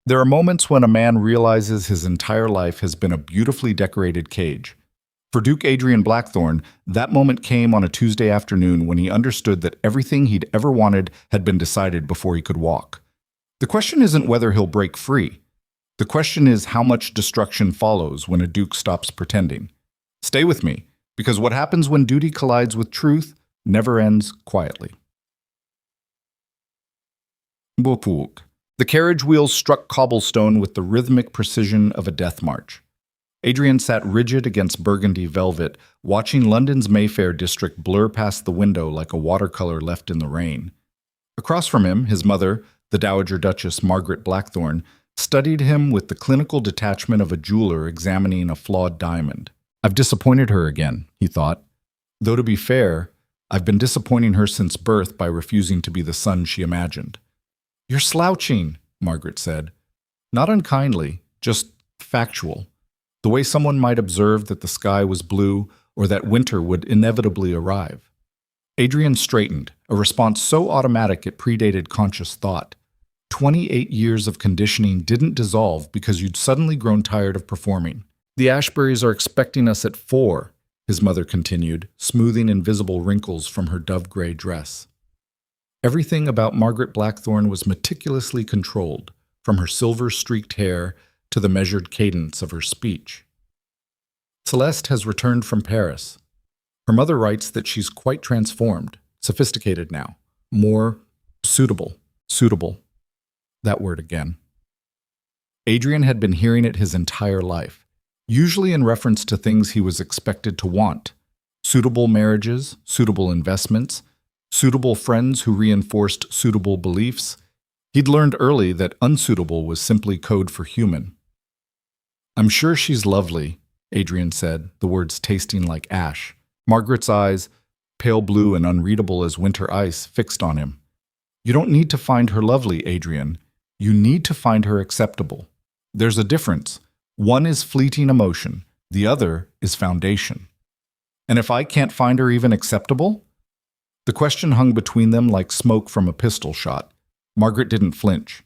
There are moments when a man realizes his entire life has been a beautifully decorated cage. For Duke Adrian Blackthorne, that moment came on a Tuesday afternoon when he understood that everything he'd ever wanted had been decided before he could walk. The question isn't whether he'll break free. The question is how much destruction follows when a duke stops pretending. Stay with me, because what happens when duty collides with truth never ends quietly. Bopuk. The carriage wheels struck cobblestone with the rhythmic precision of a death march. Adrian sat rigid against burgundy velvet, watching London's Mayfair district blur past the window like a watercolor left in the rain. Across from him, his mother, the Dowager Duchess Margaret Blackthorne, studied him with the clinical detachment of a jeweler examining a flawed diamond. I've disappointed her again, he thought. Though to be fair, I've been disappointing her since birth by refusing to be the son she imagined. You're slouching, Margaret said. Not unkindly, just factual. The way someone might observe that the sky was blue or that winter would inevitably arrive. Adrian straightened, a response so automatic it predated conscious thought. 28 years of conditioning didn't dissolve because you'd suddenly grown tired of performing. The Ashburys are expecting us at 4, his mother continued, smoothing invisible wrinkles from her dove-gray dress. Everything about Margaret Blackthorne was meticulously controlled, from her silver-streaked hair to the measured cadence of her speech. Celeste has returned from Paris. Her mother writes that she's quite transformed, sophisticated now, more suitable. That word again. Adrian had been hearing it his entire life, usually in reference to things he was expected to want. Suitable marriages, suitable investments, suitable friends who reinforced suitable beliefs. He'd learned early that unsuitable was simply code for human. I'm sure she's lovely, Adrian said, the words tasting like ash. Margaret's eyes, pale blue and unreadable as winter ice, fixed on him. You don't need to find her lovely, Adrian. You need to find her acceptable. There's a difference. One is fleeting emotion. The other is foundation. And if I can't find her even acceptable? The question hung between them like smoke from a pistol shot. Margaret didn't flinch.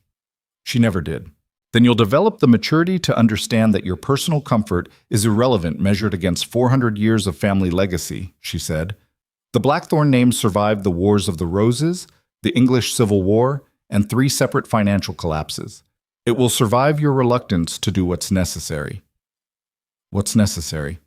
She never did. Then you'll develop the maturity to understand that your personal comfort is irrelevant measured against 400 years of family legacy, she said. The Blackthorne name survived the Wars of the Roses, the English Civil War, and 3 separate financial collapses. It will survive your reluctance to do what's necessary. What's necessary?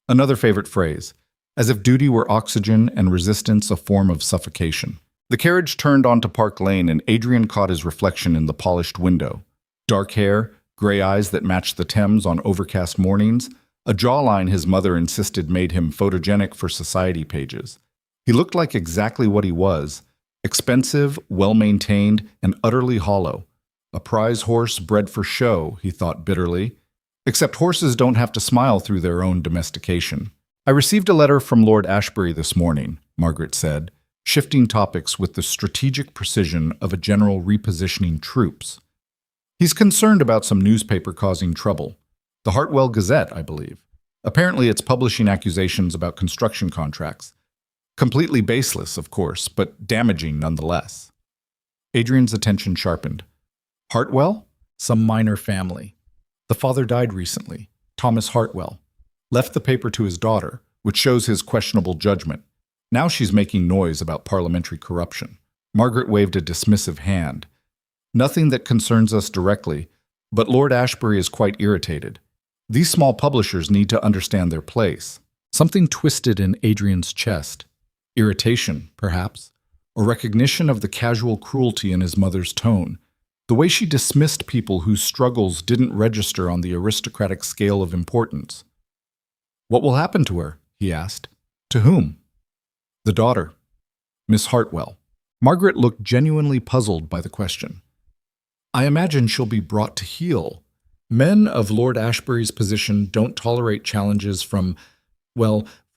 Another favorite phrase, as if duty were oxygen and resistance a form of suffocation. The carriage turned onto Park Lane and Adrian caught his reflection in the polished window. Dark hair, gray eyes that matched the Thames on overcast mornings, a jawline his mother insisted made him photogenic for society pages. He looked like exactly what he was, expensive, well-maintained, and utterly hollow. A prize horse bred for show, he thought bitterly. Except horses don't have to smile through their own domestication. I received a letter from Lord Ashbury this morning, Margaret said, shifting topics with the strategic precision of a general repositioning troops. He's concerned about some newspaper causing trouble. The Hartwell Gazette, I believe. Apparently it's publishing accusations about construction contracts. Completely baseless, of course, but damaging nonetheless. Adrian's attention sharpened. Hartwell? Some minor family. The father died recently, Thomas Hartwell. Left the paper to his daughter, which shows his questionable judgment. Now she's making noise about parliamentary corruption. Margaret waved a dismissive hand. Nothing that concerns us directly, but Lord Ashbury is quite irritated. These small publishers need to understand their place. Something twisted in Adrian's chest. Irritation, perhaps, or recognition of the casual cruelty in his mother's tone. The way she dismissed people whose struggles didn't register on the aristocratic scale of importance. What will happen to her? He asked. To whom? The daughter. Miss Hartwell. Margaret looked genuinely puzzled by the question. I imagine she'll be brought to heel. Men of Lord Ashbury's position don't tolerate challenges from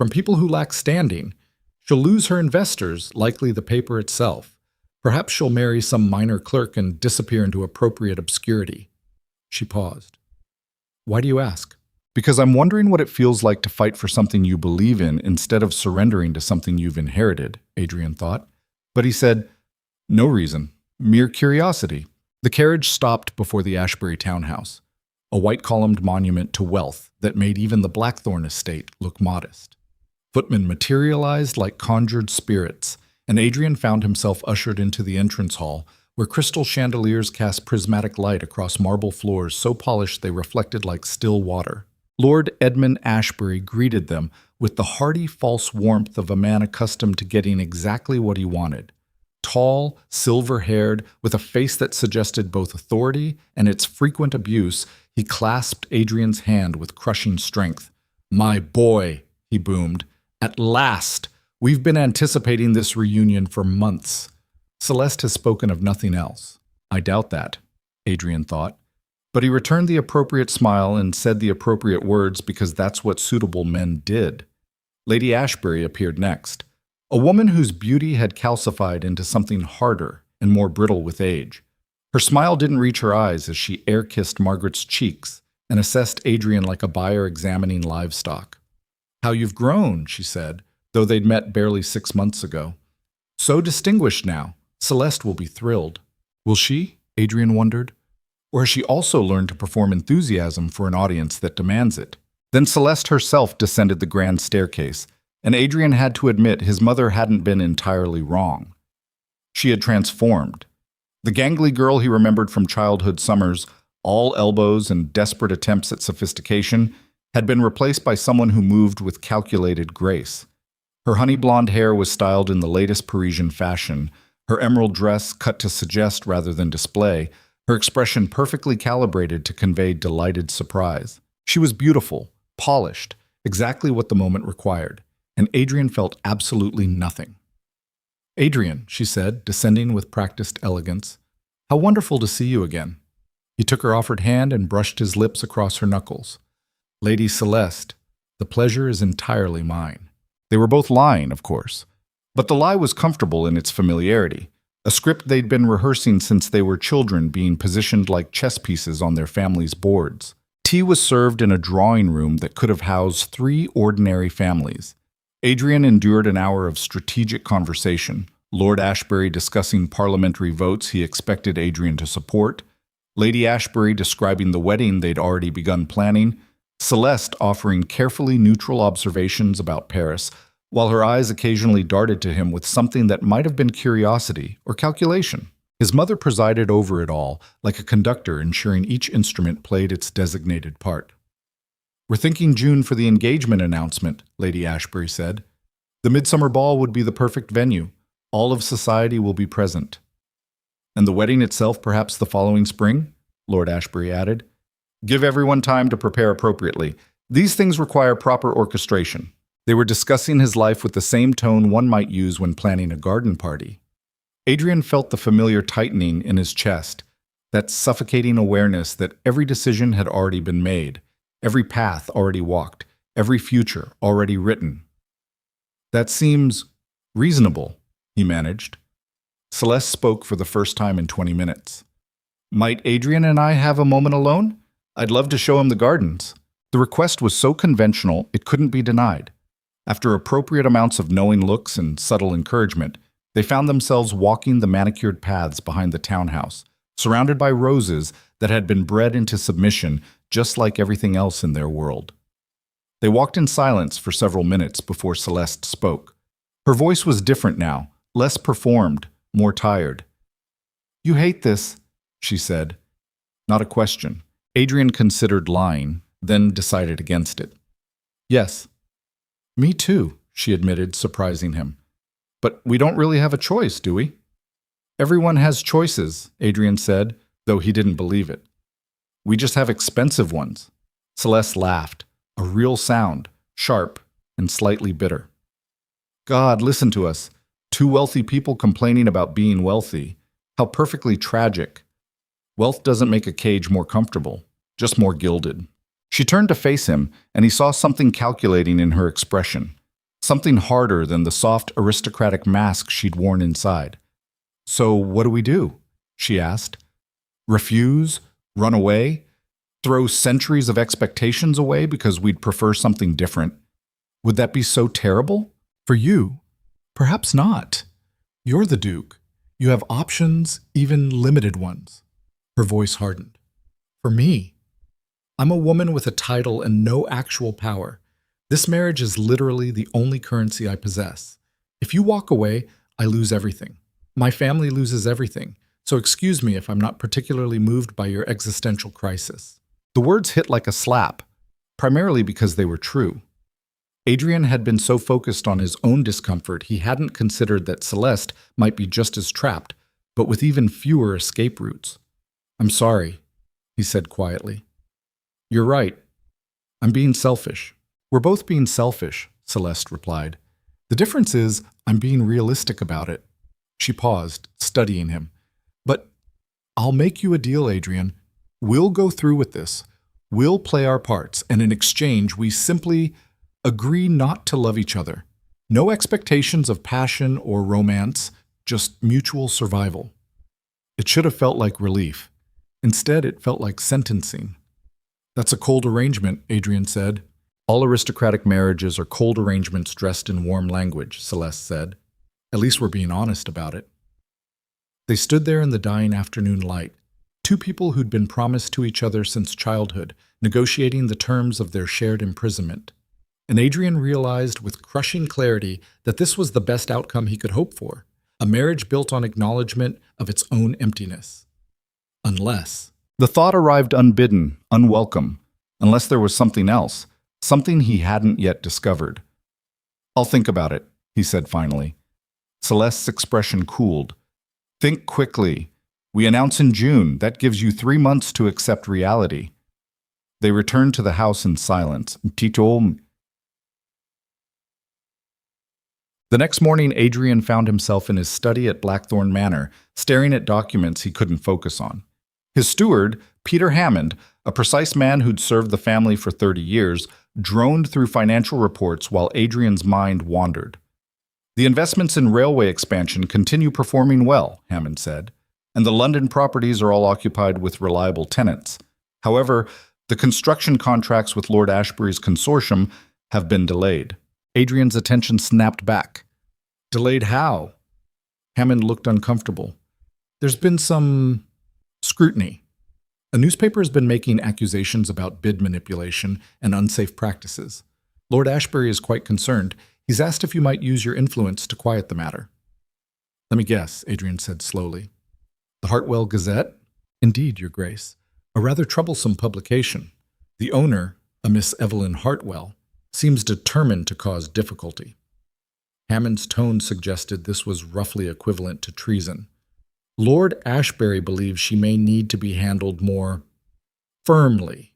people who lack standing. She'll lose her investors, likely the paper itself. Perhaps she'll marry some minor clerk and disappear into appropriate obscurity. She paused. Why do you ask? Because I'm wondering what it feels like to fight for something you believe in instead of surrendering to something you've inherited, Adrian thought. But he said, no reason, mere curiosity. The carriage stopped before the Ashbury townhouse, a white-columned monument to wealth that made even the Blackthorn estate look modest. Footmen materialized like conjured spirits, and Adrian found himself ushered into the entrance hall, where crystal chandeliers cast prismatic light across marble floors so polished they reflected like still water. Lord Edmund Ashbury greeted them with the hearty, false warmth of a man accustomed to getting exactly what he wanted. Tall, silver-haired, with a face that suggested both authority and its frequent abuse, he clasped Adrian's hand with crushing strength. "My boy," he boomed, "at last! We've been anticipating this reunion for months." Celeste has spoken of nothing else. I doubt that, Adrian thought. But he returned the appropriate smile and said the appropriate words because that's what suitable men did. Lady Ashbury appeared next, a woman whose beauty had calcified into something harder and more brittle with age. Her smile didn't reach her eyes as she air-kissed Margaret's cheeks and assessed Adrian like a buyer examining livestock. "How you've grown," she said, though they'd met barely 6 months ago. "So distinguished now. Celeste will be thrilled." Will she? Adrian wondered. Or has she also learned to perform enthusiasm for an audience that demands it? Then Celeste herself descended the grand staircase, and Adrian had to admit his mother hadn't been entirely wrong. She had transformed. The gangly girl he remembered from childhood summers, all elbows and desperate attempts at sophistication, had been replaced by someone who moved with calculated grace. Her honey blonde hair was styled in the latest Parisian fashion, her emerald dress cut to suggest rather than display, her expression perfectly calibrated to convey delighted surprise. She was beautiful, polished, exactly what the moment required, and Adrian felt absolutely nothing. "Adrian," she said, descending with practiced elegance, "how wonderful to see you again." He took her offered hand and brushed his lips across her knuckles. "Lady Celeste, the pleasure is entirely mine." They were both lying, of course, but the lie was comfortable in its familiarity, a script they'd been rehearsing since they were children, being positioned like chess pieces on their family's boards. Tea was served in a drawing room that could have housed 3 ordinary families. Adrian endured an hour of strategic conversation, Lord Ashbury discussing parliamentary votes he expected Adrian to support, Lady Ashbury describing the wedding they'd already begun planning, Celeste offering carefully neutral observations about Paris, while her eyes occasionally darted to him with something that might have been curiosity or calculation. His mother presided over it all, like a conductor ensuring each instrument played its designated part. "We're thinking June for the engagement announcement," Lady Ashbury said. "The midsummer ball would be the perfect venue. All of society will be present." "And the wedding itself perhaps the following spring?" Lord Ashbury added. "Give everyone time to prepare appropriately. These things require proper orchestration." They were discussing his life with the same tone one might use when planning a garden party. Adrian felt the familiar tightening in his chest, that suffocating awareness that every decision had already been made, every path already walked, every future already written. "That seems reasonable," he managed. Celeste spoke for the first time in 20 minutes. "Might Adrian and I have a moment alone? I'd love to show him the gardens." The request was so conventional it couldn't be denied. After appropriate amounts of knowing looks and subtle encouragement, they found themselves walking the manicured paths behind the townhouse, surrounded by roses that had been bred into submission just like everything else in their world. They walked in silence for several minutes before Celeste spoke. Her voice was different now, less performed, more tired. "You hate this," she said. Not a question. Adrian considered lying, then decided against it. "Yes." "Me too," she admitted, surprising him. "But we don't really have a choice, do we?" "Everyone has choices," Adrian said, though he didn't believe it. "We just have expensive ones." Celeste laughed, a real sound, sharp and slightly bitter. "God, listen to us. 2 wealthy people complaining about being wealthy. How perfectly tragic. Wealth doesn't make a cage more comfortable, just more gilded." She turned to face him, and he saw something calculating in her expression, something harder than the soft aristocratic mask she'd worn inside. "So what do we do?" she asked. "Refuse? Run away? Throw centuries of expectations away because we'd prefer something different? Would that be so terrible? For you? Perhaps not. You're the Duke. You have options, even limited ones." Her voice hardened. For me, I'm a woman with a title and no actual power. This marriage is literally the only currency I possess. If you walk away, I lose everything. My family loses everything. So excuse me if I'm not particularly moved by your existential crisis. The words hit like a slap, primarily because they were true. Adrian had been so focused on his own discomfort, he hadn't considered that Celeste might be just as trapped, but with even fewer escape routes. I'm sorry, he said quietly. You're right. I'm being selfish. We're both being selfish, Celeste replied. The difference is I'm being realistic about it. She paused, studying him. But I'll make you a deal, Adrian. We'll go through with this. We'll play our parts, and in exchange, we simply agree not to love each other. No expectations of passion or romance, just mutual survival. It should have felt like relief. Instead, it felt like sentencing. That's a cold arrangement, Adrian said. All aristocratic marriages are cold arrangements dressed in warm language, Celeste said. At least we're being honest about it. They stood there in the dying afternoon light, two people who'd been promised to each other since childhood, negotiating the terms of their shared imprisonment. And Adrian realized with crushing clarity that this was the best outcome he could hope for, a marriage built on acknowledgement of its own emptiness. Unless. The thought arrived unbidden, unwelcome, unless there was something else, something he hadn't yet discovered. I'll think about it, he said finally. Celeste's expression cooled. Think quickly. We announce in June. That gives you 3 months to accept reality. They returned to the house in silence. Tito. The next morning, Adrian found himself in his study at Blackthorn Manor, staring at documents he couldn't focus on. His steward, Peter Hammond, a precise man who'd served the family for 30 years, droned through financial reports while Adrian's mind wandered. The investments in railway expansion continue performing well, Hammond said, and the London properties are all occupied with reliable tenants. However, the construction contracts with Lord Ashbury's consortium have been delayed. Adrian's attention snapped back. Delayed how? Hammond looked uncomfortable. There's been some scrutiny. A newspaper has been making accusations about bid manipulation and unsafe practices. Lord Ashbury is quite concerned. He's asked if you might use your influence to quiet the matter. Let me guess, Adrian said slowly. The Hartwell Gazette? Indeed, Your Grace. A rather troublesome publication. The owner, a Miss Evelyn Hartwell, seems determined to cause difficulty. Hammond's tone suggested this was roughly equivalent to treason. Lord Ashbury believes she may need to be handled more firmly.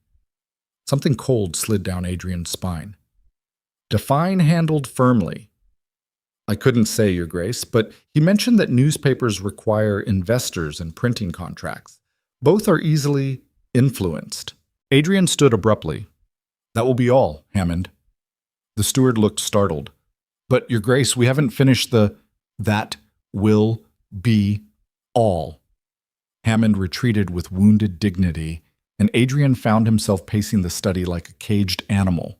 Something cold slid down Adrian's spine. Define handled firmly. I couldn't say, Your Grace, but he mentioned that newspapers require investors and printing contracts. Both are easily influenced. Adrian stood abruptly. That will be all, Hammond. The steward looked startled. But, Your Grace, we haven't finished the that will be all. Hammond retreated with wounded dignity, and Adrian found himself pacing the study like a caged animal.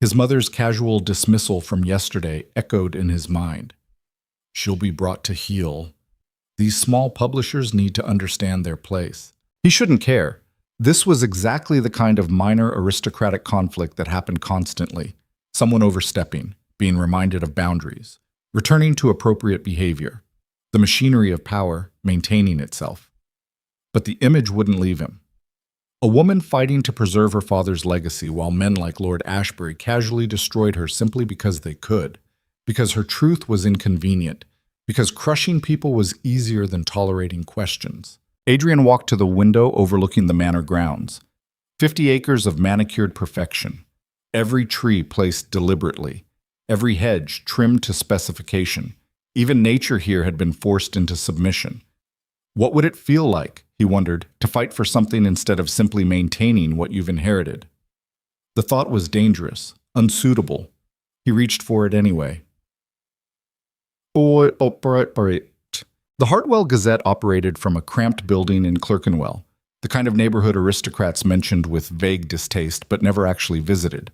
His mother's casual dismissal from yesterday echoed in his mind. She'll be brought to heel. These small publishers need to understand their place. He shouldn't care. This was exactly the kind of minor aristocratic conflict that happened constantly. Someone overstepping, being reminded of boundaries, returning to appropriate behavior. The machinery of power maintaining itself. But the image wouldn't leave him. A woman fighting to preserve her father's legacy while men like Lord Ashbury casually destroyed her simply because they could, because her truth was inconvenient, because crushing people was easier than tolerating questions. Adrian walked to the window overlooking the manor grounds. 50 acres of manicured perfection. Every tree placed deliberately. Every hedge trimmed to specification. Even nature here had been forced into submission. What would it feel like, he wondered, to fight for something instead of simply maintaining what you've inherited? The thought was dangerous, unsuitable. He reached for it anyway. The Hartwell Gazette operated from a cramped building in Clerkenwell, the kind of neighborhood aristocrats mentioned with vague distaste but never actually visited.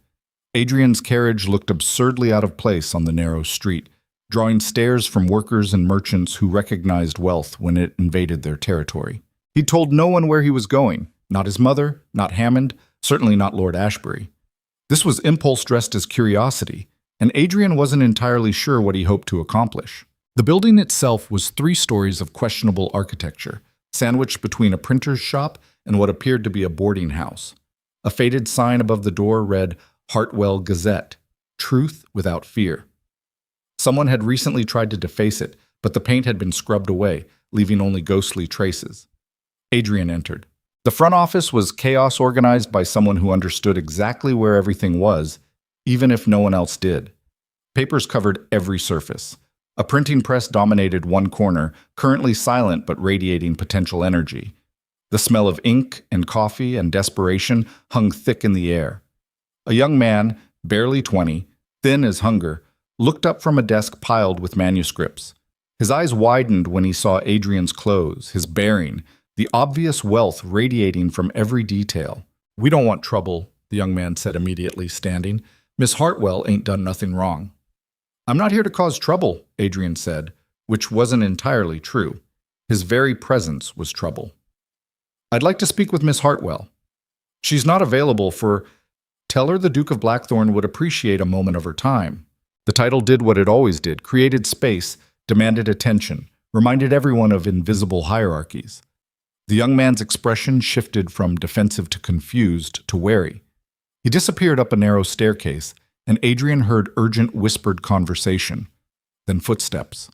Adrian's carriage looked absurdly out of place on the narrow street, drawing stares from workers and merchants who recognized wealth when it invaded their territory. He'd told no one where he was going, not his mother, not Hammond, certainly not Lord Ashbury. This was impulse dressed as curiosity, and Adrian wasn't entirely sure what he hoped to accomplish. The building itself was 3 stories of questionable architecture, sandwiched between a printer's shop and what appeared to be a boarding house. A faded sign above the door read, Hartwell Gazette, Truth Without Fear. Someone had recently tried to deface it, but the paint had been scrubbed away, leaving only ghostly traces. Adrian entered. The front office was chaos organized by someone who understood exactly where everything was, even if no one else did. Papers covered every surface. A printing press dominated one corner, currently silent but radiating potential energy. The smell of ink and coffee and desperation hung thick in the air. A young man, barely 20, thin as hunger, looked up from a desk piled with manuscripts. His eyes widened when he saw Adrian's clothes, his bearing, the obvious wealth radiating from every detail. "We don't want trouble," the young man said immediately, standing. "Miss Hartwell ain't done nothing wrong." "I'm not here to cause trouble," Adrian said, which wasn't entirely true. His very presence was trouble. "I'd like to speak with Miss Hartwell. She's not available for—" "Tell her the Duke of Blackthorn would appreciate a moment of her time." The title did what it always did, created space, demanded attention, reminded everyone of invisible hierarchies. The young man's expression shifted from defensive to confused to wary. He disappeared up a narrow staircase, and Adrian heard urgent whispered conversation. Then footsteps.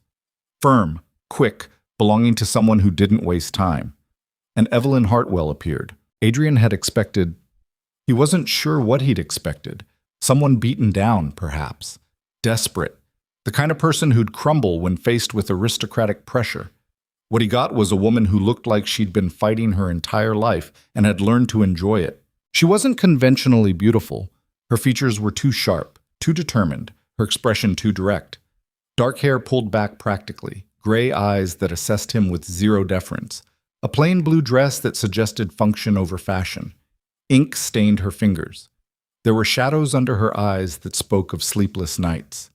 Firm, quick, belonging to someone who didn't waste time. And Evelyn Hartwell appeared. Adrian had expected— he wasn't sure what he'd expected. Someone beaten down, perhaps. Desperate. The kind of person who'd crumble when faced with aristocratic pressure. What he got was a woman who looked like she'd been fighting her entire life and had learned to enjoy it. She wasn't conventionally beautiful. Her features were too sharp, too determined, her expression too direct. Dark hair pulled back practically, gray eyes that assessed him with zero deference, a plain blue dress that suggested function over fashion. Ink stained her fingers. There were shadows under her eyes that spoke of sleepless nights.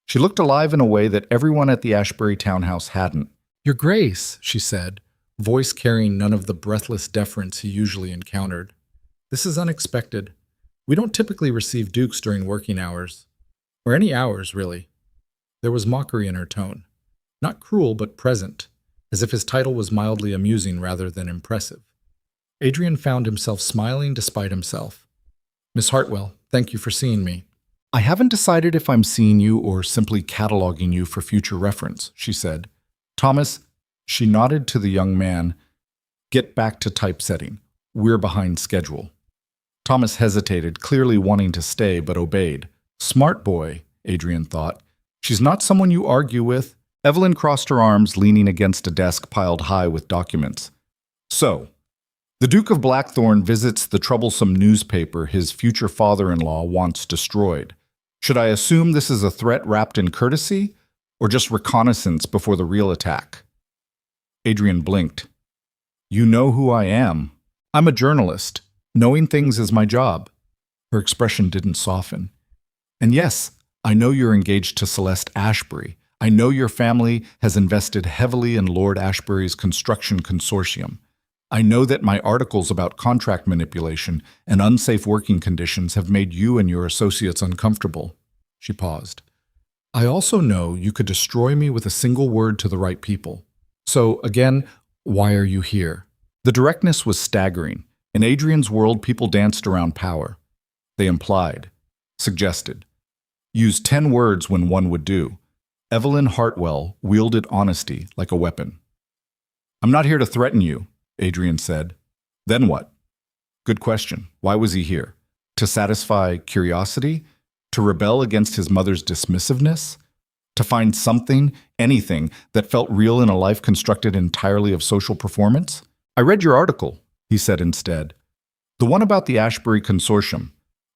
She looked alive in a way that everyone at the Ashbury townhouse hadn't. "Your Grace," she said, voice carrying none of the breathless deference he usually encountered. "This is unexpected. We don't typically receive dukes during working hours. Or any hours, really." There was mockery in her tone. Not cruel, but present, as if his title was mildly amusing rather than impressive. Adrian found himself smiling despite himself. "Miss Hartwell, thank you for seeing me." "I haven't decided if I'm seeing you or simply cataloging you for future reference," she said. "Thomas," she nodded to the young man, "get back to typesetting. We're behind schedule." Thomas hesitated, clearly wanting to stay, but obeyed. Smart boy, Adrian thought. She's not someone you argue with. Evelyn crossed her arms, leaning against a desk piled high with documents. "So, the Duke of Blackthorn visits the troublesome newspaper his future father-in-law wants destroyed. Should I assume this is a threat wrapped in courtesy, or just reconnaissance before the real attack?" Adrian blinked. "You know who I am. I'm a journalist. Knowing things is my job." Her expression didn't soften. "And yes, I know you're engaged to Celeste Ashbury. I know your family has invested heavily in Lord Ashbury's construction consortium. I know that my articles about contract manipulation and unsafe working conditions have made you and your associates uncomfortable." She paused. "I also know you could destroy me with a single word to the right people. So, again, why are you here?" The directness was staggering. In Adrian's world, people danced around power. They implied, suggested, used 10 words when one would do. Evelyn Hartwell wielded honesty like a weapon. "I'm not here to threaten you," Adrian said. "Then what?" Good question. Why was he here? To satisfy curiosity? To rebel against his mother's dismissiveness? To find something, anything, that felt real in a life constructed entirely of social performance? "I read your article," he said instead. "The one about the Ashbury Consortium,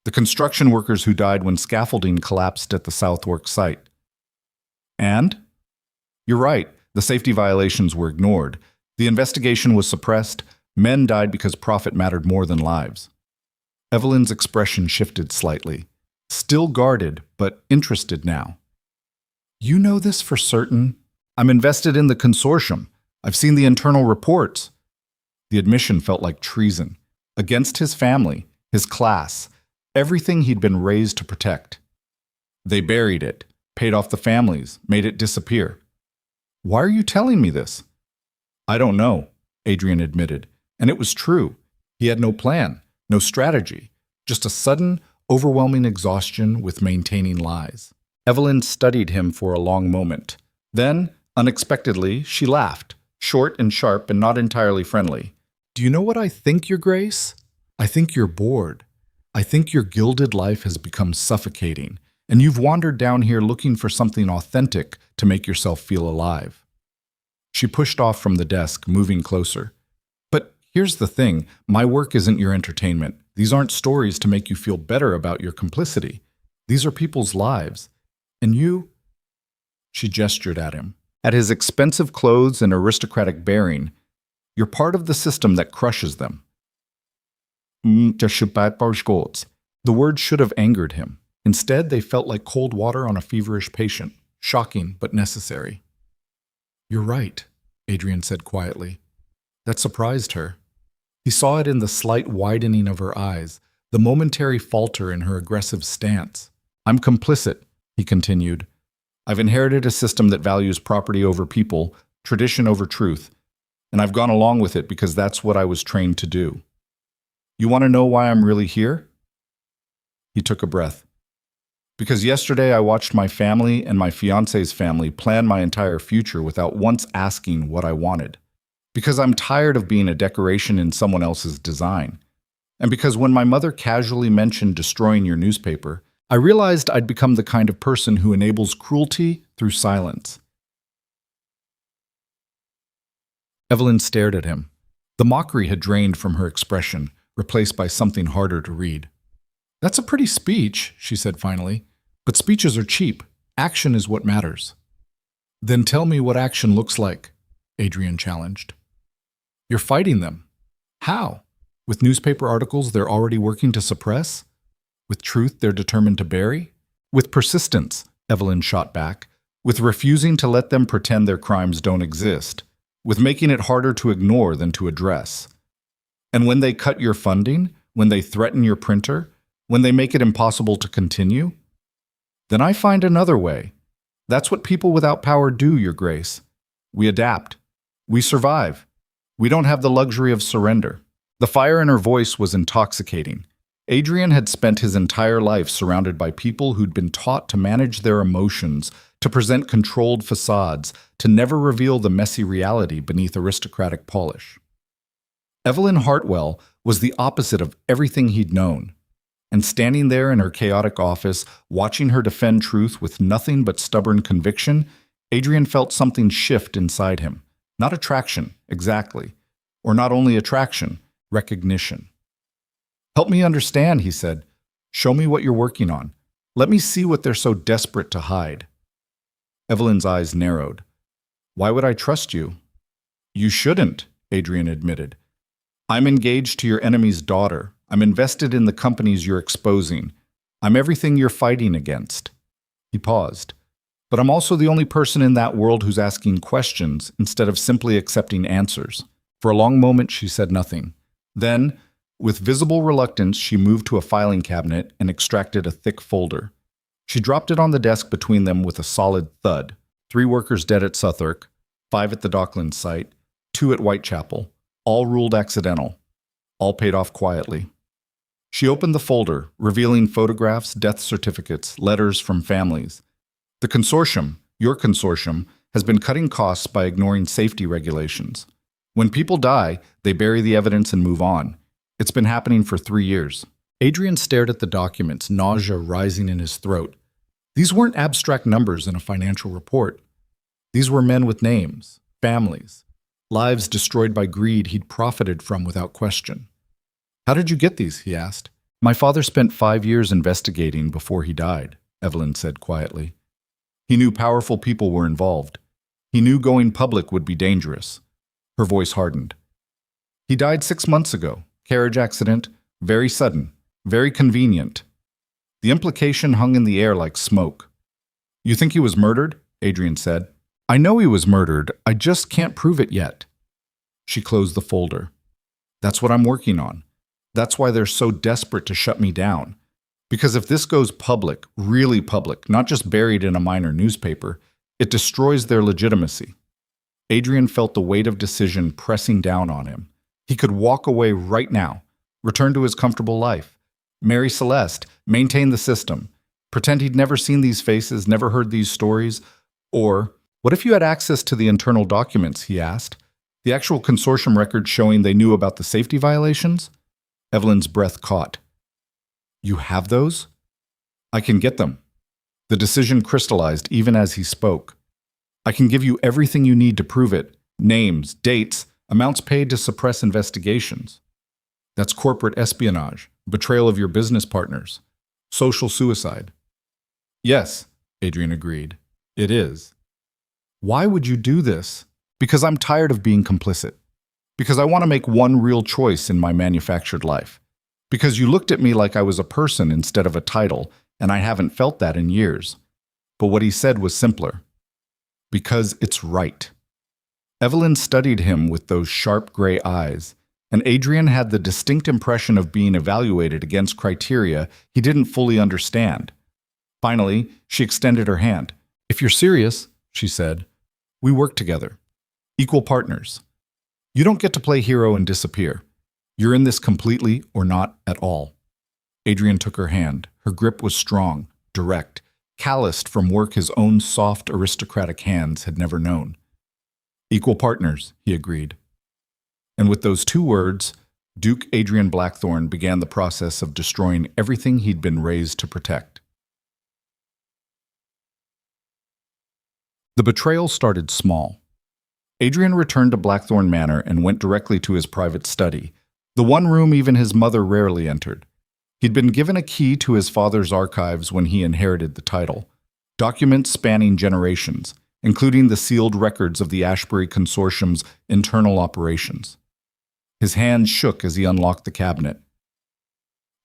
the construction workers who died when scaffolding collapsed at the Southwark site." "And?" "You're right, the safety violations were ignored. The investigation was suppressed. Men died because profit mattered more than lives." Evelyn's expression shifted slightly. Still guarded, but interested now. "You know this for certain?" "I'm invested in the consortium. I've seen the internal reports." The admission felt like treason. Against his family, his class, everything he'd been raised to protect. They buried it, paid off the families, made it disappear. Why are you telling me this? I don't know, Adrian admitted, and it was true. He had no plan, no strategy, just a sudden, overwhelming exhaustion with maintaining lies. Evelyn studied him for a long moment. Then, unexpectedly, she laughed, short and sharp and not entirely friendly. Do you know what I think, Your Grace? I think you're bored. I think your gilded life has become suffocating, and you've wandered down here looking for something authentic to make yourself feel alive. She pushed off from the desk, moving closer. But here's the thing, my work isn't your entertainment. These aren't stories to make you feel better about your complicity. These are people's lives. And you... She gestured at him. At his expensive clothes and aristocratic bearing, you're part of the system that crushes them. The words should have angered him. Instead, they felt like cold water on a feverish patient, shocking but necessary. You're right, Adrian said quietly. That surprised her. He saw it in the slight widening of her eyes, the momentary falter in her aggressive stance. I'm complicit, he continued. I've inherited a system that values property over people, tradition over truth, and I've gone along with it because that's what I was trained to do. You want to know why I'm really here? He took a breath. Because yesterday I watched my family and my fiance's family plan my entire future without once asking what I wanted. Because I'm tired of being a decoration in someone else's design. And because when my mother casually mentioned destroying your newspaper, I realized I'd become the kind of person who enables cruelty through silence. Evelyn stared at him. The mockery had drained from her expression, replaced by something harder to read. That's a pretty speech, she said finally. But speeches are cheap. Action is what matters. Then tell me what action looks like, Adrian challenged. You're fighting them. How? With newspaper articles they're already working to suppress? With truth they're determined to bury? With persistence, Evelyn shot back. With refusing to let them pretend their crimes don't exist. With making it harder to ignore than to address. And when they cut your funding, when they threaten your printer, when they make it impossible to continue, then I find another way. That's what people without power do, Your Grace. We adapt. We survive. We don't have the luxury of surrender. The fire in her voice was intoxicating. Adrian had spent his entire life surrounded by people who'd been taught to manage their emotions, to present controlled facades, to never reveal the messy reality beneath aristocratic polish. Evelyn Hartwell was the opposite of everything he'd known. And standing there in her chaotic office, watching her defend truth with nothing but stubborn conviction, Adrian felt something shift inside him. Not attraction, exactly. Or not only attraction, recognition. Help me understand, he said. Show me what you're working on. Let me see what they're so desperate to hide. Evelyn's eyes narrowed. Why would I trust you? You shouldn't, Adrian admitted. I'm engaged to your enemy's daughter. I'm invested in the companies you're exposing. I'm everything you're fighting against. He paused. But I'm also the only person in that world who's asking questions instead of simply accepting answers. For a long moment, she said nothing. Then, with visible reluctance, she moved to a filing cabinet and extracted a thick folder. She dropped it on the desk between them with a solid thud. 3 workers dead at Southwark, 5 at the Docklands site, 2 at Whitechapel, all ruled accidental, all paid off quietly. She opened the folder, revealing photographs, death certificates, letters from families. The consortium, your consortium, has been cutting costs by ignoring safety regulations. When people die, they bury the evidence and move on. It's been happening for 3 years. Adrian stared at the documents, nausea rising in his throat. These weren't abstract numbers in a financial report. These were men with names, families, lives destroyed by greed he'd profited from without question. How did you get these? He asked. My father spent 5 years investigating before he died, Evelyn said quietly. He knew powerful people were involved. He knew going public would be dangerous. Her voice hardened. He died 6 months ago. Carriage accident, very sudden, very convenient. The implication hung in the air like smoke. You think he was murdered? Adrian said. I know he was murdered. I just can't prove it yet. She closed the folder. That's what I'm working on. That's why they're so desperate to shut me down. Because if this goes public, really public, not just buried in a minor newspaper, it destroys their legitimacy. Adrian felt the weight of decision pressing down on him. He could walk away right now, return to his comfortable life, marry Celeste, maintain the system, pretend he'd never seen these faces, never heard these stories. Or, what if you had access to the internal documents, he asked, the actual consortium records showing they knew about the safety violations? Evelyn's breath caught. You have those? I can get them. The decision crystallized even as he spoke. I can give you everything you need to prove it. Names, dates, amounts paid to suppress investigations. That's corporate espionage, betrayal of your business partners, social suicide. Yes, Adrian agreed. It is. Why would you do this? Because I'm tired of being complicit. Because I want to make one real choice in my manufactured life. Because you looked at me like I was a person instead of a title, and I haven't felt that in years. But what he said was simpler. Because it's right. Evelyn studied him with those sharp gray eyes, and Adrian had the distinct impression of being evaluated against criteria he didn't fully understand. Finally, she extended her hand. If you're serious, she said, we work together. Equal partners. You don't get to play hero and disappear. You're in this completely or not at all. Adrian took her hand. Her grip was strong, direct, calloused from work his own soft, aristocratic hands had never known. Equal partners, he agreed. And with those two words, Duke Adrian Blackthorne began the process of destroying everything he'd been raised to protect. The betrayal started small. Adrian returned to Blackthorne Manor and went directly to his private study, the one room even his mother rarely entered. He'd been given a key to his father's archives when he inherited the title, documents spanning generations, including the sealed records of the Ashbury Consortium's internal operations. His hand shook as he unlocked the cabinet.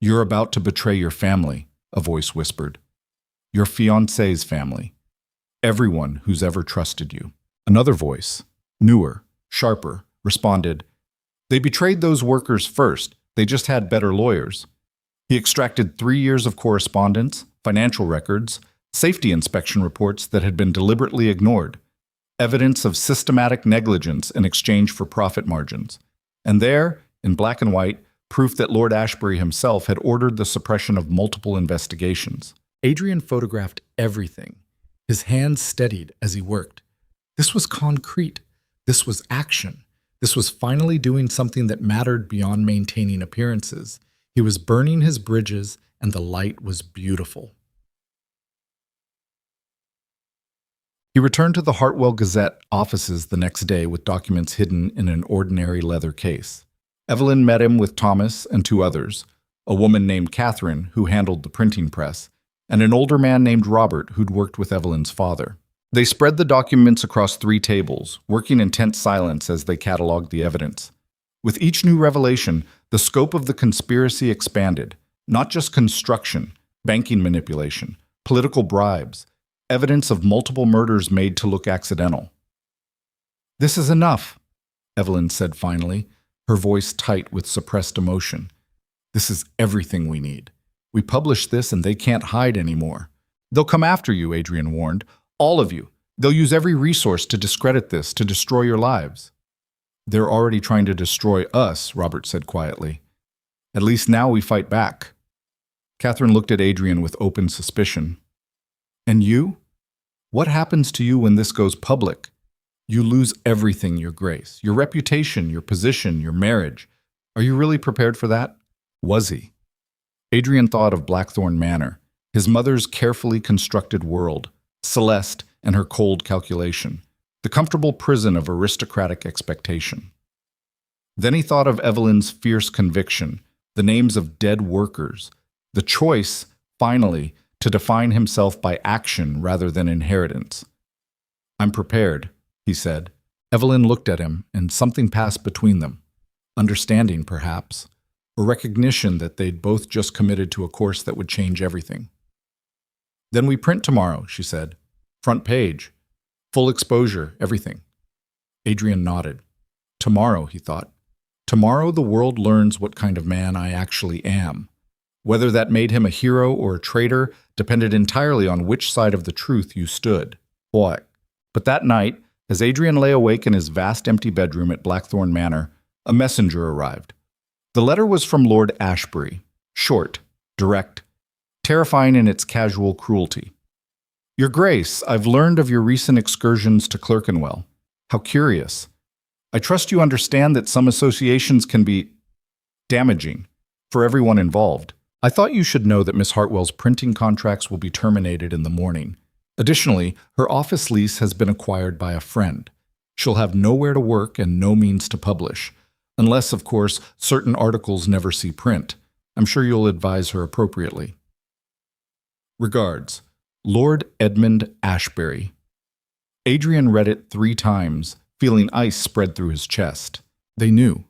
You're about to betray your family, a voice whispered. Your fiancé's family. Everyone who's ever trusted you. Another voice, newer, sharper, responded, They betrayed those workers first. They just had better lawyers. He extracted 3 years of correspondence, financial records, safety inspection reports that had been deliberately ignored, evidence of systematic negligence in exchange for profit margins. And there, in black and white, proof that Lord Ashbury himself had ordered the suppression of multiple investigations. Adrian photographed everything. His hands steadied as he worked. This was concrete. This was action. This was finally doing something that mattered beyond maintaining appearances. He was burning his bridges, and the light was beautiful. He returned to the Hartwell Gazette offices the next day with documents hidden in an ordinary leather case. Evelyn met him with Thomas and 2 others, a woman named Catherine, who handled the printing press, and an older man named Robert, who'd worked with Evelyn's father. They spread the documents across 3 tables, working in tense silence as they cataloged the evidence. With each new revelation, the scope of the conspiracy expanded, not just construction, banking manipulation, political bribes, evidence of multiple murders made to look accidental. This is enough, Evelyn said finally, her voice tight with suppressed emotion. This is everything we need. We publish this and they can't hide anymore. They'll come after you, Adrian warned. All of you. They'll use every resource to discredit this, to destroy your lives. They're already trying to destroy us, Robert said quietly. At least now we fight back. Catherine looked at Adrian with open suspicion. And you? What happens to you when this goes public? You lose everything, Your Grace. Your reputation, your position, your marriage. Are you really prepared for that? Was he? Adrian thought of Blackthorne Manor, his mother's carefully constructed world, Celeste and her cold calculation, the comfortable prison of aristocratic expectation. Then he thought of Evelyn's fierce conviction, the names of dead workers, the choice, finally, to define himself by action rather than inheritance. I'm prepared, he said. Evelyn looked at him, and something passed between them. Understanding, perhaps, or recognition that they'd both just committed to a course that would change everything. Then we print tomorrow, she said. Front page. Full exposure, everything. Adrian nodded. Tomorrow, he thought. Tomorrow the world learns what kind of man I actually am. Whether that made him a hero or a traitor depended entirely on which side of the truth you stood. What? But that night, as Adrian lay awake in his vast empty bedroom at Blackthorn Manor, a messenger arrived. The letter was from Lord Ashbury, short, direct, terrifying in its casual cruelty. Your Grace, I've learned of your recent excursions to Clerkenwell. How curious. I trust you understand that some associations can be damaging for everyone involved. I thought you should know that Miss Hartwell's printing contracts will be terminated in the morning. Additionally, her office lease has been acquired by a friend. She'll have nowhere to work and no means to publish, unless, of course, certain articles never see print. I'm sure you'll advise her appropriately. Regards, Lord Edmund Ashbury. Adrian read it 3 times, feeling ice spread through his chest. They knew.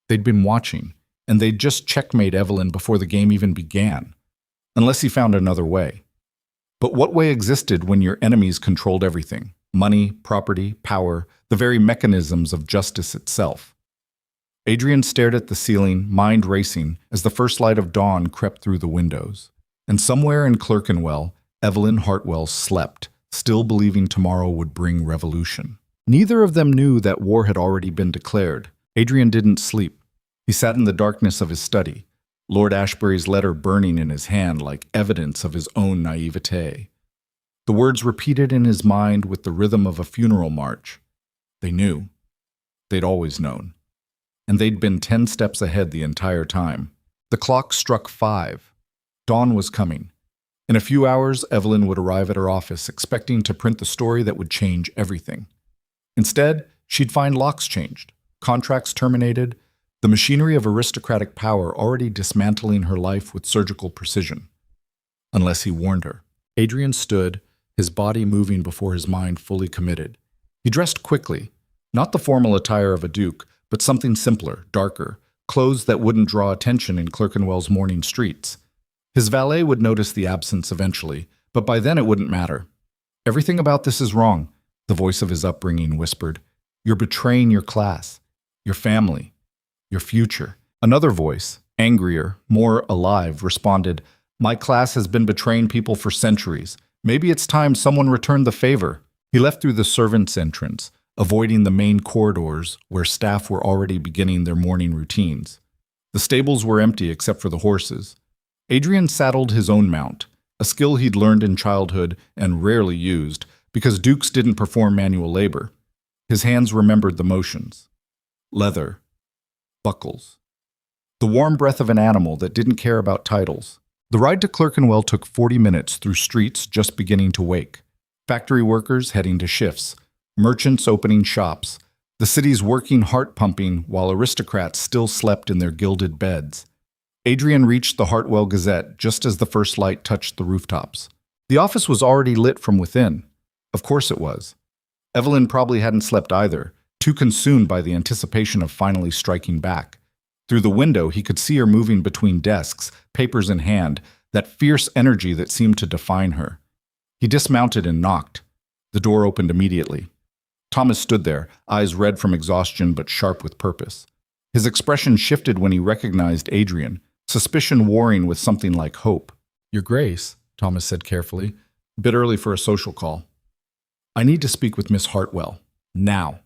They'd been watching, and they'd just checkmate Evelyn before the game even began, unless he found another way. But what way existed when your enemies controlled everything? Money, property, power, the very mechanisms of justice itself. Adrian stared at the ceiling, mind racing, as the first light of dawn crept through the windows. And somewhere in Clerkenwell, Evelyn Hartwell slept, still believing tomorrow would bring revolution. Neither of them knew that war had already been declared. Adrian didn't sleep. He sat in the darkness of his study, Lord Ashbury's letter burning in his hand like evidence of his own naivete. The words repeated in his mind with the rhythm of a funeral march. They knew. They'd always known. And they'd been 10 steps ahead the entire time. The clock struck 5. Dawn was coming. In a few hours, Evelyn would arrive at her office expecting to print the story that would change everything. Instead, she'd find locks changed, contracts terminated, the machinery of aristocratic power already dismantling her life with surgical precision. Unless he warned her. Adrian stood, his body moving before his mind fully committed. He dressed quickly, not the formal attire of a duke, but something simpler, darker, clothes that wouldn't draw attention in Clerkenwell's morning streets. His valet would notice the absence eventually, but by then it wouldn't matter. Everything about this is wrong, the voice of his upbringing whispered. You're betraying your class, your family, your future. Another voice, angrier, more alive, responded, My class has been betraying people for centuries. Maybe it's time someone returned the favor. He left through the servants' entrance, avoiding the main corridors where staff were already beginning their morning routines. The stables were empty except for the horses. Adrian saddled his own mount, a skill he'd learned in childhood and rarely used because dukes didn't perform manual labor. His hands remembered the motions. Leather. Buckles. The warm breath of an animal that didn't care about titles. The ride to Clerkenwell took 40 minutes through streets just beginning to wake. Factory workers heading to shifts. Merchants opening shops. The city's working heart pumping while aristocrats still slept in their gilded beds. Adrian reached the Hartwell Gazette just as the first light touched the rooftops. The office was already lit from within. Of course it was. Evelyn probably hadn't slept either, too consumed by the anticipation of finally striking back. Through the window, he could see her moving between desks, papers in hand, that fierce energy that seemed to define her. He dismounted and knocked. The door opened immediately. Thomas stood there, eyes red from exhaustion but sharp with purpose. His expression shifted when he recognized Adrian, suspicion warring with something like hope. Your Grace, Thomas said carefully, a bit early for a social call. I need to speak with Miss Hartwell. Now.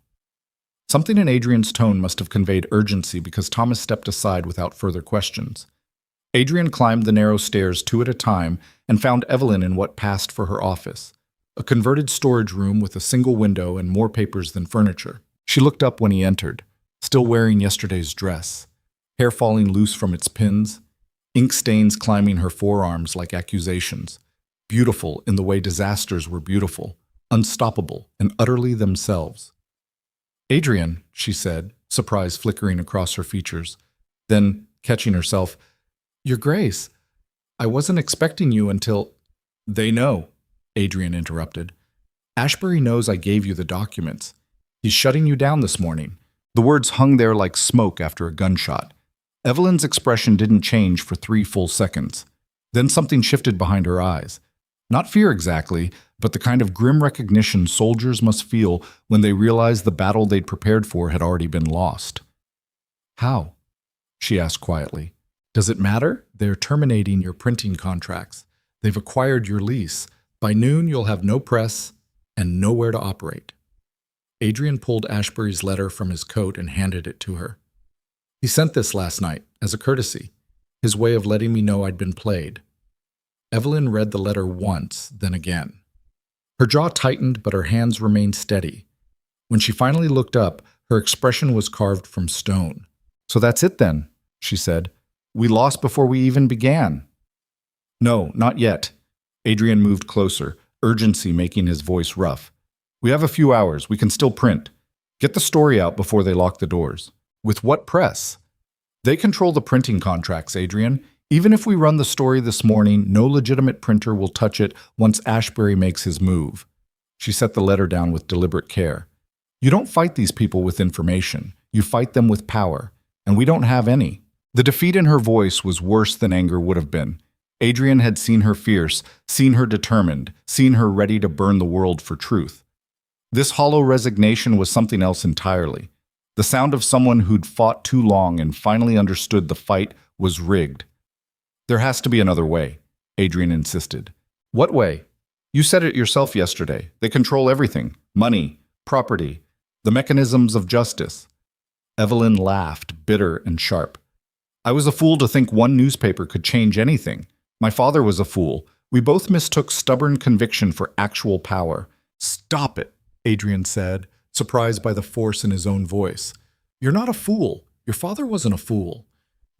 Something in Adrian's tone must have conveyed urgency because Thomas stepped aside without further questions. Adrian climbed the narrow stairs 2 at a time and found Evelyn in what passed for her office, a converted storage room with a single window and more papers than furniture. She looked up when he entered, still wearing yesterday's dress, hair falling loose from its pins, ink stains climbing her forearms like accusations, beautiful in the way disasters were beautiful, unstoppable and utterly themselves. Adrian, she said, surprise flickering across her features. Then, catching herself, Your Grace, I wasn't expecting you until— They know, Adrian interrupted. Ashbury knows I gave you the documents. He's shutting you down this morning. The words hung there like smoke after a gunshot. Evelyn's expression didn't change for 3 full seconds. Then something shifted behind her eyes. Not fear exactly, but the kind of grim recognition soldiers must feel when they realize the battle they'd prepared for had already been lost. How? She asked quietly. Does it matter? They're terminating your printing contracts. They've acquired your lease. By noon, you'll have no press and nowhere to operate. Adrian pulled Ashbury's letter from his coat and handed it to her. He sent this last night, as a courtesy, his way of letting me know I'd been played. Evelyn read the letter once, then again. Her jaw tightened, but her hands remained steady. When she finally looked up, her expression was carved from stone. So that's it then, she said. We lost before we even began. No, not yet. Adrian moved closer, urgency making his voice rough. We have a few hours. We can still print. Get the story out before they lock the doors. With what press? They control the printing contracts, Adrian. Even if we run the story this morning, no legitimate printer will touch it once Ashbury makes his move. She set the letter down with deliberate care. You don't fight these people with information. You fight them with power. And we don't have any. The defeat in her voice was worse than anger would have been. Adrian had seen her fierce, seen her determined, seen her ready to burn the world for truth. This hollow resignation was something else entirely. The sound of someone who'd fought too long and finally understood the fight was rigged. There has to be another way, Adrian insisted. What way? You said it yourself yesterday. They control everything. Money, property, the mechanisms of justice. Evelyn laughed, bitter and sharp. I was a fool to think one newspaper could change anything. My father was a fool. We both mistook stubborn conviction for actual power. Stop it, Adrian said, surprised by the force in his own voice. You're not a fool. Your father wasn't a fool.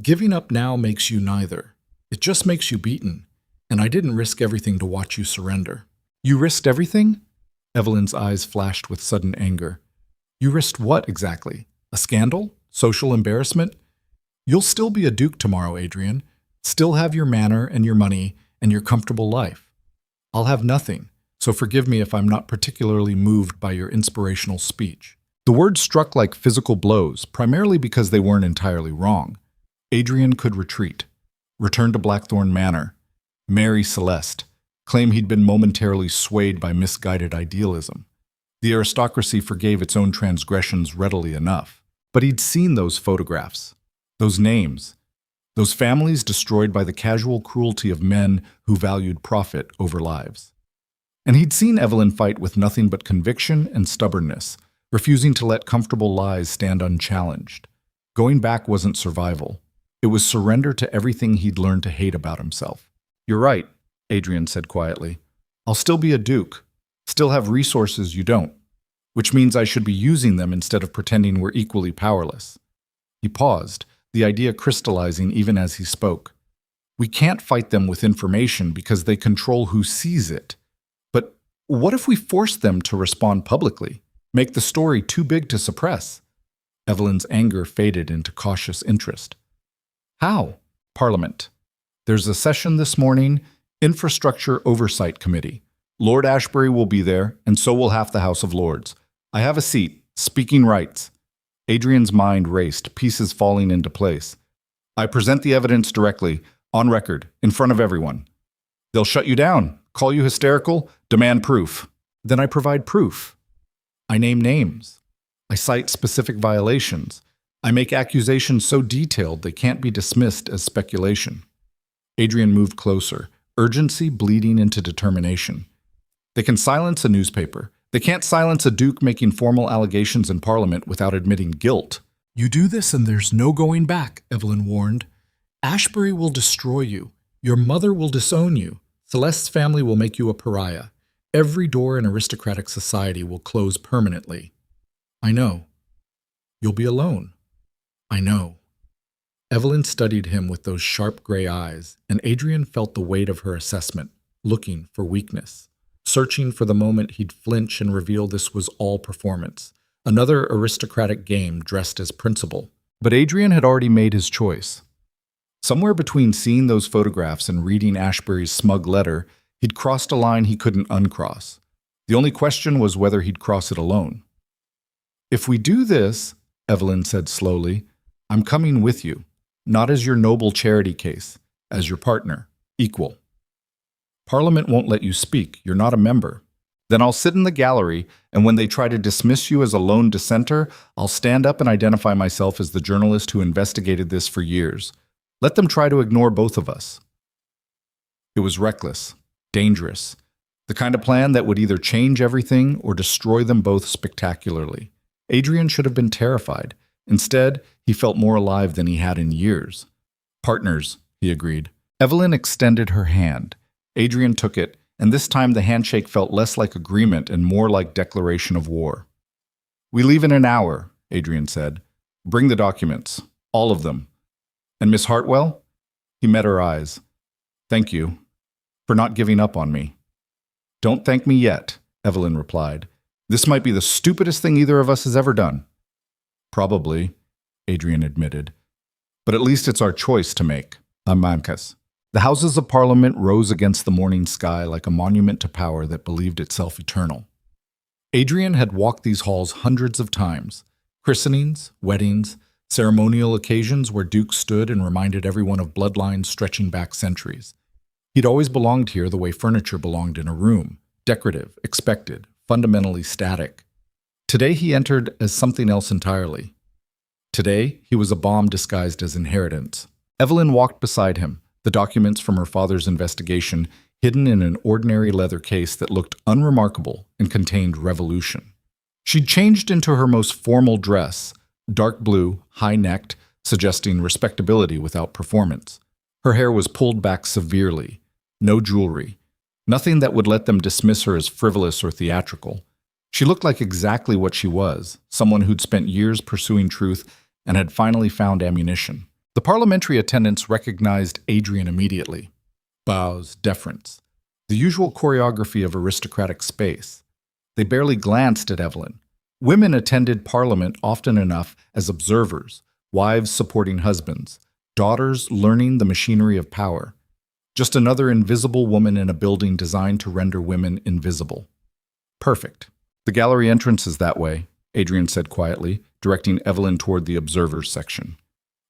Giving up now makes you neither. It just makes you beaten. And I didn't risk everything to watch you surrender. You risked everything? Evelyn's eyes flashed with sudden anger. You risked what exactly? A scandal? Social embarrassment? You'll still be a duke tomorrow, Adrian. Still have your manor and your money and your comfortable life. I'll have nothing, so forgive me if I'm not particularly moved by your inspirational speech. The words struck like physical blows, primarily because they weren't entirely wrong. Adrian could retreat, return to Blackthorn Manor, marry Celeste, claim he'd been momentarily swayed by misguided idealism. The aristocracy forgave its own transgressions readily enough. But he'd seen those photographs, those names, those families destroyed by the casual cruelty of men who valued profit over lives. And he'd seen Evelyn fight with nothing but conviction and stubbornness, refusing to let comfortable lies stand unchallenged. Going back wasn't survival. It was surrender to everything he'd learned to hate about himself. You're right, Adrian said quietly. I'll still be a duke, still have resources you don't, which means I should be using them instead of pretending we're equally powerless. He paused, the idea crystallizing even as he spoke. We can't fight them with information because they control who sees it. But what if we force them to respond publicly, make the story too big to suppress? Evelyn's anger faded into cautious interest. How? Parliament. There's a session this morning, Infrastructure Oversight Committee. Lord Ashbury will be there, and so will half the House of Lords. I have a seat, speaking rights. Adrian's mind raced, pieces falling into place. I present the evidence directly, on record, in front of everyone. They'll shut you down, call you hysterical, demand proof. Then I provide proof. I name names. I cite specific violations. I make accusations so detailed they can't be dismissed as speculation. Adrian moved closer, urgency bleeding into determination. They can silence a newspaper. They can't silence a duke making formal allegations in Parliament without admitting guilt. You do this and there's no going back, Evelyn warned. Ashbury will destroy you. Your mother will disown you. Celeste's family will make you a pariah. Every door in aristocratic society will close permanently. I know. You'll be alone. I know. Evelyn studied him with those sharp gray eyes, and Adrian felt the weight of her assessment, looking for weakness, searching for the moment he'd flinch and reveal this was all performance, another aristocratic game dressed as principle. But Adrian had already made his choice. Somewhere between seeing those photographs and reading Ashbury's smug letter, he'd crossed a line he couldn't uncross. The only question was whether he'd cross it alone. If we do this, Evelyn said slowly, I'm coming with you, not as your noble charity case, as your partner, equal. Parliament won't let you speak. You're not a member. Then I'll sit in the gallery, and when they try to dismiss you as a lone dissenter, I'll stand up and identify myself as the journalist who investigated this for years. Let them try to ignore both of us. It was reckless, dangerous, the kind of plan that would either change everything or destroy them both spectacularly. Adrian should have been terrified. Instead, he felt more alive than he had in years. Partners, he agreed. Evelyn extended her hand. Adrian took it, and this time the handshake felt less like agreement and more like declaration of war. "We leave in an hour," Adrian said. "Bring the documents. All of them. And Miss Hartwell?" He met her eyes. "Thank you for not giving up on me." "Don't thank me yet," Evelyn replied. "This might be the stupidest thing either of us has ever done." "Probably," Adrian admitted. "But at least it's our choice to make." Amancas. The Houses of Parliament rose against the morning sky like a monument to power that believed itself eternal. Adrian had walked these halls hundreds of times. Christenings, weddings, ceremonial occasions where dukes stood and reminded everyone of bloodlines stretching back centuries. He'd always belonged here the way furniture belonged in a room, decorative, expected, fundamentally static. Today he entered as something else entirely. Today he was a bomb disguised as inheritance. Evelyn walked beside him, the documents from her father's investigation hidden in an ordinary leather case that looked unremarkable and contained revolution. She'd changed into her most formal dress, dark blue, high-necked, suggesting respectability without performance. Her hair was pulled back severely. No jewelry. Nothing that would let them dismiss her as frivolous or theatrical. She looked like exactly what she was, someone who'd spent years pursuing truth and had finally found ammunition. The parliamentary attendants recognized Adrian immediately. Bows, deference. The usual choreography of aristocratic space. They barely glanced at Evelyn. Women attended Parliament often enough as observers, wives supporting husbands, daughters learning the machinery of power. Just another invisible woman in a building designed to render women invisible. Perfect. "The gallery entrance is that way," Adrian said quietly, directing Evelyn toward the observers section.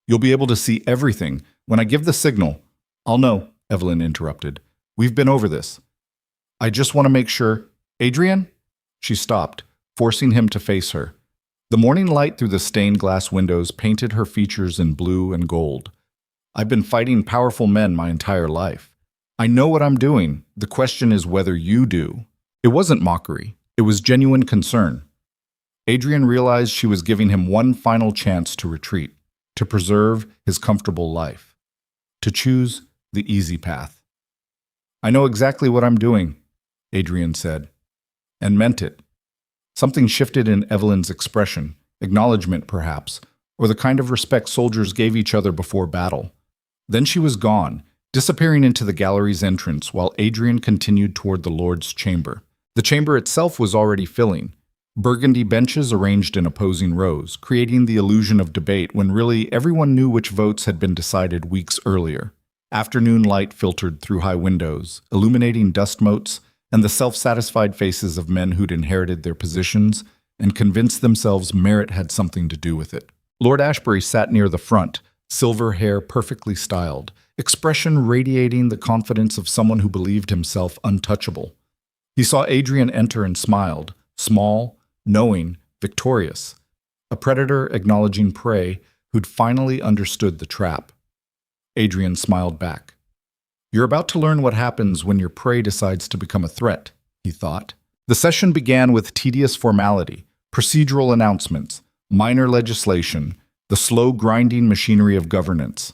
"You'll be able to see everything. When I give the signal—" "I'll know," Evelyn interrupted. "We've been over this. I just want to make sure—" "Adrian?" She stopped, forcing him to face her. The morning light through the stained glass windows painted her features in blue and gold. "I've been fighting powerful men my entire life. I know what I'm doing. The question is whether you do." It wasn't mockery. It was genuine concern. Adrian realized she was giving him one final chance to retreat, to preserve his comfortable life, to choose the easy path. "I know exactly what I'm doing," Adrian said, and meant it. Something shifted in Evelyn's expression, acknowledgement perhaps, or the kind of respect soldiers gave each other before battle. Then she was gone, disappearing into the gallery's entrance while Adrian continued toward the Lord's chamber. The chamber itself was already filling. Burgundy benches arranged in opposing rows, creating the illusion of debate when really everyone knew which votes had been decided weeks earlier. Afternoon light filtered through high windows, illuminating dust motes and the self-satisfied faces of men who'd inherited their positions and convinced themselves merit had something to do with it. Lord Ashbury sat near the front, silver hair perfectly styled, expression radiating the confidence of someone who believed himself untouchable. He saw Adrian enter and smiled, small, knowing, victorious, a predator acknowledging prey who'd finally understood the trap. Adrian smiled back. "You're about to learn what happens when your prey decides to become a threat," he thought. The session began with tedious formality, procedural announcements, minor legislation, the slow grinding machinery of governance.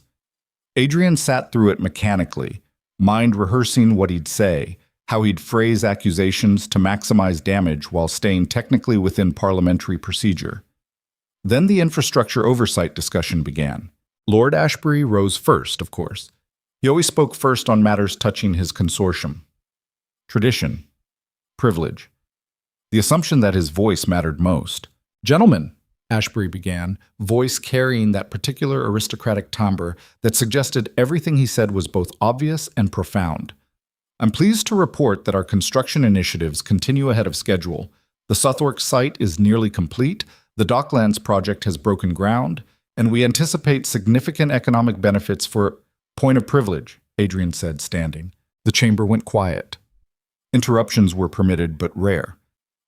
Adrian sat through it mechanically, mind rehearsing what he'd say, how he'd phrase accusations to maximize damage while staying technically within parliamentary procedure. Then the infrastructure oversight discussion began. Lord Ashbury rose first, of course. He always spoke first on matters touching his consortium. Tradition. Privilege. The assumption that his voice mattered most. "Gentlemen," Ashbury began, voice carrying that particular aristocratic timbre that suggested everything he said was both obvious and profound. "I'm pleased to report that our construction initiatives continue ahead of schedule. The Southwark site is nearly complete, the Docklands project has broken ground, and we anticipate significant economic benefits for—" "Point of privilege," Adrian said, standing. The chamber went quiet. Interruptions were permitted but rare.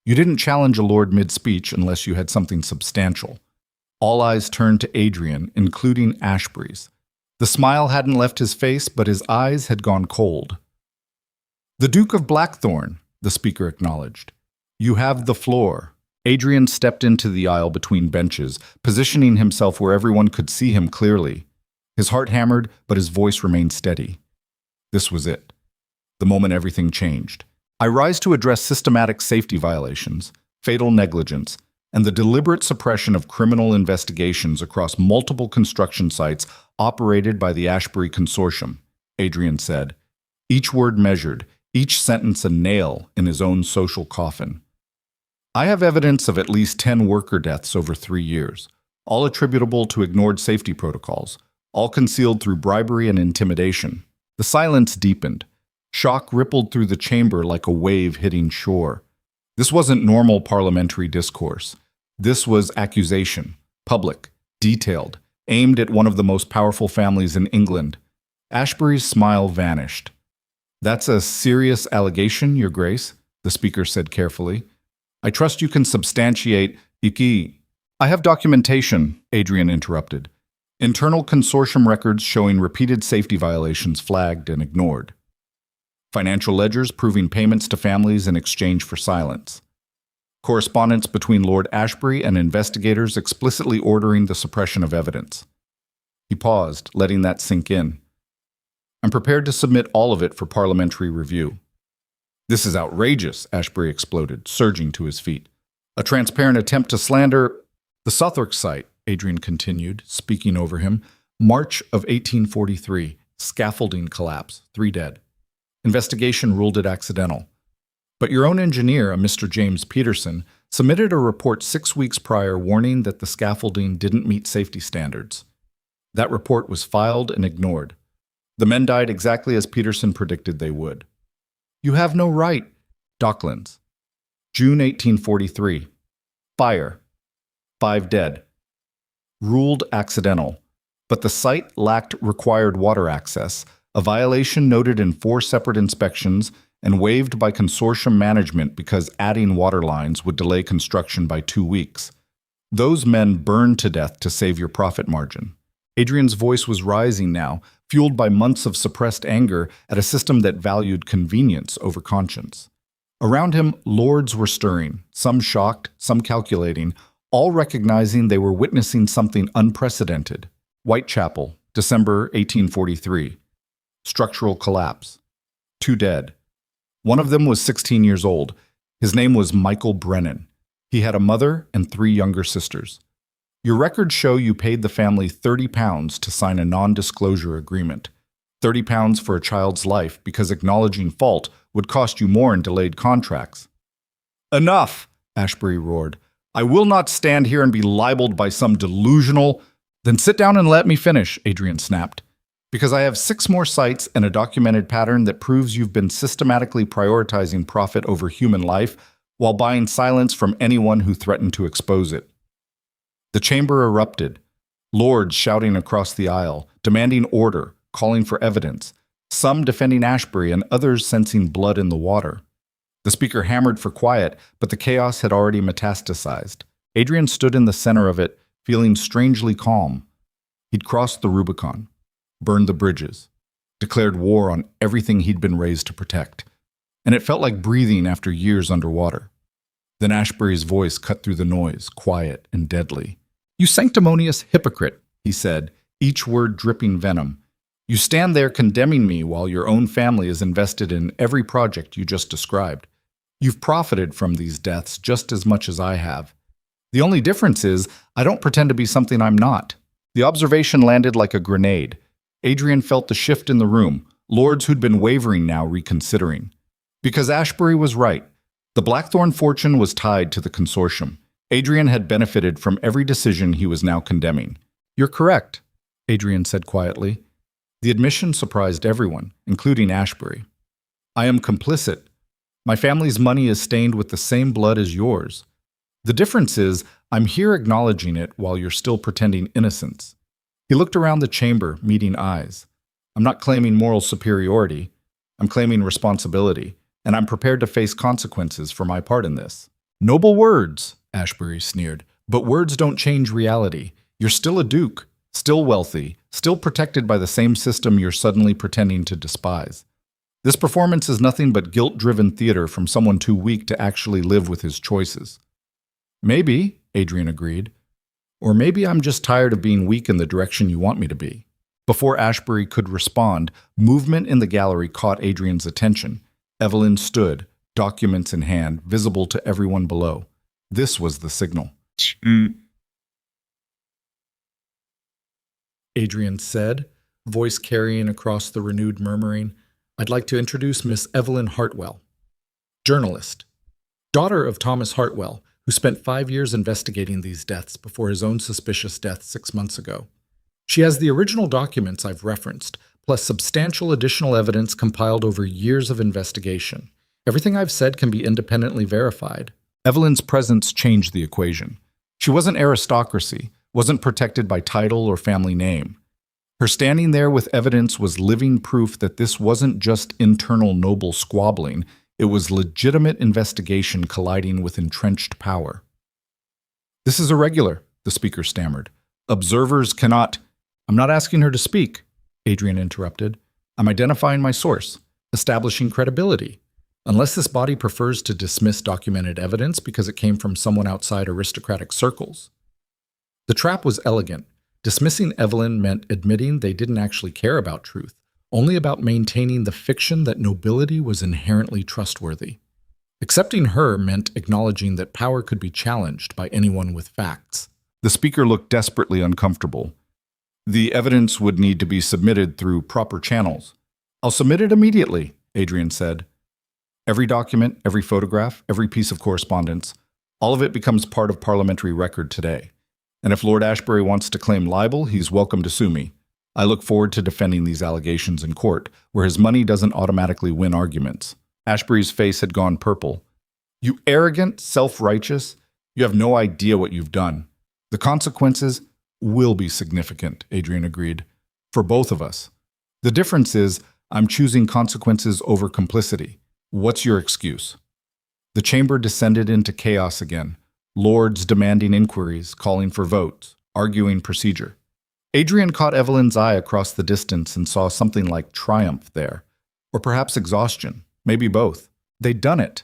You didn't challenge a lord mid-speech unless you had something substantial. All eyes turned to Adrian, including Ashbury's. The smile hadn't left his face, but his eyes had gone cold. "The Duke of Blackthorn," the speaker acknowledged. "You have the floor." Adrian stepped into the aisle between benches, positioning himself where everyone could see him clearly. His heart hammered, but his voice remained steady. This was it. The moment everything changed. "I rise to address systematic safety violations, fatal negligence, and the deliberate suppression of criminal investigations across multiple construction sites operated by the Ashbury Consortium," Adrian said. Each word measured, each sentence a nail in his own social coffin. "I have evidence of at least 10 worker deaths over 3 years, all attributable to ignored safety protocols, all concealed through bribery and intimidation." The silence deepened. Shock rippled through the chamber like a wave hitting shore. This wasn't normal parliamentary discourse. This was accusation, public, detailed, aimed at one of the most powerful families in England. Ashbury's smile vanished. "That's a serious allegation, Your Grace," the speaker said carefully. "I trust you can substantiate Iki." "I have documentation," Adrian interrupted. "Internal consortium records showing repeated safety violations flagged and ignored. Financial ledgers proving payments to families in exchange for silence. Correspondence between Lord Ashbury and investigators explicitly ordering the suppression of evidence." He paused, letting that sink in. "I'm prepared to submit all of it for parliamentary review." "This is outrageous," Ashbury exploded, surging to his feet. "A transparent attempt to slander—" "The Southwark site," Adrian continued, speaking over him. "March of 1843. Scaffolding collapse. 3 dead. Investigation ruled it accidental. But your own engineer, a Mr. James Peterson, submitted a report 6 weeks prior warning that the scaffolding didn't meet safety standards. That report was filed and ignored. The men died exactly as Peterson predicted they would." "You have no right." "Docklands. June 1843. Fire. 5 dead. Ruled accidental. But the site lacked required water access, a violation noted in 4 separate inspections and waived by consortium management because adding water lines would delay construction by 2 weeks. Those men burned to death to save your profit margin." Adrian's voice was rising now, fueled by months of suppressed anger at a system that valued convenience over conscience. Around him, lords were stirring, some shocked, some calculating, all recognizing they were witnessing something unprecedented. Whitechapel, December 1843. Structural collapse. 2 dead. One of them was 16 years old. His name was Michael Brennan. He had a mother and 3 younger sisters. Your records show you paid the family £30 to sign a non-disclosure agreement. £30 for a child's life because acknowledging fault would cost you more in delayed contracts. "Enough!" Ashbury roared. "I will not stand here and be libeled by some delusional—" "Then sit down and let me finish," Adrian snapped. "Because I have 6 more sites and a documented pattern that proves you've been systematically prioritizing profit over human life while buying silence from anyone who threatened to expose it." The chamber erupted, lords shouting across the aisle, demanding order, calling for evidence, some defending Ashbury and others sensing blood in the water. The speaker hammered for quiet, but the chaos had already metastasized. Adrian stood in the center of it, feeling strangely calm. He'd crossed the Rubicon, burned the bridges, declared war on everything he'd been raised to protect, and it felt like breathing after years underwater. Then Ashbury's voice cut through the noise, quiet and deadly. "You sanctimonious hypocrite," he said, each word dripping venom. "You stand there condemning me while your own family is invested in every project you just described. You've profited from these deaths just as much as I have. The only difference is I don't pretend to be something I'm not." The observation landed like a grenade. Adrian felt the shift in the room, lords who'd been wavering now reconsidering. Because Ashbury was right. The Blackthorn fortune was tied to the consortium. Adrian had benefited from every decision he was now condemning. "You're correct," Adrian said quietly. The admission surprised everyone, including Ashbury. "I am complicit. My family's money is stained with the same blood as yours. The difference is, I'm here acknowledging it while you're still pretending innocence." He looked around the chamber, meeting eyes. "I'm not claiming moral superiority. I'm claiming responsibility. and I'm prepared to face consequences for my part in this. Noble words, Ashbury sneered, but words don't change reality. You're still a duke, still wealthy, still protected by the same system you're suddenly pretending to despise. This performance is nothing but guilt-driven theater from someone too weak to actually live with his choices. Maybe, Adrian agreed. Or maybe I'm just tired of being weak in the direction you want me to be. Before Ashbury could respond, movement in the gallery caught Adrian's attention. Evelyn stood, documents in hand, visible to everyone below. This was the signal. Adrian said, voice carrying across the renewed murmuring, I'd like to introduce Miss Evelyn Hartwell, journalist, daughter of Thomas Hartwell, who spent 5 years investigating these deaths before his own suspicious death 6 months ago. She has the original documents I've referenced, plus substantial additional evidence compiled over years of investigation. Everything I've said can be independently verified. Evelyn's presence changed the equation. She wasn't aristocracy, wasn't protected by title or family name. Her standing there with evidence was living proof that this wasn't just internal noble squabbling, it was legitimate investigation colliding with entrenched power. This is irregular, the speaker stammered. Observers cannot— I'm not asking her to speak, Adrian interrupted. I'm identifying my source, establishing credibility. Unless this body prefers to dismiss documented evidence because it came from someone outside aristocratic circles. The trap was elegant. Dismissing Evelyn meant admitting they didn't actually care about truth, only about maintaining the fiction that nobility was inherently trustworthy. Accepting her meant acknowledging that power could be challenged by anyone with facts. The speaker looked desperately uncomfortable. The evidence would need to be submitted through proper channels. I'll submit it immediately, Adrian said. Every document, every photograph, every piece of correspondence, all of it becomes part of parliamentary record today. And if Lord Ashbury wants to claim libel, he's welcome to sue me. I look forward to defending these allegations in court, where his money doesn't automatically win arguments. Ashbury's face had gone purple. You arrogant, self-righteous, you have no idea what you've done. The consequences will be significant, Adrian agreed, for both of us. The difference is, I'm choosing consequences over complicity. What's your excuse? The chamber descended into chaos again. Lords demanding inquiries, calling for votes, arguing procedure. Adrian caught Evelyn's eye across the distance and saw something like triumph there, or perhaps exhaustion, maybe both. They'd done it.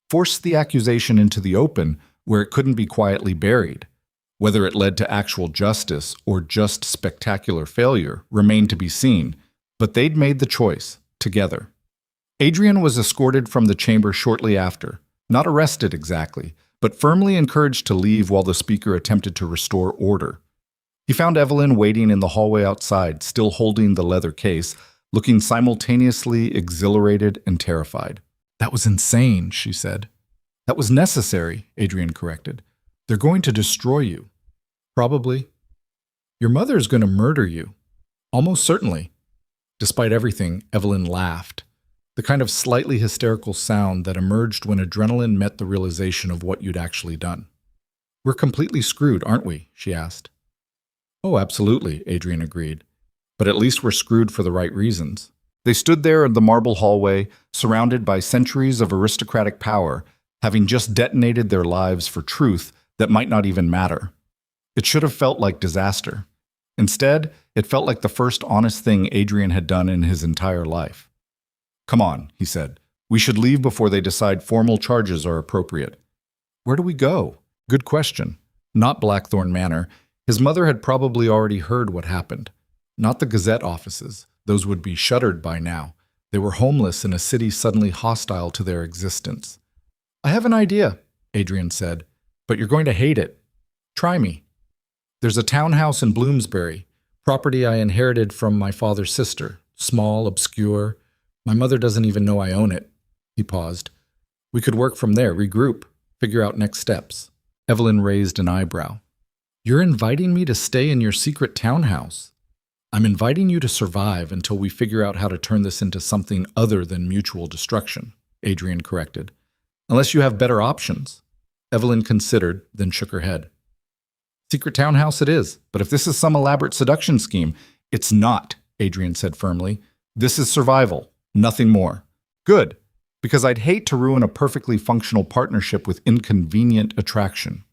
Forced the accusation into the open where it couldn't be quietly buried. Whether it led to actual justice or just spectacular failure remained to be seen, but they'd made the choice, together. Adrian was escorted from the chamber shortly after, not arrested exactly, but firmly encouraged to leave while the speaker attempted to restore order. He found Evelyn waiting in the hallway outside, still holding the leather case, looking simultaneously exhilarated and terrified. That was insane, she said. That was necessary, Adrian corrected. They're going to destroy you. Probably. Your mother is going to murder you. Almost certainly. Despite everything, Evelyn laughed. The kind of slightly hysterical sound that emerged when adrenaline met the realization of what you'd actually done. We're completely screwed, aren't we? She asked. Oh, absolutely, Adrian agreed. But at least we're screwed for the right reasons. They stood there in the marble hallway, surrounded by centuries of aristocratic power, having just detonated their lives for truth that might not even matter. It should have felt like disaster. Instead, it felt like the first honest thing Adrian had done in his entire life. Come on, he said. We should leave before they decide formal charges are appropriate. Where do we go? Good question. Not Blackthorn Manor. His mother had probably already heard what happened. Not the Gazette offices. Those would be shuttered by now. They were homeless in a city suddenly hostile to their existence. I have an idea, Adrian said, but you're going to hate it. Try me. There's a townhouse in Bloomsbury, property I inherited from my father's sister. Small, obscure. My mother doesn't even know I own it. He paused. We could work from there, regroup, figure out next steps. Evelyn raised an eyebrow. You're inviting me to stay in your secret townhouse. I'm inviting you to survive until we figure out how to turn this into something other than mutual destruction, Adrian corrected. Unless you have better options. Evelyn considered, then shook her head. Secret townhouse it is, but if this is some elaborate seduction scheme, it's not, Adrian said firmly. This is survival. Nothing more. Good. Because I'd hate to ruin a perfectly functional partnership with inconvenient attraction.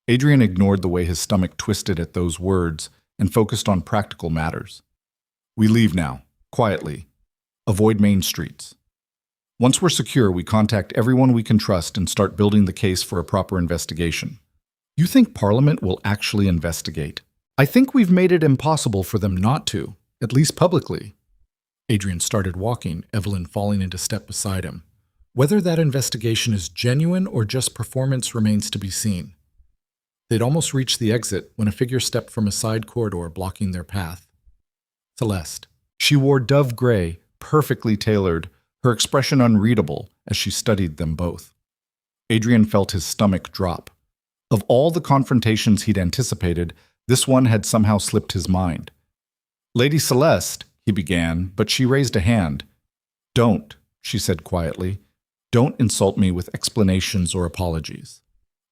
Adrian ignored the way his stomach twisted at those words and focused on practical matters. We leave now, quietly. Avoid main streets. Once we're secure, we contact everyone we can trust and start building the case for a proper investigation. You think Parliament will actually investigate? I think we've made it impossible for them not to, at least publicly. Adrian started walking, Evelyn falling into step beside him. Whether that investigation is genuine or just performance remains to be seen. They'd almost reached the exit when a figure stepped from a side corridor blocking their path. Celeste. She wore dove gray, perfectly tailored, her expression unreadable as she studied them both. Adrian felt his stomach drop. Of all the confrontations he'd anticipated, this one had somehow slipped his mind. Lady Celeste, he began, but she raised a hand. Don't, she said quietly. Don't insult me with explanations or apologies.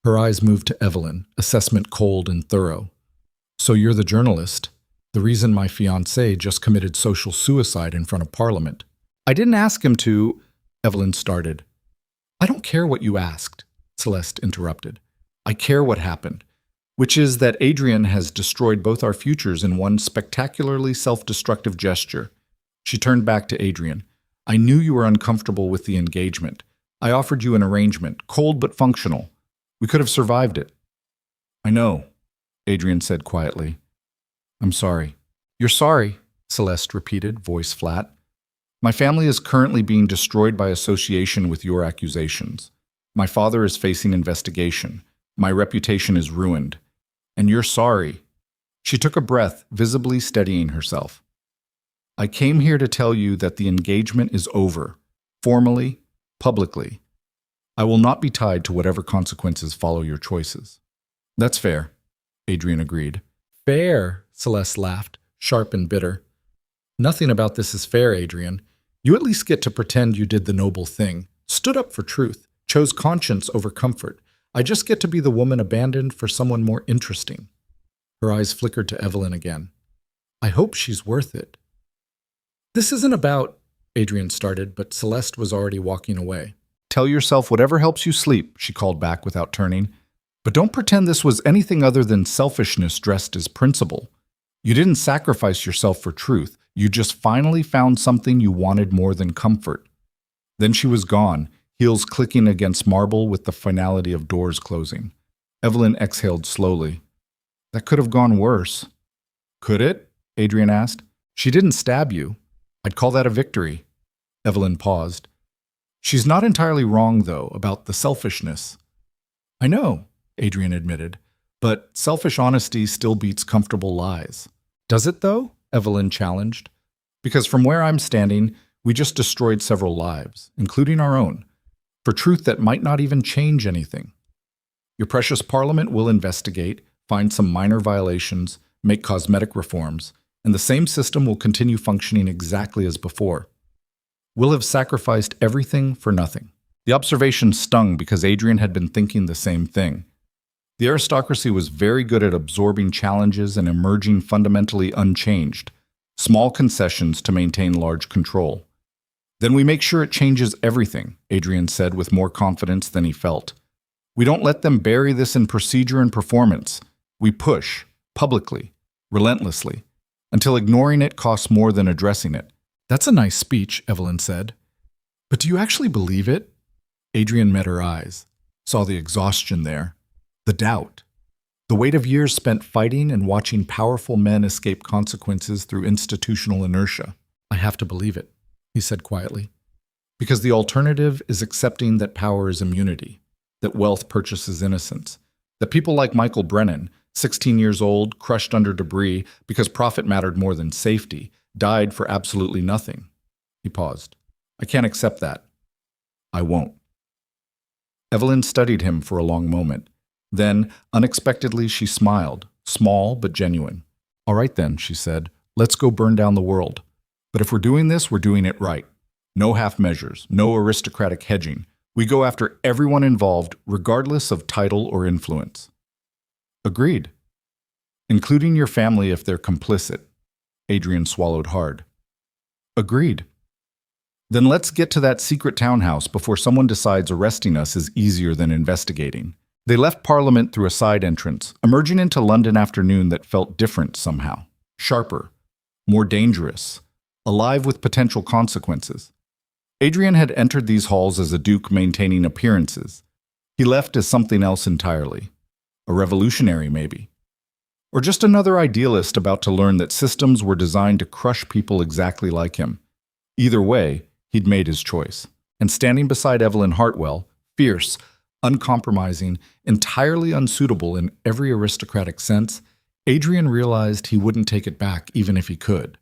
Her eyes moved to Evelyn, assessment cold and thorough. So you're the journalist, the reason my fiancé just committed social suicide in front of Parliament. I didn't ask him to, Evelyn started. I don't care what you asked, Celeste interrupted. I care what happened, which is that Adrian has destroyed both our futures in one spectacularly self-destructive gesture. She turned back to Adrian. I knew you were uncomfortable with the engagement. I offered you an arrangement, cold but functional. We could have survived it. I know, Adrian said quietly. I'm sorry. You're sorry, Celeste repeated, voice flat. My family is currently being destroyed by association with your accusations. My father is facing investigation. My reputation is ruined. And you're sorry. She took a breath, visibly steadying herself. I came here to tell you that the engagement is over, formally, publicly. I will not be tied to whatever consequences follow your choices. That's fair, Adrian agreed. Fair, Celeste laughed, sharp and bitter. Nothing about this is fair, Adrian. You at least get to pretend you did the noble thing, stood up for truth, chose conscience over comfort. I just get to be the woman abandoned for someone more interesting. Her eyes flickered to Evelyn again. I hope she's worth it. This isn't about, Adrian started, but Celeste was already walking away. Tell yourself whatever helps you sleep, she called back without turning. But don't pretend this was anything other than selfishness dressed as principle. You didn't sacrifice yourself for truth. You just finally found something you wanted more than comfort. Then she was gone, heels clicking against marble with the finality of doors closing. Evelyn exhaled slowly. That could have gone worse. Could it? Adrian asked. She didn't stab you. I'd call that a victory. Evelyn paused. She's not entirely wrong, though, about the selfishness. I know, Adrian admitted, but selfish honesty still beats comfortable lies. Does it, though? Evelyn challenged. Because from where I'm standing, we just destroyed several lives, including our own, for truth that might not even change anything. Your precious Parliament will investigate, find some minor violations, make cosmetic reforms, and the same system will continue functioning exactly as before. We'll have sacrificed everything for nothing. The observation stung because Adrian had been thinking the same thing. The aristocracy was very good at absorbing challenges and emerging fundamentally unchanged, small concessions to maintain large control. Then we make sure it changes everything, Adrian said with more confidence than he felt. We don't let them bury this in procedure and performance. We push, publicly, relentlessly, until ignoring it costs more than addressing it. That's a nice speech, Evelyn said. But do you actually believe it? Adrian met her eyes, saw the exhaustion there, the doubt, the weight of years spent fighting and watching powerful men escape consequences through institutional inertia. I have to believe it, he said quietly, because the alternative is accepting that power is immunity, that wealth purchases innocence, that people like Michael Brennan, 16 years old, crushed under debris because profit mattered more than safety, died for absolutely nothing. He paused. I can't accept that. I won't. Evelyn studied him for a long moment. Then, unexpectedly, she smiled, small but genuine. All right then, she said, let's go burn down the world. But if we're doing this, we're doing it right. No half measures, no aristocratic hedging. We go after everyone involved, regardless of title or influence. Agreed. Including your family if they're complicit. Adrian swallowed hard. Agreed. Then let's get to that secret townhouse before someone decides arresting us is easier than investigating. They left Parliament through a side entrance, emerging into London afternoon that felt different somehow. Sharper, more dangerous, alive with potential consequences. Adrian had entered these halls as a duke maintaining appearances. He left as something else entirely. A revolutionary, maybe. Or just another idealist about to learn that systems were designed to crush people exactly like him. Either way, he'd made his choice. And standing beside Evelyn Hartwell, fierce, uncompromising, entirely unsuitable in every aristocratic sense, Adrian realized he wouldn't take it back even if he could.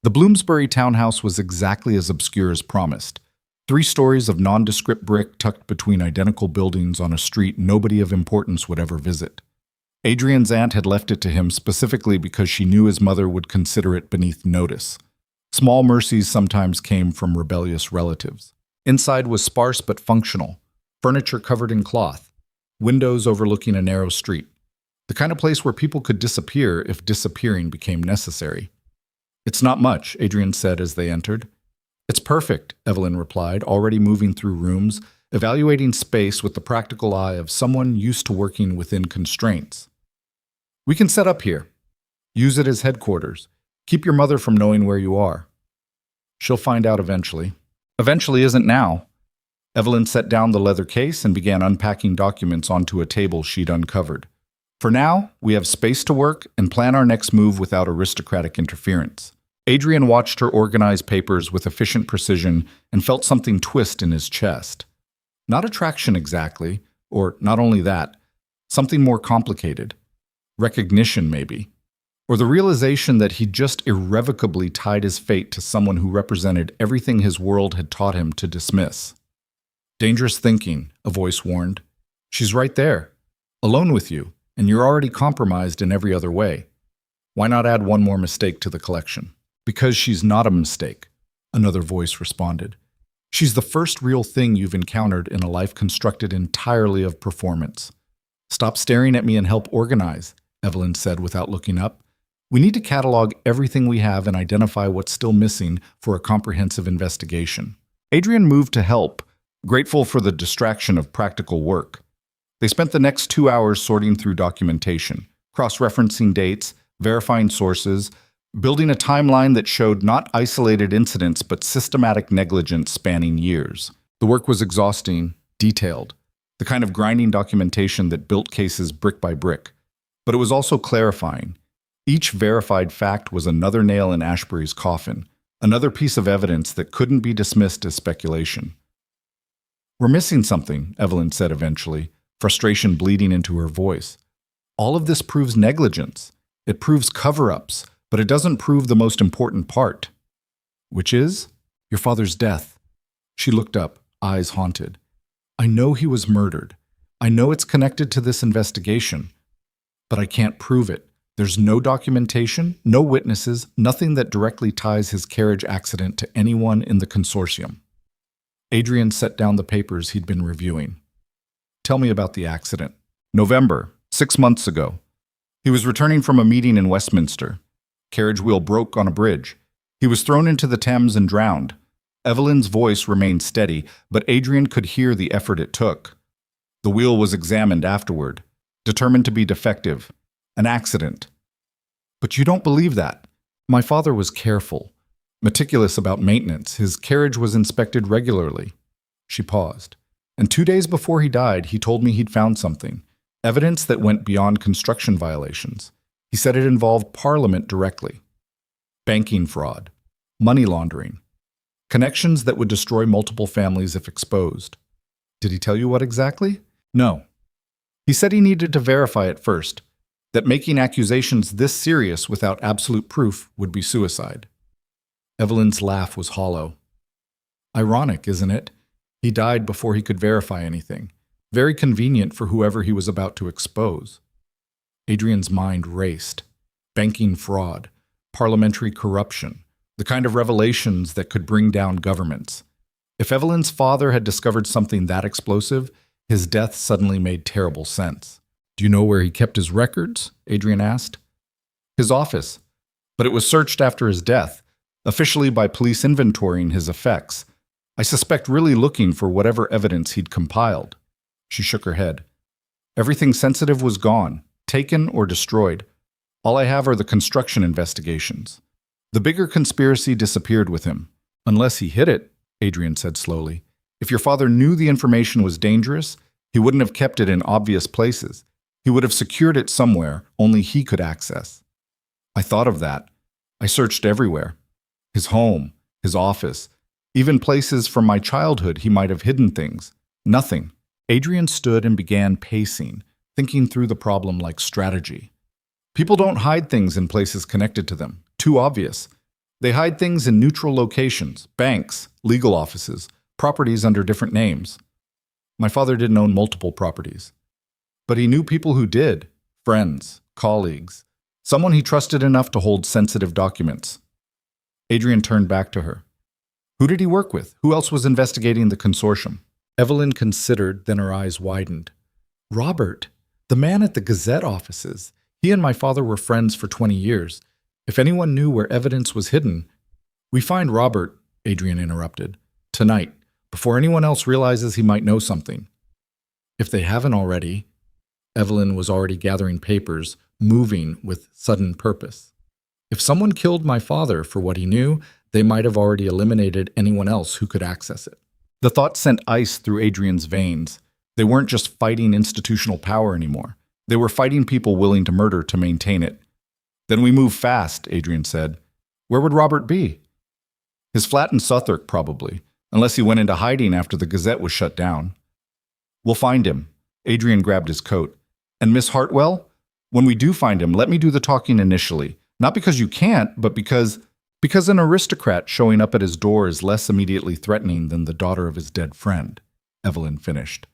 The Bloomsbury townhouse was exactly as obscure as promised. 3 stories of nondescript brick tucked between identical buildings on a street nobody of importance would ever visit. Adrian's aunt had left it to him specifically because she knew his mother would consider it beneath notice. Small mercies sometimes came from rebellious relatives. Inside was sparse but functional, furniture covered in cloth, windows overlooking a narrow street. The kind of place where people could disappear if disappearing became necessary. "It's not much," Adrian said as they entered. "It's perfect," Evelyn replied, already moving through rooms, evaluating space with the practical eye of someone used to working within constraints. "We can set up here. Use it as headquarters. Keep your mother from knowing where you are." "She'll find out eventually." "Eventually isn't now." Evelyn set down the leather case and began unpacking documents onto a table she'd uncovered. "For now, we have space to work and plan our next move without aristocratic interference." Adrian watched her organize papers with efficient precision and felt something twist in his chest. Not attraction exactly, or not only that, something more complicated. Recognition, maybe. Or the realization that he'd just irrevocably tied his fate to someone who represented everything his world had taught him to dismiss. "Dangerous thinking," a voice warned. "She's right there, alone with you, and you're already compromised in every other way. Why not add one more mistake to the collection?" "Because she's not a mistake," another voice responded. "She's the first real thing you've encountered in a life constructed entirely of performance." "Stop staring at me and help organize," Evelyn said without looking up. "We need to catalog everything we have and identify what's still missing for a comprehensive investigation." Adrian moved to help, grateful for the distraction of practical work. They spent the next 2 hours sorting through documentation, cross-referencing dates, verifying sources, building a timeline that showed not isolated incidents but systematic negligence spanning years. The work was exhausting, detailed, the kind of grinding documentation that built cases brick by brick. But it was also clarifying. Each verified fact was another nail in Ashbury's coffin, another piece of evidence that couldn't be dismissed as speculation. "We're missing something," Evelyn said eventually, frustration bleeding into her voice. "All of this proves negligence. It proves cover-ups, but it doesn't prove the most important part." "Which is?" "Your father's death." She looked up, eyes haunted. "I know he was murdered. I know it's connected to this investigation. But I can't prove it. There's no documentation, no witnesses, nothing that directly ties his carriage accident to anyone in the consortium." Adrian set down the papers he'd been reviewing. "Tell me about the accident." "November, 6 months ago. He was returning from a meeting in Westminster. Carriage wheel broke on a bridge. He was thrown into the Thames and drowned." Evelyn's voice remained steady, but Adrian could hear the effort it took. "The wheel was examined afterward, determined to be defective. An accident." "But you don't believe that." "My father was careful, meticulous about maintenance. His carriage was inspected regularly." She paused. "And 2 days before he died, he told me he'd found something. Evidence that went beyond construction violations. He said it involved Parliament directly. Banking fraud, money laundering, connections that would destroy multiple families if exposed." "Did he tell you what exactly?" "No. He said he needed to verify it first, that making accusations this serious without absolute proof would be suicide." Evelyn's laugh was hollow. "Ironic, isn't it? He died before he could verify anything. Very convenient for whoever he was about to expose." Adrian's mind raced. Banking fraud, parliamentary corruption, the kind of revelations that could bring down governments. If Evelyn's father had discovered something that explosive, his death suddenly made terrible sense. "Do you know where he kept his records?" Adrian asked. "His office. But it was searched after his death. officially by police inventorying his effects. I suspect really looking for whatever evidence he'd compiled. She shook her head. Everything sensitive was gone, taken or destroyed. All I have are the construction investigations. The bigger conspiracy disappeared with him. Unless he hid it, Adrian said slowly. If your father knew the information was dangerous, he wouldn't have kept it in obvious places. He would have secured it somewhere only he could access. I thought of that. I searched everywhere. His home, his office, even places from my childhood he might have hidden things. Nothing. Adrian stood and began pacing, thinking through the problem like strategy. People don't hide things in places connected to them. Too obvious. They hide things in neutral locations, banks, legal offices, properties under different names. My father didn't own multiple properties. But he knew people who did, friends, colleagues, someone he trusted enough to hold sensitive documents. Adrian turned back to her. Who did he work with? Who else was investigating the consortium? Evelyn considered, then her eyes widened. Robert, the man at the Gazette offices. He and my father were friends for 20 years. If anyone knew where evidence was hidden, we find Robert, Adrian interrupted, tonight, before anyone else realizes he might know something. If they haven't already, Evelyn was already gathering papers, moving with sudden purpose. If someone killed my father for what he knew, they might have already eliminated anyone else who could access it. The thought sent ice through Adrian's veins. They weren't just fighting institutional power anymore. They were fighting people willing to murder to maintain it. Then we move fast, Adrian said. Where would Robert be? His flat in Southwark, probably, unless he went into hiding after the Gazette was shut down. We'll find him. Adrian grabbed his coat. And Miss Hartwell? When we do find him, let me do the talking initially. Not because you can't, but because an aristocrat showing up at his door is less immediately threatening than the daughter of his dead friend, Evelyn finished.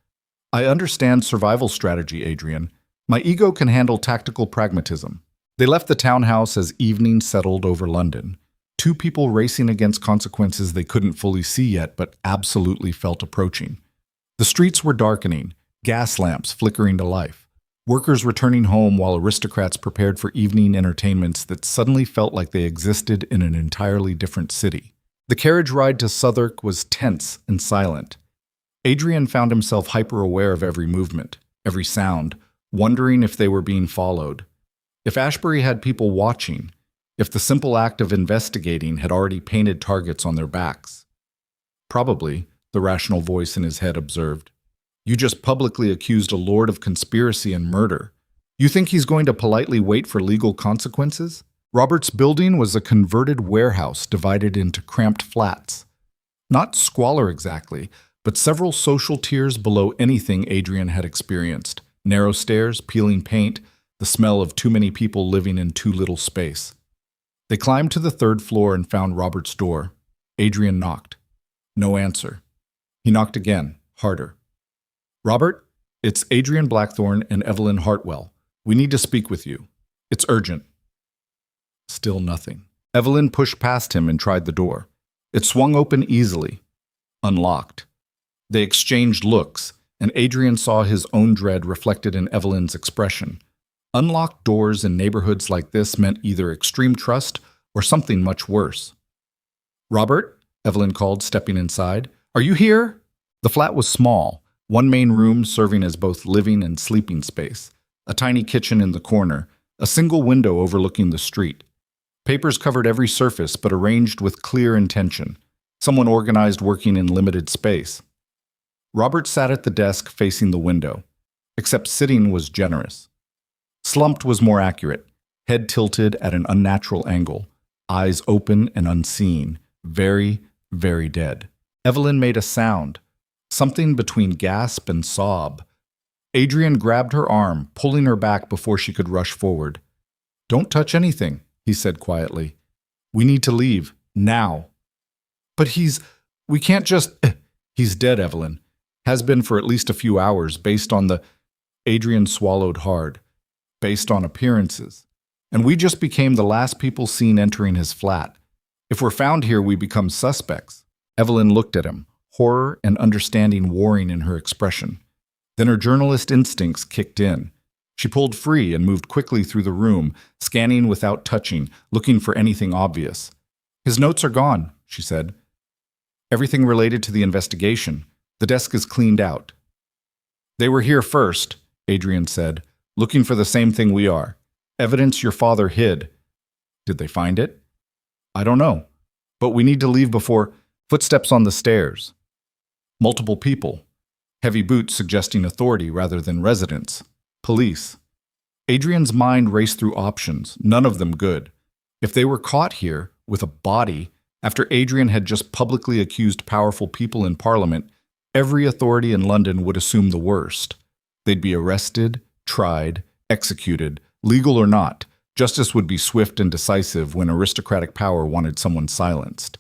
I understand survival strategy, Adrian. My ego can handle tactical pragmatism. They left the townhouse as evening settled over London. Two people racing against consequences they couldn't fully see yet, but absolutely felt approaching. The streets were darkening, gas lamps flickering to life. Workers returning home while aristocrats prepared for evening entertainments that suddenly felt like they existed in an entirely different city. The carriage ride to Southwark was tense and silent. Adrian found himself hyper-aware of every movement, every sound, wondering if they were being followed. If Ashbury had people watching, if the simple act of investigating had already painted targets on their backs. Probably, the rational voice in his head observed. You just publicly accused a lord of conspiracy and murder. You think he's going to politely wait for legal consequences? Robert's building was a converted warehouse divided into cramped flats. Not squalor exactly, but several social tiers below anything Adrian had experienced. Narrow stairs, peeling paint, the smell of too many people living in too little space. They climbed to the third floor and found Robert's door. Adrian knocked. No answer. He knocked again, harder. Robert, it's Adrian Blackthorne and Evelyn Hartwell. We need to speak with you. It's urgent. Still nothing. Evelyn pushed past him and tried the door. It swung open easily. Unlocked. They exchanged looks, and Adrian saw his own dread reflected in Evelyn's expression. Unlocked doors in neighborhoods like this meant either extreme trust or something much worse. Robert, Evelyn called, stepping inside. Are you here? The flat was small, one main room serving as both living and sleeping space, a tiny kitchen in the corner, a single window overlooking the street. Papers covered every surface but arranged with clear intention, someone organized working in limited space. Robert sat at the desk facing the window, except sitting was generous. Slumped was more accurate, head tilted at an unnatural angle, eyes open and unseeing, very, very dead. Evelyn made a sound, something between gasp and sob. Adrian grabbed her arm, pulling her back before she could rush forward. Don't touch anything, he said quietly. We need to leave, now. But we can't just… He's dead, Evelyn. Has been for at least a few hours, based on the… Adrian swallowed hard. Based on appearances. And we just became the last people seen entering his flat. If we're found here, we become suspects. Evelyn looked at him, horror and understanding warring in her expression. Then her journalist instincts kicked in. She pulled free and moved quickly through the room, scanning without touching, looking for anything obvious. His notes are gone, she said. Everything related to the investigation. The desk is cleaned out. They were here first, Adrian said, looking for the same thing we are. Evidence your father hid. Did they find it? I don't know. But we need to leave before footsteps on the stairs. Multiple people. Heavy boots suggesting authority rather than residents. Police. Adrian's mind raced through options, none of them good. If they were caught here, with a body, after Adrian had just publicly accused powerful people in Parliament, every authority in London would assume the worst. They'd be arrested, tried, executed, legal or not. Justice would be swift and decisive when aristocratic power wanted someone silenced.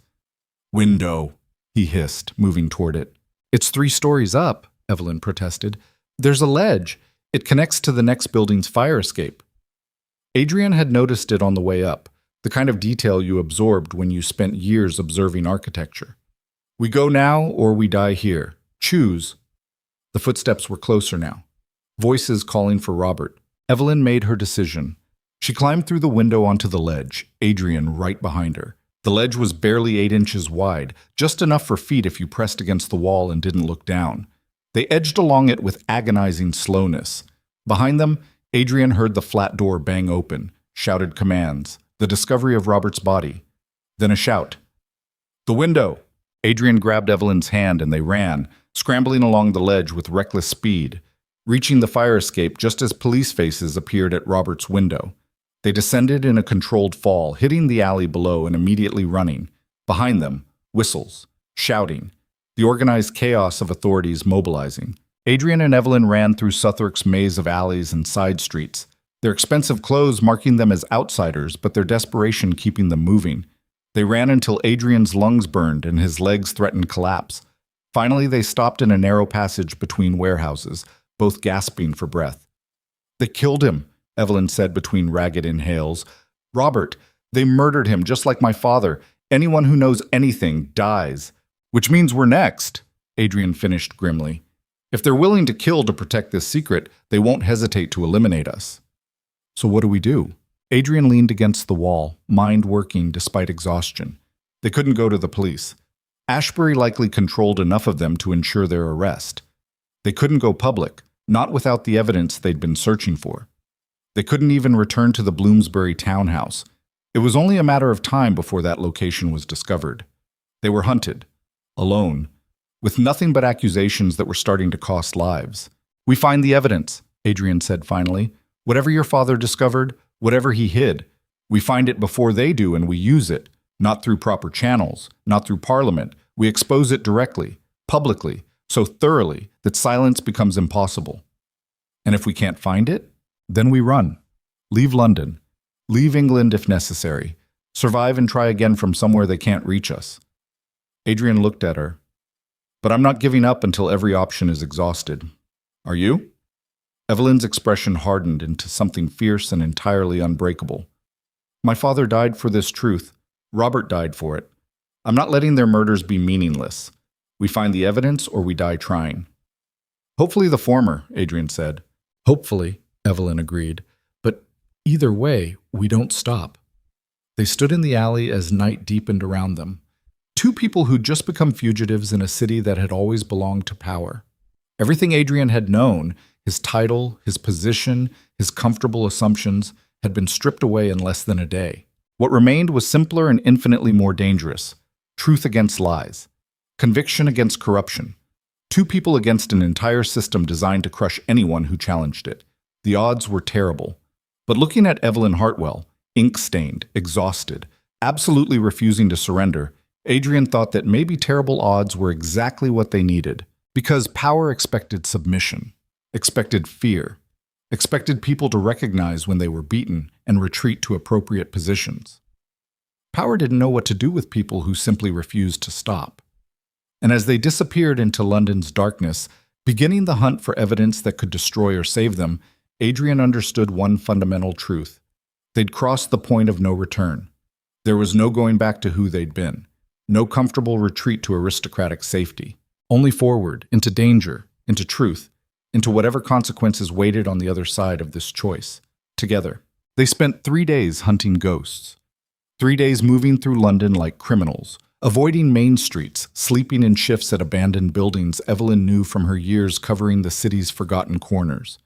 Window, he hissed, moving toward it. It's 3 stories up, Evelyn protested. There's a ledge. It connects to the next building's fire escape. Adrian had noticed it on the way up, the kind of detail you absorbed when you spent years observing architecture. We go now or we die here. Choose. The footsteps were closer now. Voices calling for Robert. Evelyn made her decision. She climbed through the window onto the ledge, Adrian right behind her. The ledge was barely 8 inches wide, just enough for feet if you pressed against the wall and didn't look down. They edged along it with agonizing slowness. Behind them, Adrian heard the flat door bang open, shouted commands, the discovery of Robert's body. Then a shout. The window! Adrian grabbed Evelyn's hand and they ran, scrambling along the ledge with reckless speed, reaching the fire escape just as police faces appeared at Robert's window. They descended in a controlled fall, hitting the alley below and immediately running. Behind them, whistles, shouting, the organized chaos of authorities mobilizing. Adrian and Evelyn ran through Southwark's maze of alleys and side streets, their expensive clothes marking them as outsiders, but their desperation keeping them moving. They ran until Adrian's lungs burned and his legs threatened collapse. Finally, they stopped in a narrow passage between warehouses, both gasping for breath. They killed him, Evelyn said between ragged inhales. Robert, they murdered him just like my father. Anyone who knows anything dies. Which means we're next, Adrian finished grimly. If they're willing to kill to protect this secret, they won't hesitate to eliminate us. So what do we do? Adrian leaned against the wall, mind working despite exhaustion. They couldn't go to the police. Ashbury likely controlled enough of them to ensure their arrest. They couldn't go public, not without the evidence they'd been searching for. They couldn't even return to the Bloomsbury townhouse. It was only a matter of time before that location was discovered. They were hunted, alone, with nothing but accusations that were starting to cost lives. We find the evidence, Adrian said finally. Whatever your father discovered, whatever he hid, we find it before they do and we use it, not through proper channels, not through Parliament. We expose it directly, publicly, so thoroughly that silence becomes impossible. And if we can't find it, then we run. Leave London. Leave England if necessary. Survive and try again from somewhere they can't reach us. Adrian looked at her. But I'm not giving up until every option is exhausted. Are you? Evelyn's expression hardened into something fierce and entirely unbreakable. My father died for this truth. Robert died for it. I'm not letting their murders be meaningless. We find the evidence or we die trying. Hopefully the former, Adrian said. Hopefully, Evelyn agreed. But either way, we don't stop. They stood in the alley as night deepened around them. 2 people who'd just become fugitives in a city that had always belonged to power. Everything Adrian had known, his title, his position, his comfortable assumptions, had been stripped away in less than a day. What remained was simpler and infinitely more dangerous. Truth against lies. Conviction against corruption. 2 people against an entire system designed to crush anyone who challenged it. The odds were terrible. But looking at Evelyn Hartwell, ink-stained, exhausted, absolutely refusing to surrender, Adrian thought that maybe terrible odds were exactly what they needed. Because power expected submission, expected fear, expected people to recognize when they were beaten and retreat to appropriate positions. Power didn't know what to do with people who simply refused to stop. And as they disappeared into London's darkness, beginning the hunt for evidence that could destroy or save them, Adrian understood one fundamental truth. They'd crossed the point of no return. There was no going back to who they'd been. No comfortable retreat to aristocratic safety. Only forward, into danger, into truth, into whatever consequences waited on the other side of this choice. Together, they spent 3 days hunting ghosts. 3 days moving through London like criminals, avoiding main streets, sleeping in shifts at abandoned buildings Evelyn knew from her years covering the city's forgotten corners.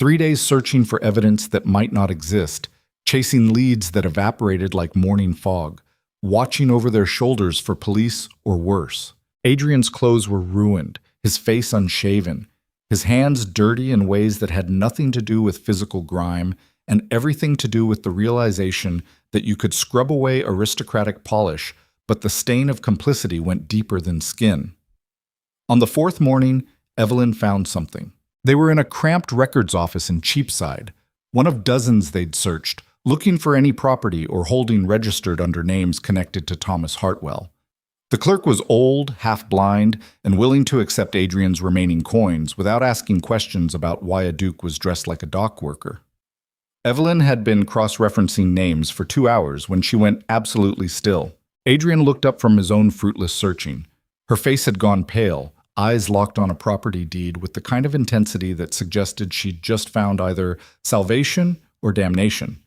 3 days searching for evidence that might not exist, chasing leads that evaporated like morning fog, watching over their shoulders for police or worse. Adrian's clothes were ruined, his face unshaven, his hands dirty in ways that had nothing to do with physical grime and everything to do with the realization that you could scrub away aristocratic polish, but the stain of complicity went deeper than skin. On the fourth morning, Evelyn found something. They were in a cramped records office in Cheapside, one of dozens they'd searched, looking for any property or holding registered under names connected to Thomas Hartwell. The clerk was old, half-blind, and willing to accept Adrian's remaining coins without asking questions about why a duke was dressed like a dock worker. Evelyn had been cross-referencing names for 2 hours when she went absolutely still. Adrian looked up from his own fruitless searching. Her face had gone pale, eyes locked on a property deed with the kind of intensity that suggested she'd just found either salvation or damnation.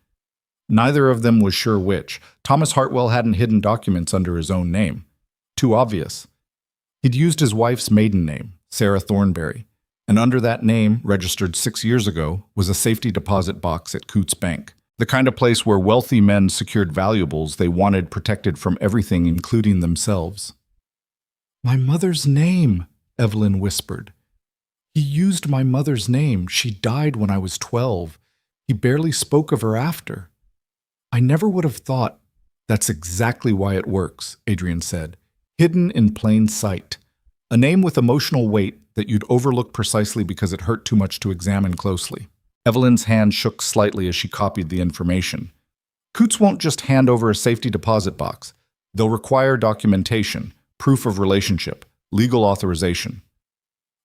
Neither of them was sure which. Thomas Hartwell hadn't hidden documents under his own name. Too obvious. He'd used his wife's maiden name, Sarah Thornberry, and under that name, registered 6 years ago, was a safety deposit box at Coots Bank, the kind of place where wealthy men secured valuables they wanted protected from everything, including themselves. "My mother's name," Evelyn whispered. "He used my mother's name. She died when I was 12. He barely spoke of her after." "I never would have thought." "That's exactly why it works," Adrian said. "Hidden in plain sight. A name with emotional weight that you'd overlook precisely because it hurt too much to examine closely." Evelyn's hand shook slightly as she copied the information. "Coots won't just hand over a safety deposit box. They'll require documentation, proof of relationship, legal authorization."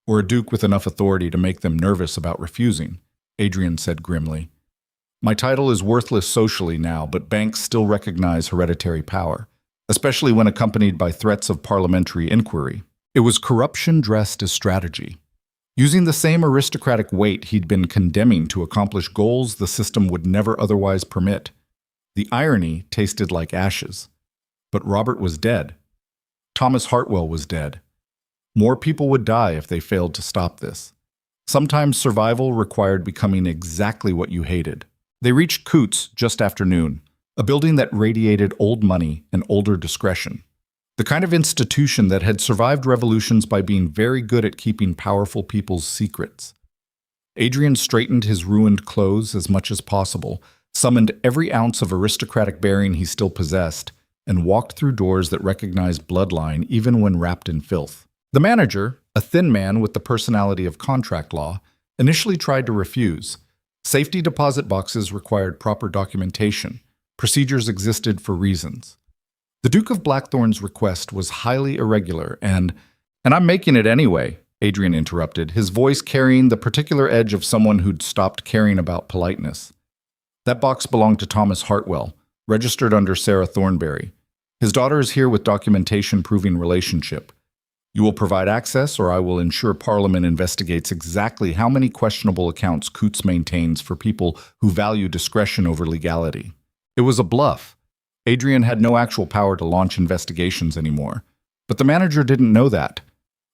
"Or a duke with enough authority to make them nervous about refusing," Adrian said grimly. "My title is worthless socially now, but banks still recognize hereditary power, especially when accompanied by threats of parliamentary inquiry." It was corruption dressed as strategy. Using the same aristocratic weight he'd been condemning to accomplish goals the system would never otherwise permit. The irony tasted like ashes. But Robert was dead. Thomas Hartwell was dead. More people would die if they failed to stop this. Sometimes survival required becoming exactly what you hated. They reached Coots just after noon, a building that radiated old money and older discretion. The kind of institution that had survived revolutions by being very good at keeping powerful people's secrets. Adrian straightened his ruined clothes as much as possible, summoned every ounce of aristocratic bearing he still possessed, and walked through doors that recognized bloodline even when wrapped in filth. The manager, a thin man with the personality of contract law, initially tried to refuse. Safety deposit boxes required proper documentation. Procedures existed for reasons. The Duke of Blackthorn's request was highly irregular and I'm making it anyway," Adrian interrupted, his voice carrying the particular edge of someone who'd stopped caring about politeness. "That box belonged to Thomas Hartwell, registered under Sarah Thornberry. His daughter is here with documentation proving relationship. You will provide access, or I will ensure Parliament investigates exactly how many questionable accounts Coots maintains for people who value discretion over legality." It was a bluff. Adrian had no actual power to launch investigations anymore. But the manager didn't know that.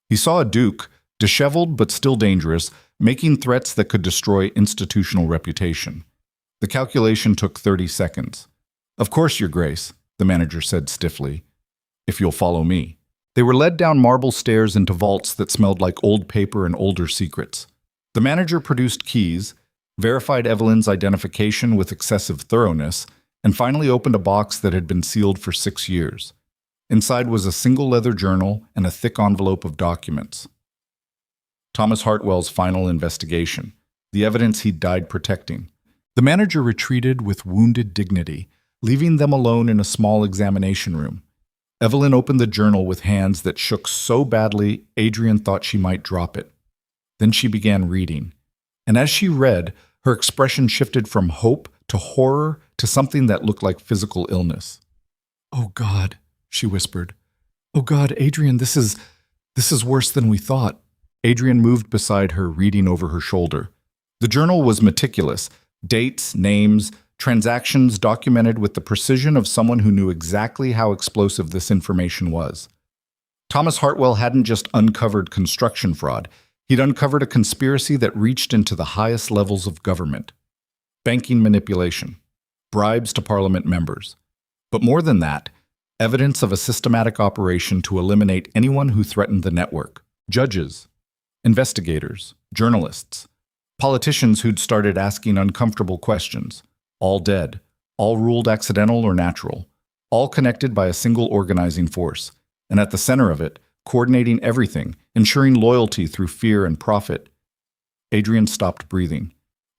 He saw a duke, disheveled but still dangerous, making threats that could destroy institutional reputation. The calculation took 30 seconds. "Of course, Your Grace," the manager said stiffly, "if you'll follow me." They were led down marble stairs into vaults that smelled like old paper and older secrets. The manager produced keys, verified Evelyn's identification with excessive thoroughness, and finally opened a box that had been sealed for 6 years. Inside was a single leather journal and a thick envelope of documents. Thomas Hartwell's final investigation, the evidence he'd died protecting. The manager retreated with wounded dignity, leaving them alone in a small examination room. Evelyn opened the journal with hands that shook so badly Adrian thought she might drop it. Then she began reading. And as she read, her expression shifted from hope to horror to something that looked like physical illness. "Oh God," she whispered. "Oh God, Adrian, this is worse than we thought." Adrian moved beside her, reading over her shoulder. The journal was meticulous. Dates, names, transactions documented with the precision of someone who knew exactly how explosive this information was. Thomas Hartwell hadn't just uncovered construction fraud, he'd uncovered a conspiracy that reached into the highest levels of government. Banking manipulation, bribes to parliament members. But more than that, evidence of a systematic operation to eliminate anyone who threatened the network. Judges, investigators, journalists, politicians who'd started asking uncomfortable questions. All dead, all ruled accidental or natural, all connected by a single organizing force. And at the center of it, coordinating everything, ensuring loyalty through fear and profit. Adrian stopped breathing.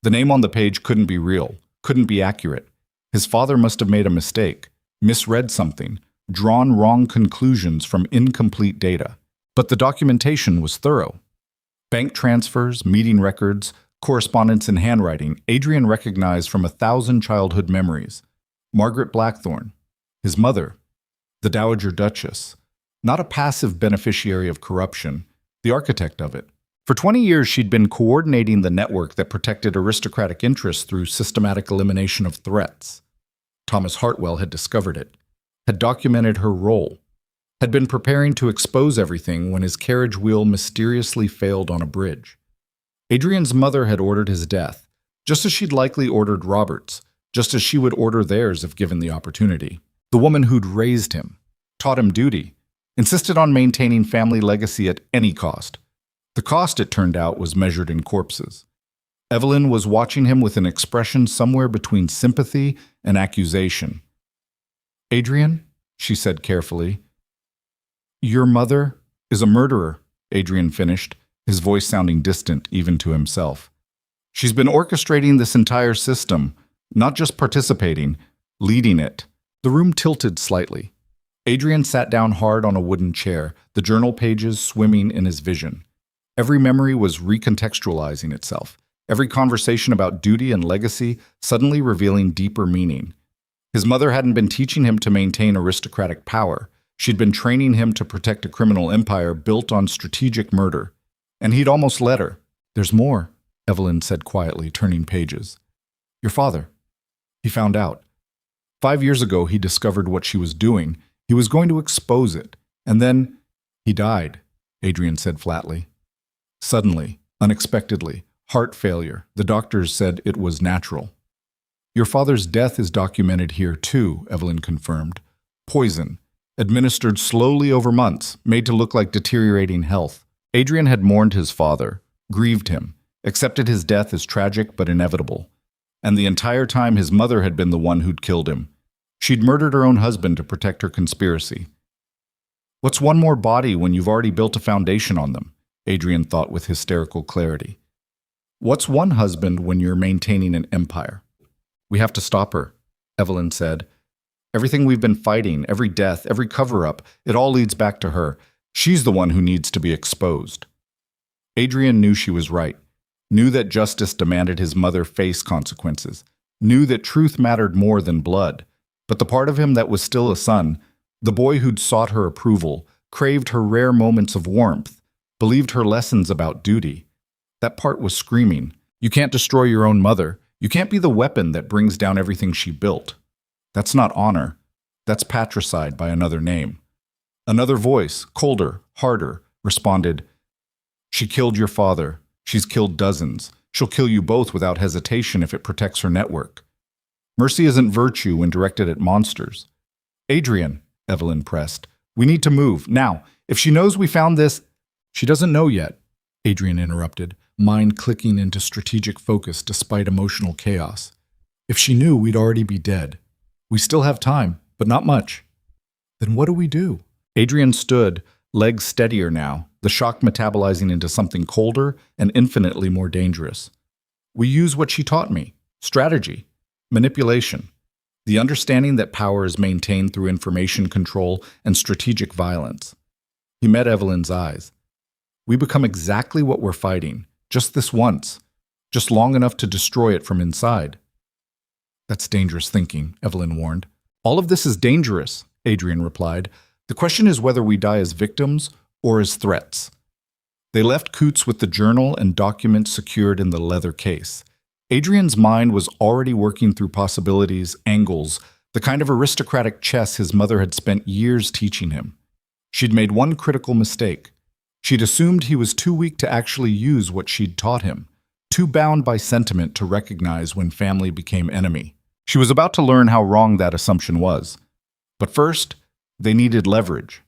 The name on the page couldn't be real, couldn't be accurate. His father must have made a mistake, misread something, drawn wrong conclusions from incomplete data. But the documentation was thorough. Bank transfers, meeting records, correspondence in handwriting, Adrian recognized from 1,000 childhood memories. Margaret Blackthorne, his mother, the Dowager Duchess, not a passive beneficiary of corruption, the architect of it. For 20 years, she'd been coordinating the network that protected aristocratic interests through systematic elimination of threats. Thomas Hartwell had discovered it, had documented her role, had been preparing to expose everything when his carriage wheel mysteriously failed on a bridge. Adrian's mother had ordered his death, just as she'd likely ordered Robert's, just as she would order theirs if given the opportunity. The woman who'd raised him, taught him duty, insisted on maintaining family legacy at any cost. The cost, it turned out, was measured in corpses. Evelyn was watching him with an expression somewhere between sympathy and accusation. "Adrian," she said carefully. "Your mother is a murderer," Adrian finished, his voice sounding distant even to himself. "She's been orchestrating this entire system, not just participating, leading it." The room tilted slightly. Adrian sat down hard on a wooden chair, the journal pages swimming in his vision. Every memory was recontextualizing itself, every conversation about duty and legacy suddenly revealing deeper meaning. His mother hadn't been teaching him to maintain aristocratic power. She'd been training him to protect a criminal empire built on strategic murder. And he'd almost let her. "There's more," Evelyn said quietly, turning pages. "Your father. He found out. 5 years ago, he discovered what she was doing. He was going to expose it. And then he died," Adrian said flatly. "Suddenly, unexpectedly, heart failure. The doctors said it was natural." "Your father's death is documented here too," Evelyn confirmed. "Poison, administered slowly over months, made to look like deteriorating health." Adrian had mourned his father, grieved him, accepted his death as tragic but inevitable. And the entire time his mother had been the one who'd killed him. She'd murdered her own husband to protect her conspiracy. "What's one more body when you've already built a foundation on them?" Adrian thought with hysterical clarity. "What's one husband when you're maintaining an empire?" "We have to stop her," Evelyn said. "Everything we've been fighting, every death, every cover-up, it all leads back to her. She's the one who needs to be exposed." Adrian knew she was right, knew that justice demanded his mother face consequences, knew that truth mattered more than blood. But the part of him that was still a son, the boy who'd sought her approval, craved her rare moments of warmth, believed her lessons about duty, that part was screaming, "You can't destroy your own mother. You can't be the weapon that brings down everything she built. That's not honor. That's patricide by another name." Another voice, colder, harder, responded, "She killed your father. She's killed dozens. She'll kill you both without hesitation if it protects her network. Mercy isn't virtue when directed at monsters." "Adrian," Evelyn pressed, "we need to move, now. If she knows we found this—" "She doesn't know yet," Adrian interrupted, mind clicking into strategic focus despite emotional chaos. "If she knew, we'd already be dead. We still have time, but not much." "Then what do we do?" Adrian stood, legs steadier now, the shock metabolizing into something colder and infinitely more dangerous. "We use what she taught me. Strategy. Manipulation. The understanding that power is maintained through information control and strategic violence." He met Evelyn's eyes. "We become exactly what we're fighting, just this once, just long enough to destroy it from inside." "That's dangerous thinking," Evelyn warned. "All of this is dangerous," Adrian replied. "The question is whether we die as victims or as threats." They left Coots with the journal and documents secured in the leather case. Adrian's mind was already working through possibilities, angles, the kind of aristocratic chess his mother had spent years teaching him. She'd made one critical mistake. She'd assumed he was too weak to actually use what she'd taught him, too bound by sentiment to recognize when family became enemy. She was about to learn how wrong that assumption was. But first, they needed leverage.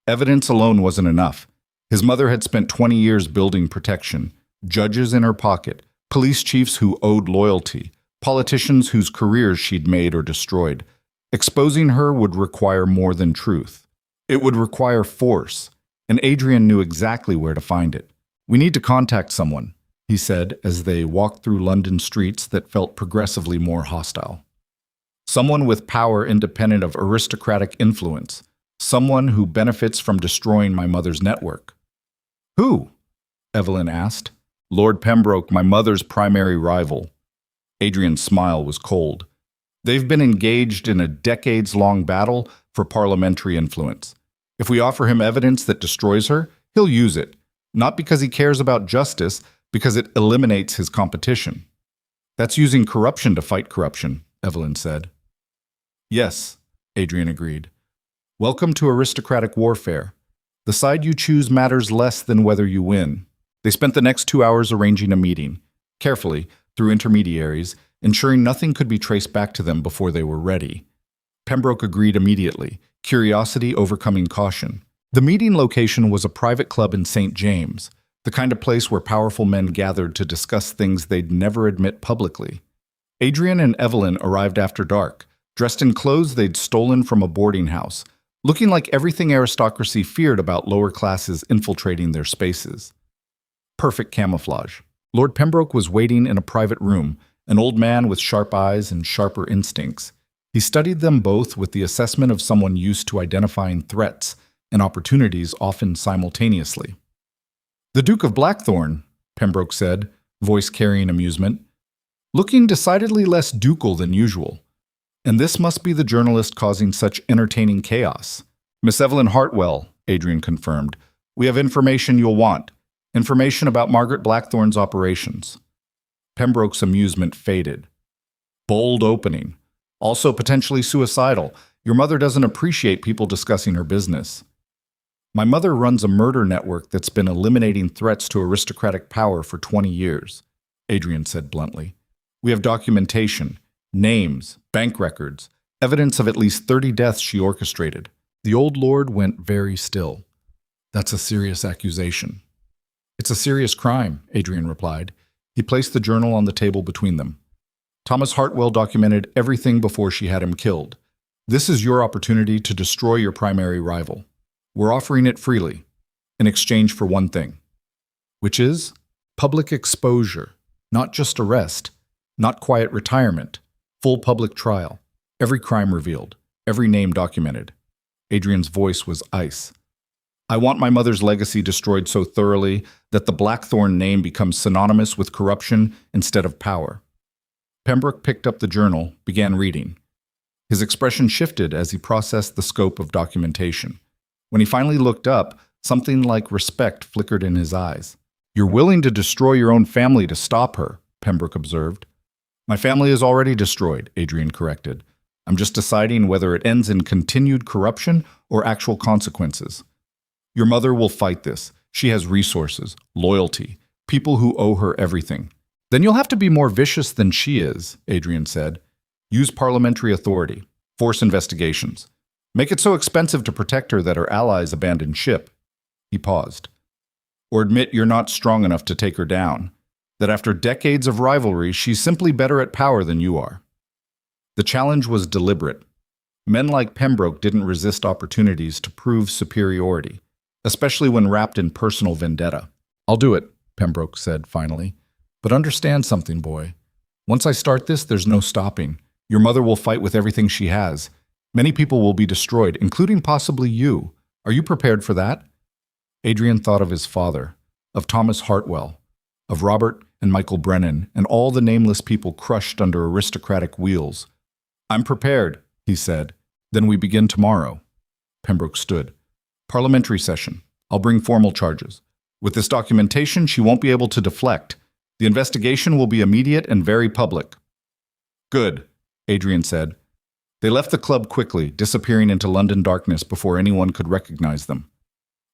Evidence alone wasn't enough. His mother had spent 20 years building protection, judges in her pocket, police chiefs who owed loyalty, politicians whose careers she'd made or destroyed. Exposing her would require more than truth. It would require force, and Adrian knew exactly where to find it. "We need to contact someone," he said as they walked through London streets that felt progressively more hostile. "Someone with power independent of aristocratic influence. Someone who benefits from destroying my mother's network." "Who?" Evelyn asked. "Lord Pembroke, my mother's primary rival." Adrian's smile was cold. "They've been engaged in a decades-long battle for parliamentary influence. If we offer him evidence that destroys her, he'll use it, not because he cares about justice, because it eliminates his competition." "That's using corruption to fight corruption," Evelyn said. "Yes," Adrian agreed. "Welcome to aristocratic warfare. The side you choose matters less than whether you win." They spent the next 2 hours arranging a meeting, carefully, through intermediaries, ensuring nothing could be traced back to them before they were ready. Pembroke agreed immediately, curiosity overcoming caution. The meeting location was a private club in St. James, the kind of place where powerful men gathered to discuss things they'd never admit publicly. Adrian and Evelyn arrived after dark, dressed in clothes they'd stolen from a boarding house, looking like everything aristocracy feared about lower classes infiltrating their spaces. Perfect camouflage. Lord Pembroke was waiting in a private room, an old man with sharp eyes and sharper instincts. He studied them both with the assessment of someone used to identifying threats and opportunities often simultaneously. "The Duke of Blackthorn," Pembroke said, voice carrying amusement, looking decidedly less ducal than usual. "And this must be the journalist causing such entertaining chaos." "Miss Evelyn Hartwell," Adrian confirmed. "We have information you'll want. Information about Margaret Blackthorn's operations." Pembroke's amusement faded. "Bold opening. Also potentially suicidal. Your mother doesn't appreciate people discussing her business." "My mother runs a murder network that's been eliminating threats to aristocratic power for 20 years, Adrian said bluntly. "We have documentation, names, bank records, evidence of at least 30 deaths she orchestrated." The old lord went very still. "That's a serious accusation." "It's a serious crime," Adrian replied. He placed the journal on the table between them. "Thomas Hartwell documented everything before she had him killed. This is your opportunity to destroy your primary rival. We're offering it freely, in exchange for one thing." "Which is?" "Public exposure. Not just arrest. Not quiet retirement. Full public trial. Every crime revealed. Every name documented." Adrian's voice was ice. "I want my mother's legacy destroyed so thoroughly that the Blackthorn name becomes synonymous with corruption instead of power." Pembroke picked up the journal, began reading. His expression shifted as he processed the scope of documentation. When he finally looked up, something like respect flickered in his eyes. "You're willing to destroy your own family to stop her," Pembroke observed. "My family is already destroyed," Adrian corrected. "I'm just deciding whether it ends in continued corruption or actual consequences. Your mother will fight this. She has resources, loyalty, people who owe her everything." "Then you'll have to be more vicious than she is," Adrian said. "Use parliamentary authority. Force investigations. Make it so expensive to protect her that her allies abandon ship." He paused. "Or admit you're not strong enough to take her down. That after decades of rivalry, she's simply better at power than you are." The challenge was deliberate. Men like Pembroke didn't resist opportunities to prove superiority, especially when wrapped in personal vendetta. "I'll do it," Pembroke said finally. "But understand something, boy. Once I start this, there's no stopping. Your mother will fight with everything she has. Many people will be destroyed, including possibly you. Are you prepared for that?" Adrian thought of his father, of Thomas Hartwell, of Robert and Michael Brennan, and all the nameless people crushed under aristocratic wheels. "I'm prepared," he said. "Then we begin tomorrow." Pembroke stood. "Parliamentary session. I'll bring formal charges. With this documentation, she won't be able to deflect. The investigation will be immediate and very public. Good, Adrian said. They left the club quickly, disappearing into London darkness before anyone could recognize them.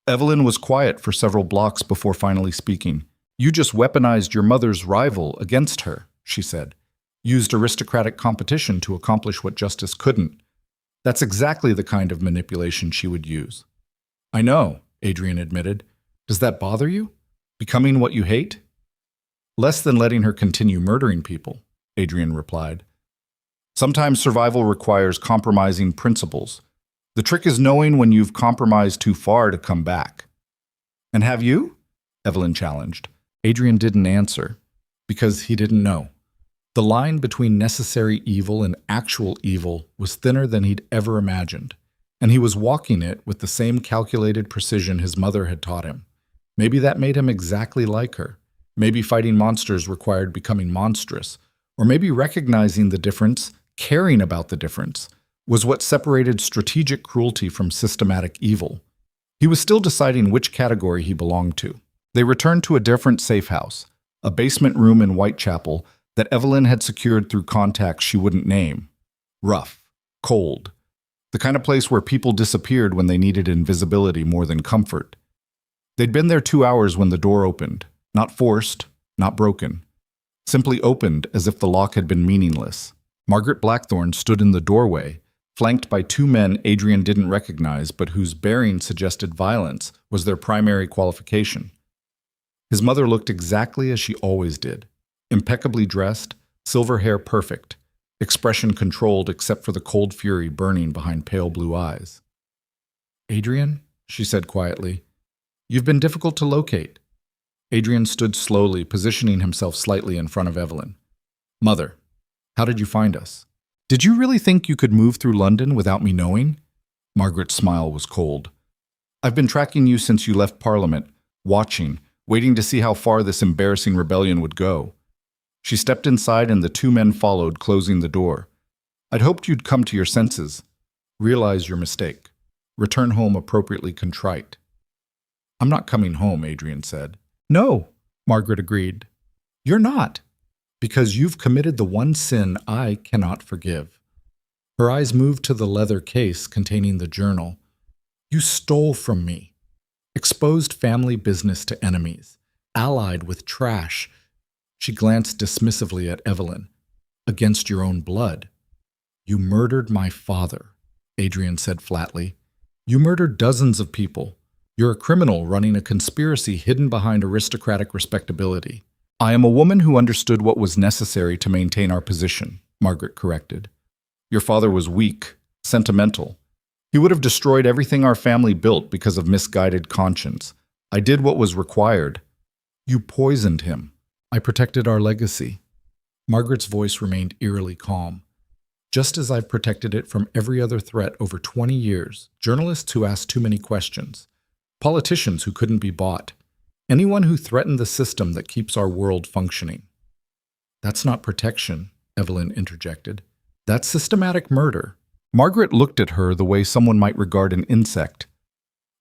Evelyn was quiet for several blocks before finally speaking. You just weaponized your mother's rival against her, she said. Used aristocratic competition to accomplish what justice couldn't. That's exactly the kind of manipulation she would use. I know, Adrian admitted. Does that bother you? Becoming what you hate? Less than letting her continue murdering people, Adrian replied. Sometimes survival requires compromising principles. The trick is knowing when you've compromised too far to come back. And have you? Evelyn challenged. Adrian didn't answer, because he didn't know. The line between necessary evil and actual evil was thinner than he'd ever imagined, and he was walking it with the same calculated precision his mother had taught him. Maybe that made him exactly like her. Maybe fighting monsters required becoming monstrous, or maybe recognizing the difference, caring about the difference, was what separated strategic cruelty from systematic evil. He was still deciding which category he belonged to. They returned to a different safe house, a basement room in Whitechapel that Evelyn had secured through contacts she wouldn't name. Rough, cold, the kind of place where people disappeared when they needed invisibility more than comfort. They'd been there 2 hours when the door opened, not forced, not broken. Simply opened as if the lock had been meaningless. Margaret Blackthorne stood in the doorway, flanked by 2 men Adrian didn't recognize but whose bearing suggested violence was their primary qualification. His mother looked exactly as she always did, impeccably dressed, silver hair perfect, expression controlled except for the cold fury burning behind pale blue eyes. Adrian, she said quietly, you've been difficult to locate. Adrian stood slowly, positioning himself slightly in front of Evelyn. Mother, how did you find us? Did you really think you could move through London without me knowing? Margaret's smile was cold. I've been tracking you since you left Parliament, watching, waiting to see how far this embarrassing rebellion would go. She stepped inside and the 2 men followed, closing the door. I'd hoped you'd come to your senses, realize your mistake, return home appropriately contrite. I'm not coming home, Adrian said. No, Margaret agreed. You're not, because you've committed the one sin I cannot forgive. Her eyes moved to the leather case containing the journal. You stole from me, exposed family business to enemies, allied with trash. She glanced dismissively at Evelyn. Against your own blood. You murdered my father, Adrian said flatly. You murdered dozens of people. You're a criminal running a conspiracy hidden behind aristocratic respectability. I am a woman who understood what was necessary to maintain our position, Margaret corrected. Your father was weak, sentimental. He would have destroyed everything our family built because of misguided conscience. I did what was required. You poisoned him. I protected our legacy. Margaret's voice remained eerily calm. Just as I've protected it from every other threat over 20 years, journalists who asked too many questions, politicians who couldn't be bought, anyone who threatened the system that keeps our world functioning. That's not protection, Evelyn interjected. That's systematic murder. Margaret looked at her the way someone might regard an insect.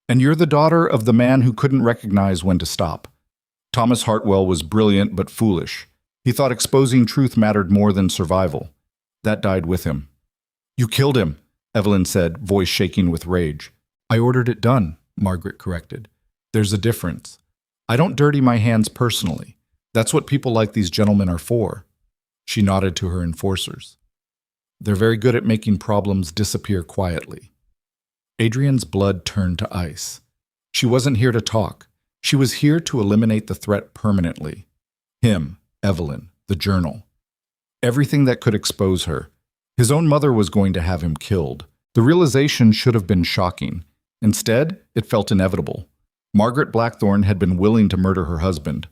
And you're the daughter of the man who couldn't recognize when to stop. Thomas Hartwell was brilliant but foolish. He thought exposing truth mattered more than survival. That died with him. You killed him, Evelyn said, voice shaking with rage. I ordered it done, Margaret corrected. There's a difference. I don't dirty my hands personally. That's what people like these gentlemen are for. She nodded to her enforcers. They're very good at making problems disappear quietly. Adrian's blood turned to ice. She wasn't here to talk. She was here to eliminate the threat permanently. Him, Evelyn, the journal. Everything that could expose her. His own mother was going to have him killed. The realization should have been shocking. Instead, it felt inevitable. Margaret Blackthorne had been willing to murder her husband.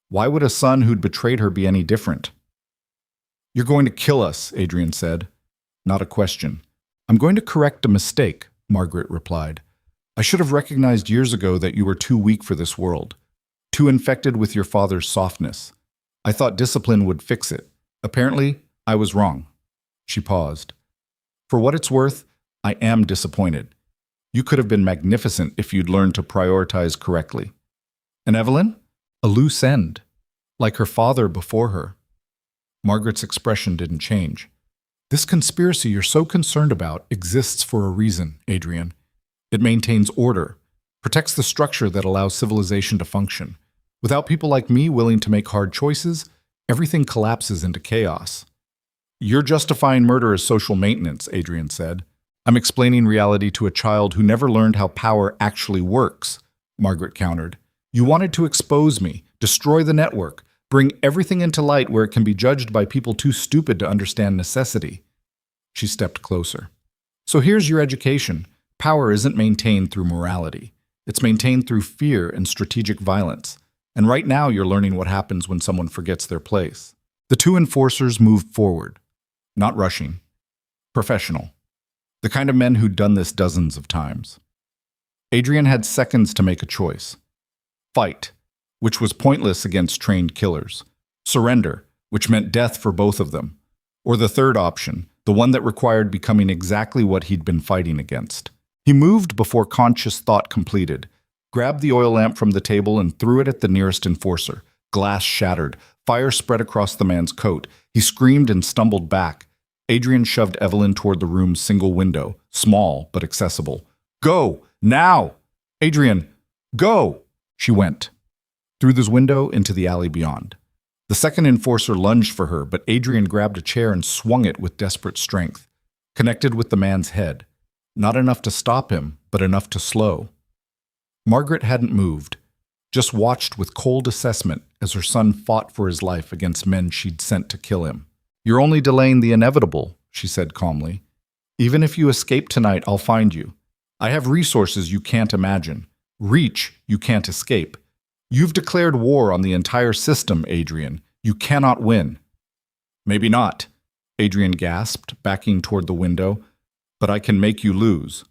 Why would a son who'd betrayed her be any different? You're going to kill us, Adrian said. Not a question. I'm going to correct a mistake, Margaret replied. I should have recognized years ago that you were too weak for this world, too infected with your father's softness. I thought discipline would fix it. Apparently, I was wrong. She paused. For what it's worth, I am disappointed. You could have been magnificent if you'd learned to prioritize correctly. And Evelyn? A loose end. like her father before her. Margaret's expression didn't change. This conspiracy you're so concerned about exists for a reason, Adrian. It maintains order, protects the structure that allows civilization to function. Without people like me willing to make hard choices, everything collapses into chaos. You're justifying murder as social maintenance, Adrian said. I'm explaining reality to a child who never learned how power actually works, Margaret countered. You wanted to expose me, destroy the network, bring everything into light where it can be judged by people too stupid to understand necessity. She stepped closer. So here's your education. Power isn't maintained through morality. It's maintained through fear and strategic violence. And right now you're learning what happens when someone forgets their place. The two enforcers moved forward, not rushing. Professional. The kind of men who'd done this dozens of times. Adrian had seconds to make a choice. Fight, which was pointless against trained killers. Surrender, which meant death for both of them. Or the third option, the one that required becoming exactly what he'd been fighting against. He moved before conscious thought completed, grabbed the oil lamp from the table and threw it at the nearest enforcer. Glass shattered. Fire spread across the man's coat. He screamed and stumbled back. Adrian shoved Evelyn toward the room's single window, small but accessible. Go! Now! Adrian, go! She went. Through this window into the alley beyond. The second enforcer lunged for her, but Adrian grabbed a chair and swung it with desperate strength. Connected with the man's head. Not enough to stop him, but enough to slow. Margaret hadn't moved, just watched with cold assessment as her son fought for his life against men she'd sent to kill him. You're only delaying the inevitable, she said calmly. Even if you escape tonight, I'll find you. I have resources you can't imagine. Reach you can't escape. You've declared war on the entire system, Adrian. You cannot win. Maybe not, Adrian gasped, backing toward the window. But I can make you lose.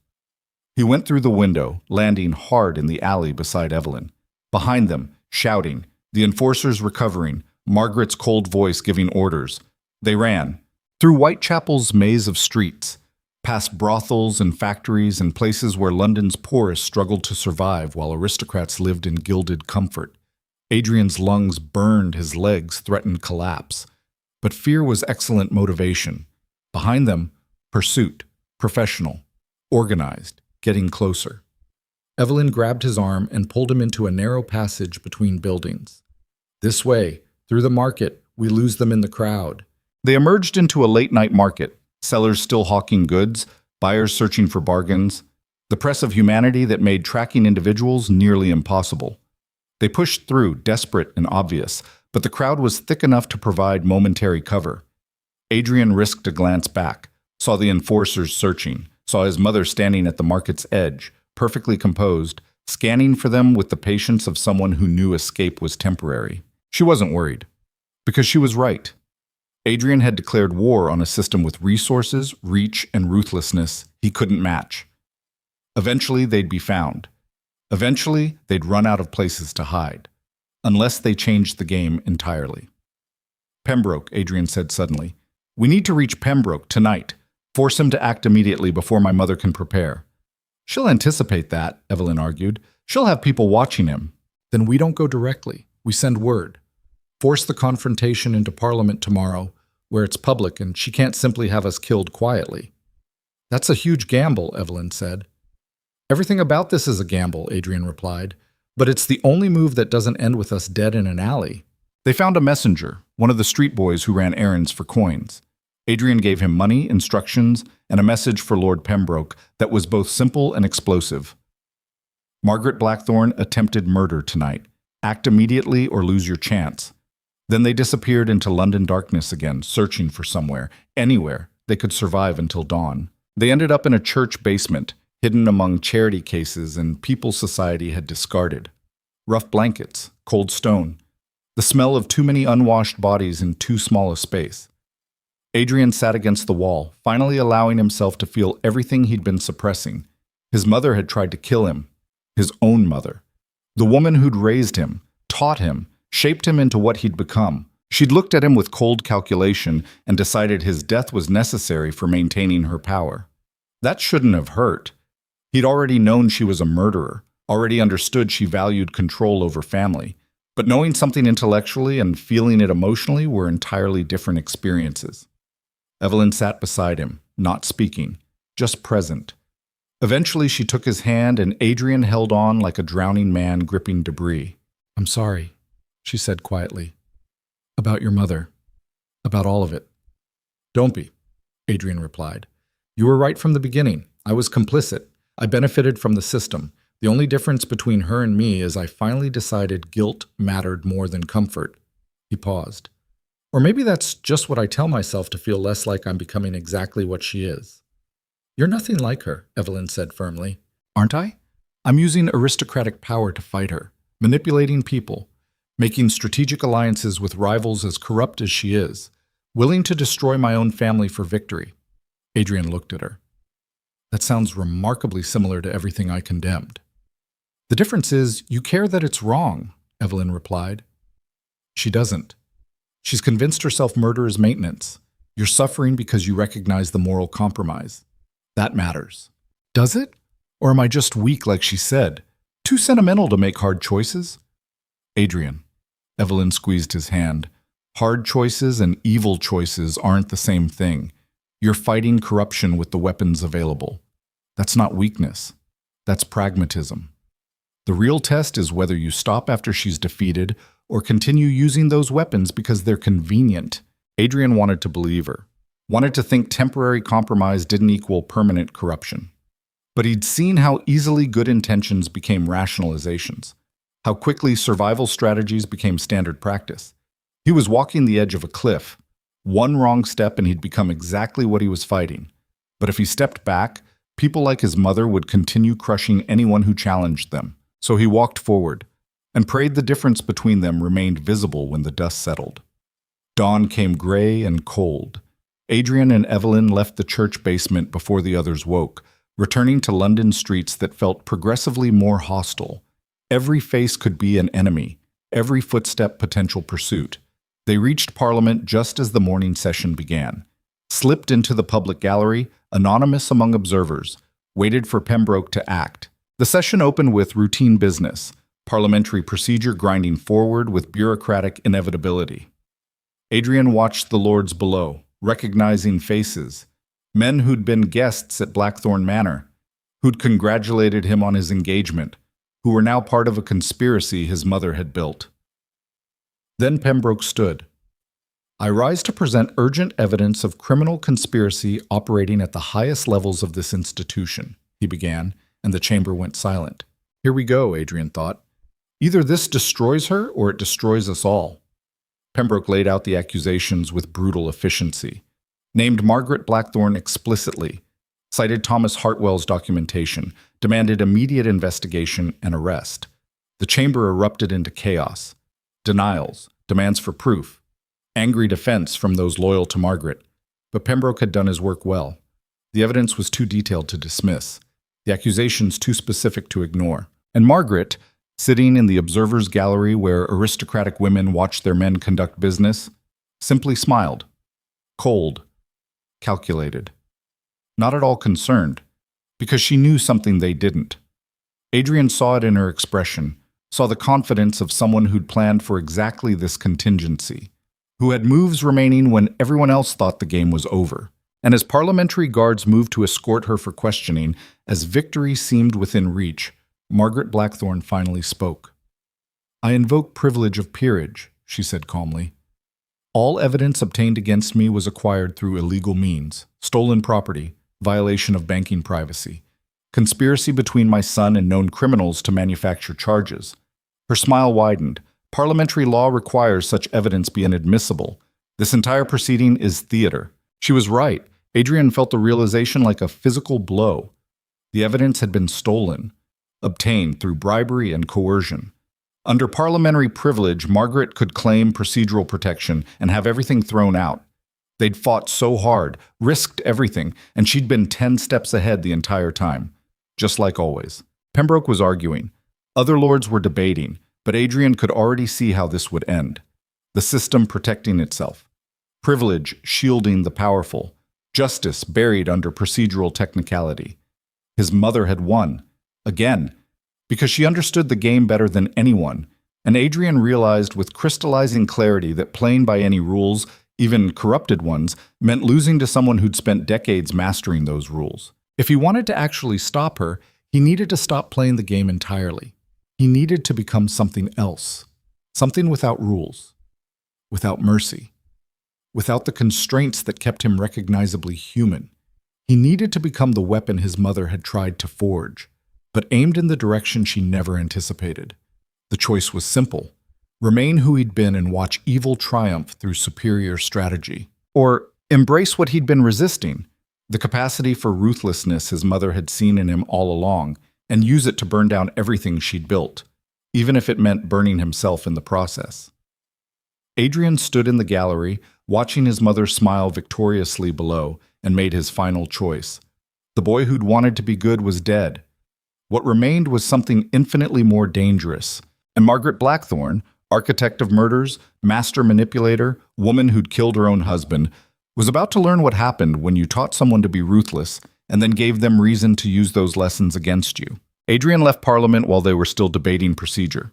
He went through the window, landing hard in the alley beside Evelyn. Behind them, shouting, the enforcers recovering, Margaret's cold voice giving orders. They ran. Through Whitechapel's maze of streets, past brothels and factories and places where London's poorest struggled to survive while aristocrats lived in gilded comfort. Adrian's lungs burned, his legs threatened collapse. But fear was excellent motivation. Behind them, pursuit, professional, organized, getting closer. Evelyn grabbed his arm and pulled him into a narrow passage between buildings. This way, through the market, we lose them in the crowd. They emerged into a late-night market, sellers still hawking goods, buyers searching for bargains, the press of humanity that made tracking individuals nearly impossible. They pushed through, desperate and obvious, but the crowd was thick enough to provide momentary cover. Adrian risked a glance back, saw the enforcers searching, saw his mother standing at the market's edge, perfectly composed, scanning for them with the patience of someone who knew escape was temporary. She wasn't worried, because she was right. Adrian had declared war on a system with resources, reach, and ruthlessness he couldn't match. Eventually, they'd be found. Eventually, they'd run out of places to hide, unless they changed the game entirely. Pembroke, Adrian said suddenly. We need to reach Pembroke tonight. Force him to act immediately before my mother can prepare. She'll anticipate that, Evelyn argued. She'll have people watching him. Then we don't go directly. We send word. Force the confrontation into Parliament tomorrow, where it's public and she can't simply have us killed quietly. That's a huge gamble, Evelyn said. Everything about this is a gamble, Adrian replied. But it's the only move that doesn't end with us dead in an alley. They found a messenger, one of the street boys who ran errands for coins. Adrian gave him money, instructions, and a message for Lord Pembroke that was both simple and explosive. Margaret Blackthorne attempted murder tonight. Act immediately or lose your chance. Then they disappeared into London darkness again, searching for somewhere, anywhere, they could survive until dawn. They ended up in a church basement, hidden among charity cases and people society had discarded. Rough blankets, cold stone, the smell of too many unwashed bodies in too small a space. Adrian sat against the wall, finally allowing himself to feel everything he'd been suppressing. His mother had tried to kill him, his own mother. The woman who'd raised him, taught him, shaped him into what he'd become. She'd looked at him with cold calculation and decided his death was necessary for maintaining her power. That shouldn't have hurt. He'd already known she was a murderer, already understood she valued control over family. But knowing something intellectually and feeling it emotionally were entirely different experiences. Evelyn sat beside him, not speaking, just present. Eventually she took his hand and Adrian held on like a drowning man gripping debris. "I'm sorry," she said quietly. "About your mother. About all of it." "Don't be," Adrian replied. "You were right from the beginning. I was complicit. I benefited from the system. The only difference between her and me is I finally decided guilt mattered more than comfort." He paused. "Or maybe that's just what I tell myself to feel less like I'm becoming exactly what she is." "You're nothing like her," Evelyn said firmly. "Aren't I? I'm using aristocratic power to fight her, manipulating people, making strategic alliances with rivals as corrupt as she is, willing to destroy my own family for victory." Adrian looked at her. "That sounds remarkably similar to everything I condemned." "The difference is you care that it's wrong," Evelyn replied. "She doesn't. She's convinced herself murder is maintenance. You're suffering because you recognize the moral compromise. That matters." "Does it? Or am I just weak like she said? Too sentimental to make hard choices?" "Adrian," Evelyn squeezed his hand, "hard choices and evil choices aren't the same thing. You're fighting corruption with the weapons available. That's not weakness. That's pragmatism. The real test is whether you stop after she's defeated or continue using those weapons because they're convenient." Adrian wanted to believe her, wanted to think temporary compromise didn't equal permanent corruption. But he'd seen how easily good intentions became rationalizations, how quickly survival strategies became standard practice. He was walking the edge of a cliff. One wrong step and he'd become exactly what he was fighting. But if he stepped back, people like his mother would continue crushing anyone who challenged them. So he walked forward, and prayed the difference between them remained visible when the dust settled. Dawn came gray and cold. Adrian and Evelyn left the church basement before the others woke, returning to London streets that felt progressively more hostile. Every face could be an enemy, every footstep potential pursuit. They reached Parliament just as the morning session began, slipped into the public gallery, anonymous among observers, waited for Pembroke to act. The session opened with routine business, parliamentary procedure grinding forward with bureaucratic inevitability. Adrian watched the lords below, recognizing faces, men who'd been guests at Blackthorn Manor, who'd congratulated him on his engagement, who were now part of a conspiracy his mother had built. Then Pembroke stood. "I rise to present urgent evidence of criminal conspiracy operating at the highest levels of this institution," he began, and the chamber went silent. "Here we go," Adrian thought. "Either this destroys her or it destroys us all." Pembroke laid out the accusations with brutal efficiency, named Margaret Blackthorn explicitly, cited Thomas Hartwell's documentation, demanded immediate investigation and arrest. The chamber erupted into chaos. Denials, demands for proof, angry defense from those loyal to Margaret. But Pembroke had done his work well. The evidence was too detailed to dismiss, the accusations too specific to ignore. And Margaret, sitting in the observer's gallery where aristocratic women watched their men conduct business, simply smiled. Cold, calculated. Not at all concerned, because she knew something they didn't. Adrian saw it in her expression, saw the confidence of someone who'd planned for exactly this contingency, who had moves remaining when everyone else thought the game was over. And as parliamentary guards moved to escort her for questioning, as victory seemed within reach, Margaret Blackthorn finally spoke. "I invoke privilege of peerage," she said calmly. "All evidence obtained against me was acquired through illegal means, stolen property, violation of banking privacy, conspiracy between my son and known criminals to manufacture charges." Her smile widened. "Parliamentary law requires such evidence be inadmissible. This entire proceeding is theater." She was right. Adrian felt the realization like a physical blow. The evidence had been stolen, obtained through bribery and coercion. Under parliamentary privilege, Margaret could claim procedural protection and have everything thrown out. They'd fought so hard, risked everything, and she'd been 10 steps ahead the entire time. Just like always. Pembroke was arguing. Other lords were debating, but Adrian could already see how this would end. The system protecting itself. Privilege shielding the powerful. Justice buried under procedural technicality. His mother had won. Again. Because she understood the game better than anyone. And Adrian realized with crystallizing clarity that playing by any rules, even corrupted ones, meant losing to someone who'd spent decades mastering those rules. If he wanted to actually stop her, he needed to stop playing the game entirely. He needed to become something else. Something without rules, without mercy, without the constraints that kept him recognizably human. He needed to become the weapon his mother had tried to forge, but aimed in the direction she never anticipated. The choice was simple: remain who he'd been and watch evil triumph through superior strategy. Or embrace what he'd been resisting, the capacity for ruthlessness his mother had seen in him all along, and use it to burn down everything she'd built, even if it meant burning himself in the process. Adrian stood in the gallery, watching his mother smile victoriously below, and made his final choice. The boy who'd wanted to be good was dead. What remained was something infinitely more dangerous, and Margaret Blackthorne, architect of murders, master manipulator, woman who'd killed her own husband, was about to learn what happened when you taught someone to be ruthless and then gave them reason to use those lessons against you. Adrian left Parliament while they were still debating procedure,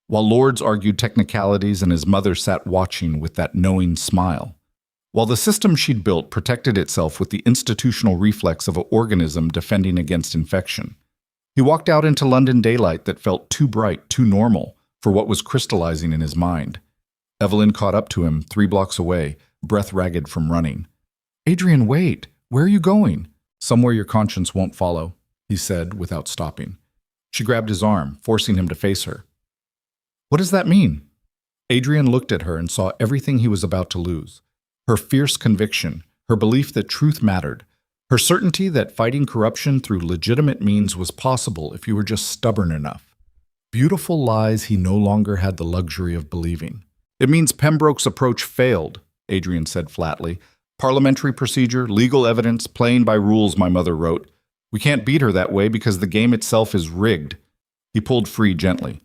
while lords argued technicalities and his mother sat watching with that knowing smile. While the system she'd built protected itself with the institutional reflex of an organism defending against infection. He walked out into London daylight that felt too bright, too normal, for what was crystallizing in his mind. Evelyn caught up to him 3 blocks away, breath ragged from running. "Adrian, wait! Where are you going?" "Somewhere your conscience won't follow," he said without stopping. She grabbed his arm, forcing him to face her. "What does that mean?" Adrian looked at her and saw everything he was about to lose. Her fierce conviction, her belief that truth mattered, her certainty that fighting corruption through legitimate means was possible if you were just stubborn enough. Beautiful lies he no longer had the luxury of believing. "It means Pembroke's approach failed," Adrian said flatly. "Parliamentary procedure, legal evidence, playing by rules, my mother wrote. We can't beat her that way because the game itself is rigged." He pulled free gently.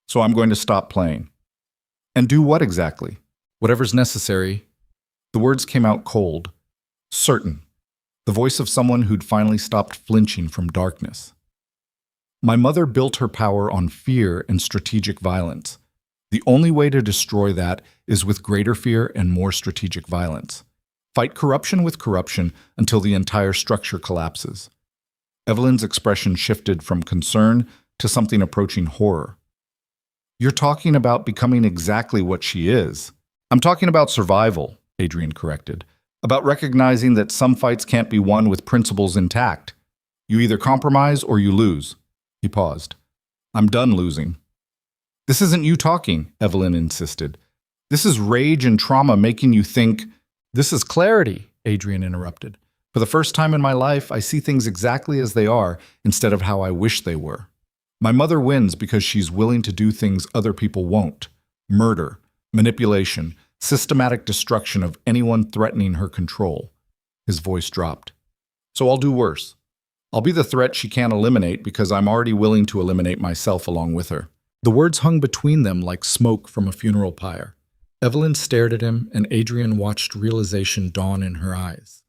"So I'm going to stop playing." "And do what exactly?" "Whatever's necessary." The words came out cold, certain, the voice of someone who'd finally stopped flinching from darkness. "My mother built her power on fear and strategic violence. The only way to destroy that is with greater fear and more strategic violence. Fight corruption with corruption until the entire structure collapses." Evelyn's expression shifted from concern to something approaching horror. "You're talking about becoming exactly what she is." "I'm talking about survival," Adrian corrected. "About recognizing that some fights can't be won with principles intact. You either compromise or you lose." He paused. "I'm done losing." "This isn't you talking," Evelyn insisted. "This is rage and trauma making you think." "This is clarity," Adrian interrupted. "For the first time in my life, I see things exactly as they are instead of how I wish they were. My mother wins because she's willing to do things other people won't. Murder, manipulation, systematic destruction of anyone threatening her control." His voice dropped. "So I'll do worse. I'll be the threat she can't eliminate because I'm already willing to eliminate myself along with her." The words hung between them like smoke from a funeral pyre. Evelyn stared at him, and Adrian watched realization dawn in her eyes.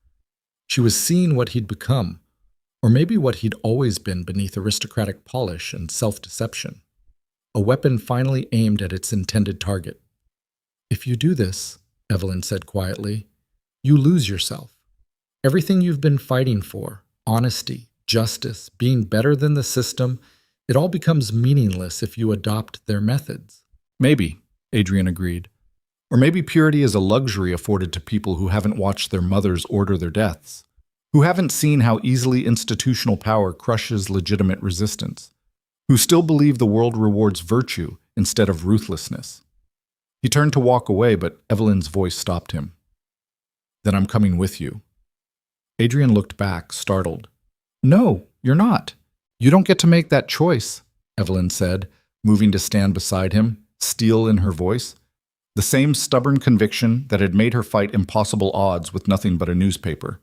She was seeing what he'd become, or maybe what he'd always been beneath aristocratic polish and self-deception. A weapon finally aimed at its intended target. "If you do this," Evelyn said quietly, "you lose yourself. Everything you've been fighting for, honesty, justice, being better than the system, it all becomes meaningless if you adopt their methods." "Maybe," Adrian agreed. "Or maybe purity is a luxury afforded to people who haven't watched their mothers order their deaths, who haven't seen how easily institutional power crushes legitimate resistance, who still believe the world rewards virtue instead of ruthlessness." He turned to walk away, but Evelyn's voice stopped him. "Then I'm coming with you." Adrian looked back, startled. "No, you're not. You don't get to make that choice," Evelyn said, moving to stand beside him, steel in her voice. The same stubborn conviction that had made her fight impossible odds with nothing but a newspaper.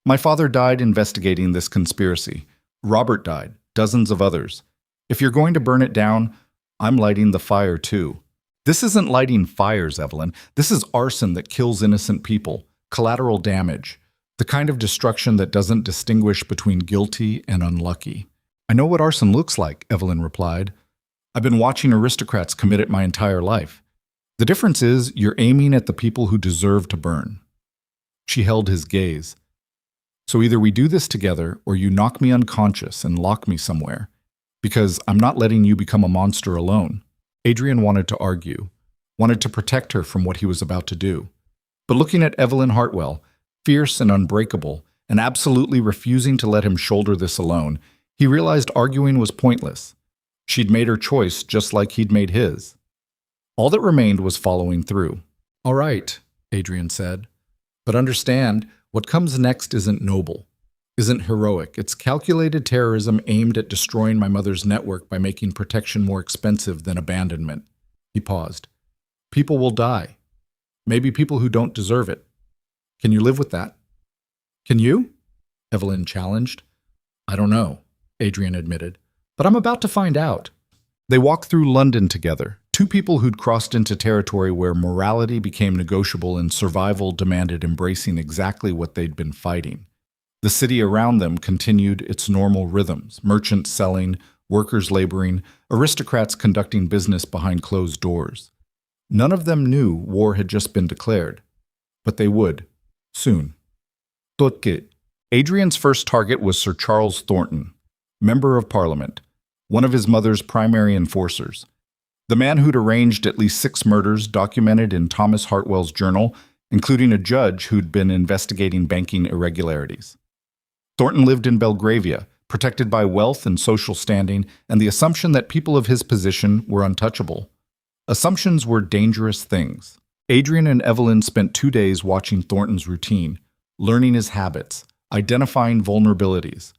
"My father died investigating this conspiracy. Robert died, dozens of others. If you're going to burn it down, I'm lighting the fire too." "This isn't lighting fires, Evelyn. This is arson that kills innocent people, collateral damage, the kind of destruction that doesn't distinguish between guilty and unlucky." "I know what arson looks like," Evelyn replied. I've been watching aristocrats commit it my entire life. The difference is you're aiming at the people who deserve to burn. She held his gaze. So either we do this together or you knock me unconscious and lock me somewhere, because I'm not letting you become a monster alone. Adrian wanted to argue, wanted to protect her from what he was about to do. But looking at Evelyn Hartwell, fierce and unbreakable, and absolutely refusing to let him shoulder this alone, he realized arguing was pointless. She'd made her choice just like he'd made his. All that remained was following through. "All right," Adrian said. "But understand, what comes next isn't noble, isn't heroic. It's calculated terrorism aimed at destroying my mother's network by making protection more expensive than abandonment." He paused. "People will die. Maybe people who don't deserve it. Can you live with that?" "Can you?" Evelyn challenged. "I don't know," Adrian admitted, "but I'm about to find out." They walked through London together, two people who'd crossed into territory where morality became negotiable and survival demanded embracing exactly what they'd been fighting. The city around them continued its normal rhythms, merchants selling, workers laboring, aristocrats conducting business behind closed doors. None of them knew war had just been declared, but they would, soon. Totke. Adrian's first target was Sir Charles Thornton, Member of Parliament, one of his mother's primary enforcers. The man who'd arranged at least 6 murders documented in Thomas Hartwell's journal, including a judge who'd been investigating banking irregularities. Thornton lived in Belgravia, protected by wealth and social standing, and the assumption that people of his position were untouchable. Assumptions were dangerous things. Adrian and Evelyn spent 2 days watching Thornton's routine, learning his habits, identifying vulnerabilities.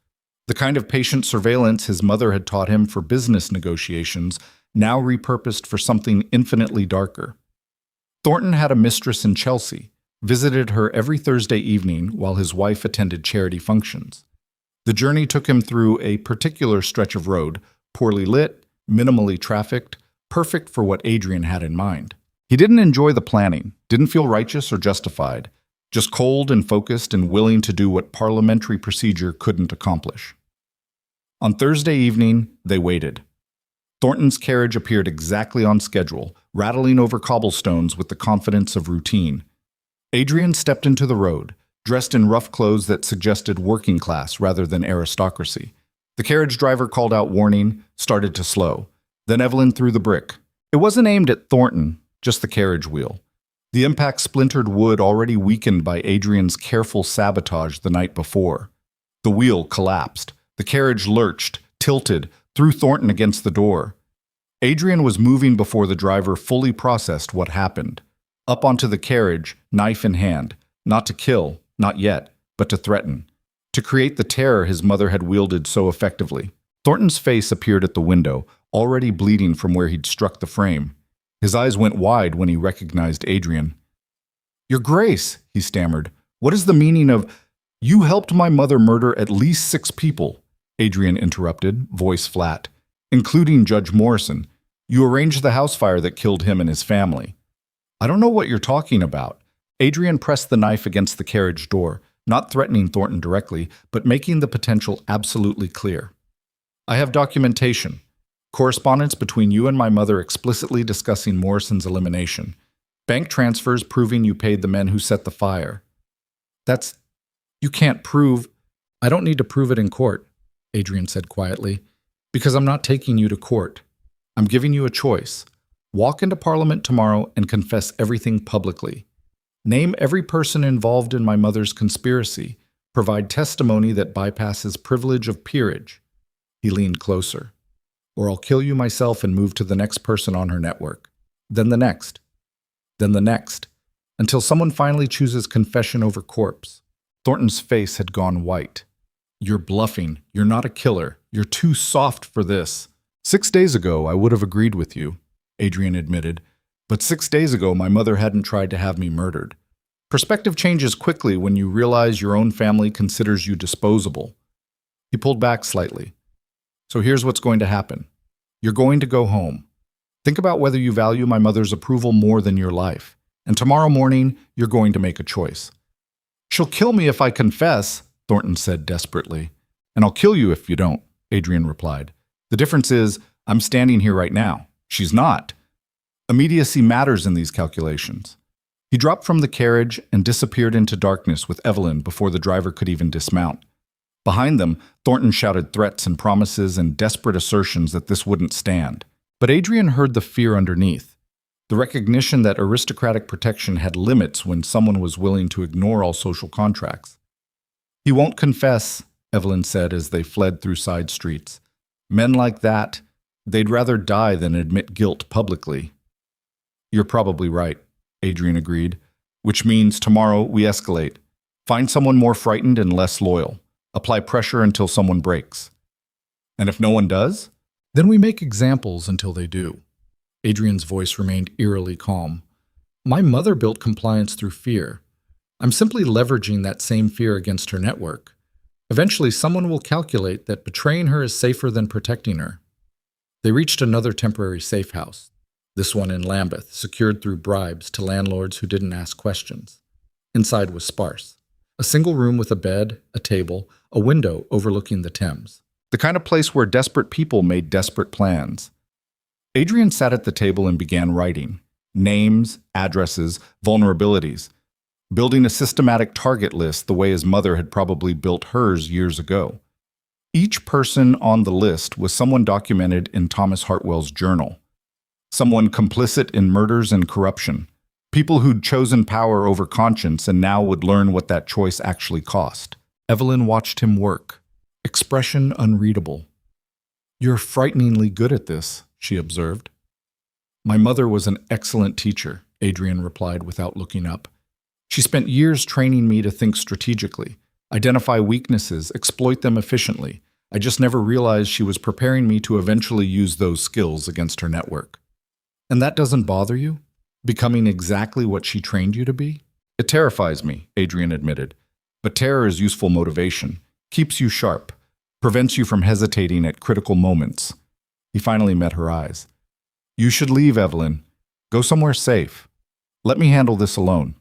The kind of patient surveillance his mother had taught him for business negotiations, now repurposed for something infinitely darker. Thornton had a mistress in Chelsea, visited her every Thursday evening while his wife attended charity functions. The journey took him through a particular stretch of road, poorly lit, minimally trafficked, perfect for what Adrian had in mind. He didn't enjoy the planning, didn't feel righteous or justified, just cold and focused and willing to do what parliamentary procedure couldn't accomplish. On Thursday evening, they waited. Thornton's carriage appeared exactly on schedule, rattling over cobblestones with the confidence of routine. Adrian stepped into the road, dressed in rough clothes that suggested working class rather than aristocracy. The carriage driver called out warning, started to slow. Then Evelyn threw the brick. It wasn't aimed at Thornton, just the carriage wheel. The impact splintered wood already weakened by Adrian's careful sabotage the night before. The wheel collapsed. The carriage lurched, tilted, threw Thornton against the door. Adrian was moving before the driver fully processed what happened. Up onto the carriage, knife in hand, not to kill, not yet, but to threaten. To create the terror his mother had wielded so effectively. Thornton's face appeared at the window, already bleeding from where he'd struck the frame. His eyes went wide when he recognized Adrian. "Your Grace," he stammered, "what is the meaning of—" "You helped my mother murder at least 6 people," Adrian interrupted, voice flat, "including Judge Morrison. You arranged the house fire that killed him and his family." "I don't know what you're talking about." Adrian pressed the knife against the carriage door, not threatening Thornton directly, but making the potential absolutely clear. "I have documentation. Correspondence between you and my mother explicitly discussing Morrison's elimination. Bank transfers proving you paid the men who set the fire." You can't prove—" "I don't need to prove it in court," Adrian said quietly, "because I'm not taking you to court. I'm giving you a choice. Walk into Parliament tomorrow and confess everything publicly. Name every person involved in my mother's conspiracy. Provide testimony that bypasses privilege of peerage." He leaned closer. "Or I'll kill you myself and move to the next person on her network. Then the next. Then the next. Until someone finally chooses confession over corpse." Thornton's face had gone white. "You're bluffing. You're not a killer. You're too soft for this." 6 days ago, I would have agreed with you," Adrian admitted. "But 6 days ago, my mother hadn't tried to have me murdered. Perspective changes quickly when you realize your own family considers you disposable." He pulled back slightly. "So here's what's going to happen. You're going to go home. Think about whether you value my mother's approval more than your life. And tomorrow morning, you're going to make a choice." "She'll kill me if I confess," Thornton said desperately. "And I'll kill you if you don't," Adrian replied. "The difference is, I'm standing here right now. She's not. Immediacy matters in these calculations. He dropped from the carriage and disappeared into darkness with Evelyn before the driver could even dismount. Behind them, Thornton shouted threats and promises and desperate assertions that this wouldn't stand. But Adrian heard the fear underneath, the recognition that aristocratic protection had limits when someone was willing to ignore all social contracts. He won't confess, Evelyn said as they fled through side streets. Men like that, they'd rather die than admit guilt publicly. You're probably right, Adrian agreed, which means tomorrow we escalate. Find someone more frightened and less loyal. Apply pressure until someone breaks. And if no one does? Then we make examples until they do. Adrian's voice remained eerily calm. My mother built compliance through fear. I'm simply leveraging that same fear against her network. Eventually, someone will calculate that betraying her is safer than protecting her. They reached another temporary safe house, this one in Lambeth, secured through bribes to landlords who didn't ask questions. Inside was sparse. A single room with a bed, a table, a window overlooking the Thames. The kind of place where desperate people made desperate plans. Adrian sat at the table and began writing. Names, addresses, vulnerabilities. Building a systematic target list the way his mother had probably built hers years ago. Each person on the list was someone documented in Thomas Hartwell's journal. Someone complicit in murders and corruption. People who'd chosen power over conscience and now would learn what that choice actually cost. Evelyn watched him work. Expression unreadable. You're frighteningly good at this, she observed. My mother was an excellent teacher, Adrian replied without looking up. She spent years training me to think strategically, identify weaknesses, exploit them efficiently. I just never realized she was preparing me to eventually use those skills against her network. And that doesn't bother you? Becoming exactly what she trained you to be? It terrifies me, Adrian admitted. But terror is useful motivation, keeps you sharp, prevents you from hesitating at critical moments. He finally met her eyes. You should leave, Evelyn. Go somewhere safe. Let me handle this alone.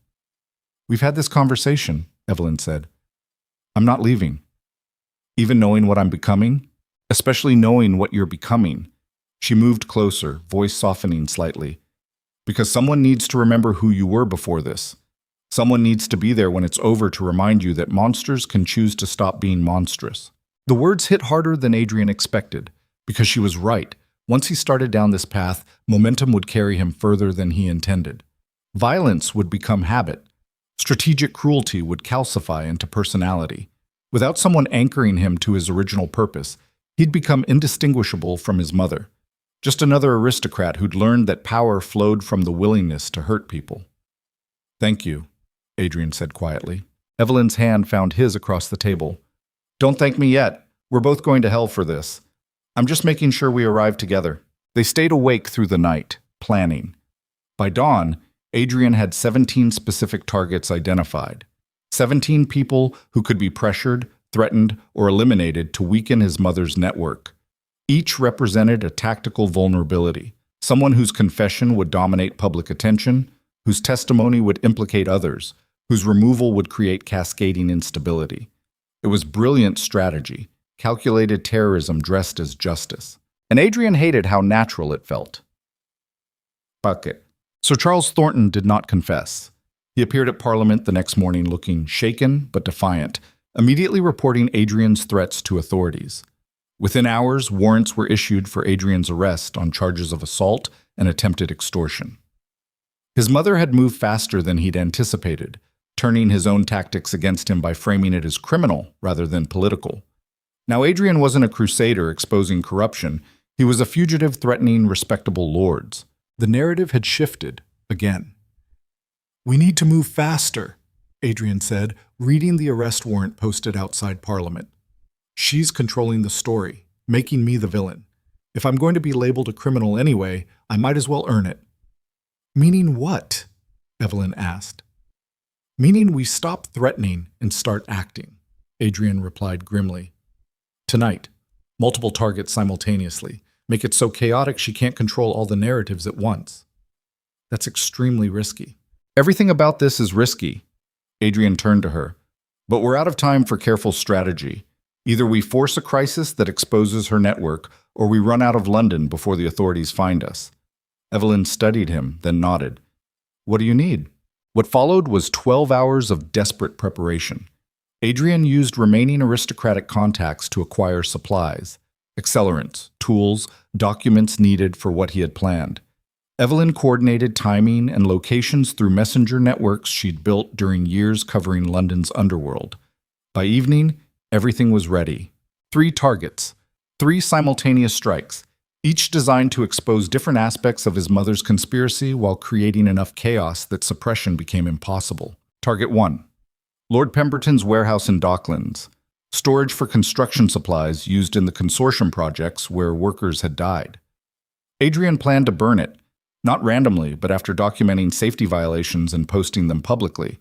We've had this conversation, Evelyn said. I'm not leaving. Even knowing what I'm becoming, especially knowing what you're becoming. She moved closer, voice softening slightly. Because someone needs to remember who you were before this. Someone needs to be there when it's over to remind you that monsters can choose to stop being monstrous. The words hit harder than Adrian expected, because she was right. Once he started down this path, momentum would carry him further than he intended. Violence would become habit. Strategic cruelty would calcify into personality. Without someone anchoring him to his original purpose, he'd become indistinguishable from his mother. Just another aristocrat who'd learned that power flowed from the willingness to hurt people. Thank you, Adrian said quietly. Evelyn's hand found his across the table. Don't thank me yet. We're both going to hell for this. I'm just making sure we arrive together. They stayed awake through the night, planning. By dawn, Adrian had 17 specific targets identified. 17 people who could be pressured, threatened, or eliminated to weaken his mother's network. Each represented a tactical vulnerability, someone whose confession would dominate public attention, whose testimony would implicate others, whose removal would create cascading instability. It was brilliant strategy, calculated terrorism dressed as justice. And Adrian hated how natural it felt. Bucket. Sir Charles Thornton did not confess. He appeared at Parliament the next morning looking shaken but defiant, immediately reporting Adrian's threats to authorities. Within hours, warrants were issued for Adrian's arrest on charges of assault and attempted extortion. His mother had moved faster than he'd anticipated, turning his own tactics against him by framing it as criminal rather than political. Now, Adrian wasn't a crusader exposing corruption. He was a fugitive threatening respectable lords. The narrative had shifted again. We need to move faster, Adrian said, reading the arrest warrant posted outside Parliament. She's controlling the story, making me the villain. If I'm going to be labeled a criminal anyway, I might as well earn it. Meaning what? Evelyn asked. Meaning we stop threatening and start acting, Adrian replied grimly. Tonight, multiple targets simultaneously. Make it so chaotic she can't control all the narratives at once. That's extremely risky. Everything about this is risky. Adrian turned to her. But we're out of time for careful strategy. Either we force a crisis that exposes her network, or we run out of London before the authorities find us." Evelyn studied him, then nodded. "What do you need?" What followed was 12 hours of desperate preparation. Adrian used remaining aristocratic contacts to acquire supplies, accelerants, tools, documents needed for what he had planned. Evelyn coordinated timing and locations through messenger networks she'd built during years covering London's underworld. By evening, everything was ready. 3 targets, 3 simultaneous strikes, each designed to expose different aspects of his mother's conspiracy while creating enough chaos that suppression became impossible. Target 1. Lord Pemberton's warehouse in Docklands, storage for construction supplies used in the consortium projects where workers had died. Adrian planned to burn it, not randomly, but after documenting safety violations and posting them publicly.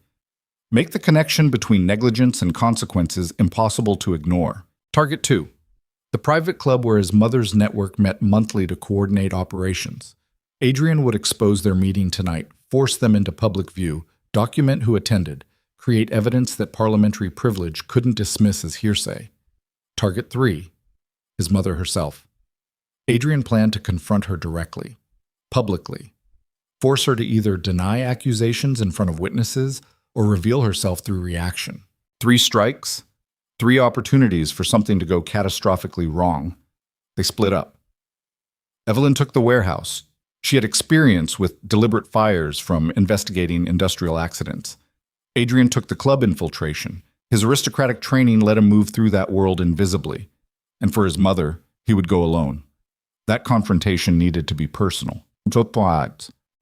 Make the connection between negligence and consequences impossible to ignore. Target 2. The private club where his mother's network met monthly to coordinate operations. Adrian would expose their meeting tonight, force them into public view, document who attended, create evidence that parliamentary privilege couldn't dismiss as hearsay. Target 3. His mother herself. Adrian planned to confront her directly, publicly, force her to either deny accusations in front of witnesses or reveal herself through reaction. 3 strikes, 3 opportunities for something to go catastrophically wrong. They split up. Evelyn took the warehouse. She had experience with deliberate fires from investigating industrial accidents. Adrian took the club infiltration. His aristocratic training let him move through that world invisibly. And for his mother, he would go alone. That confrontation needed to be personal.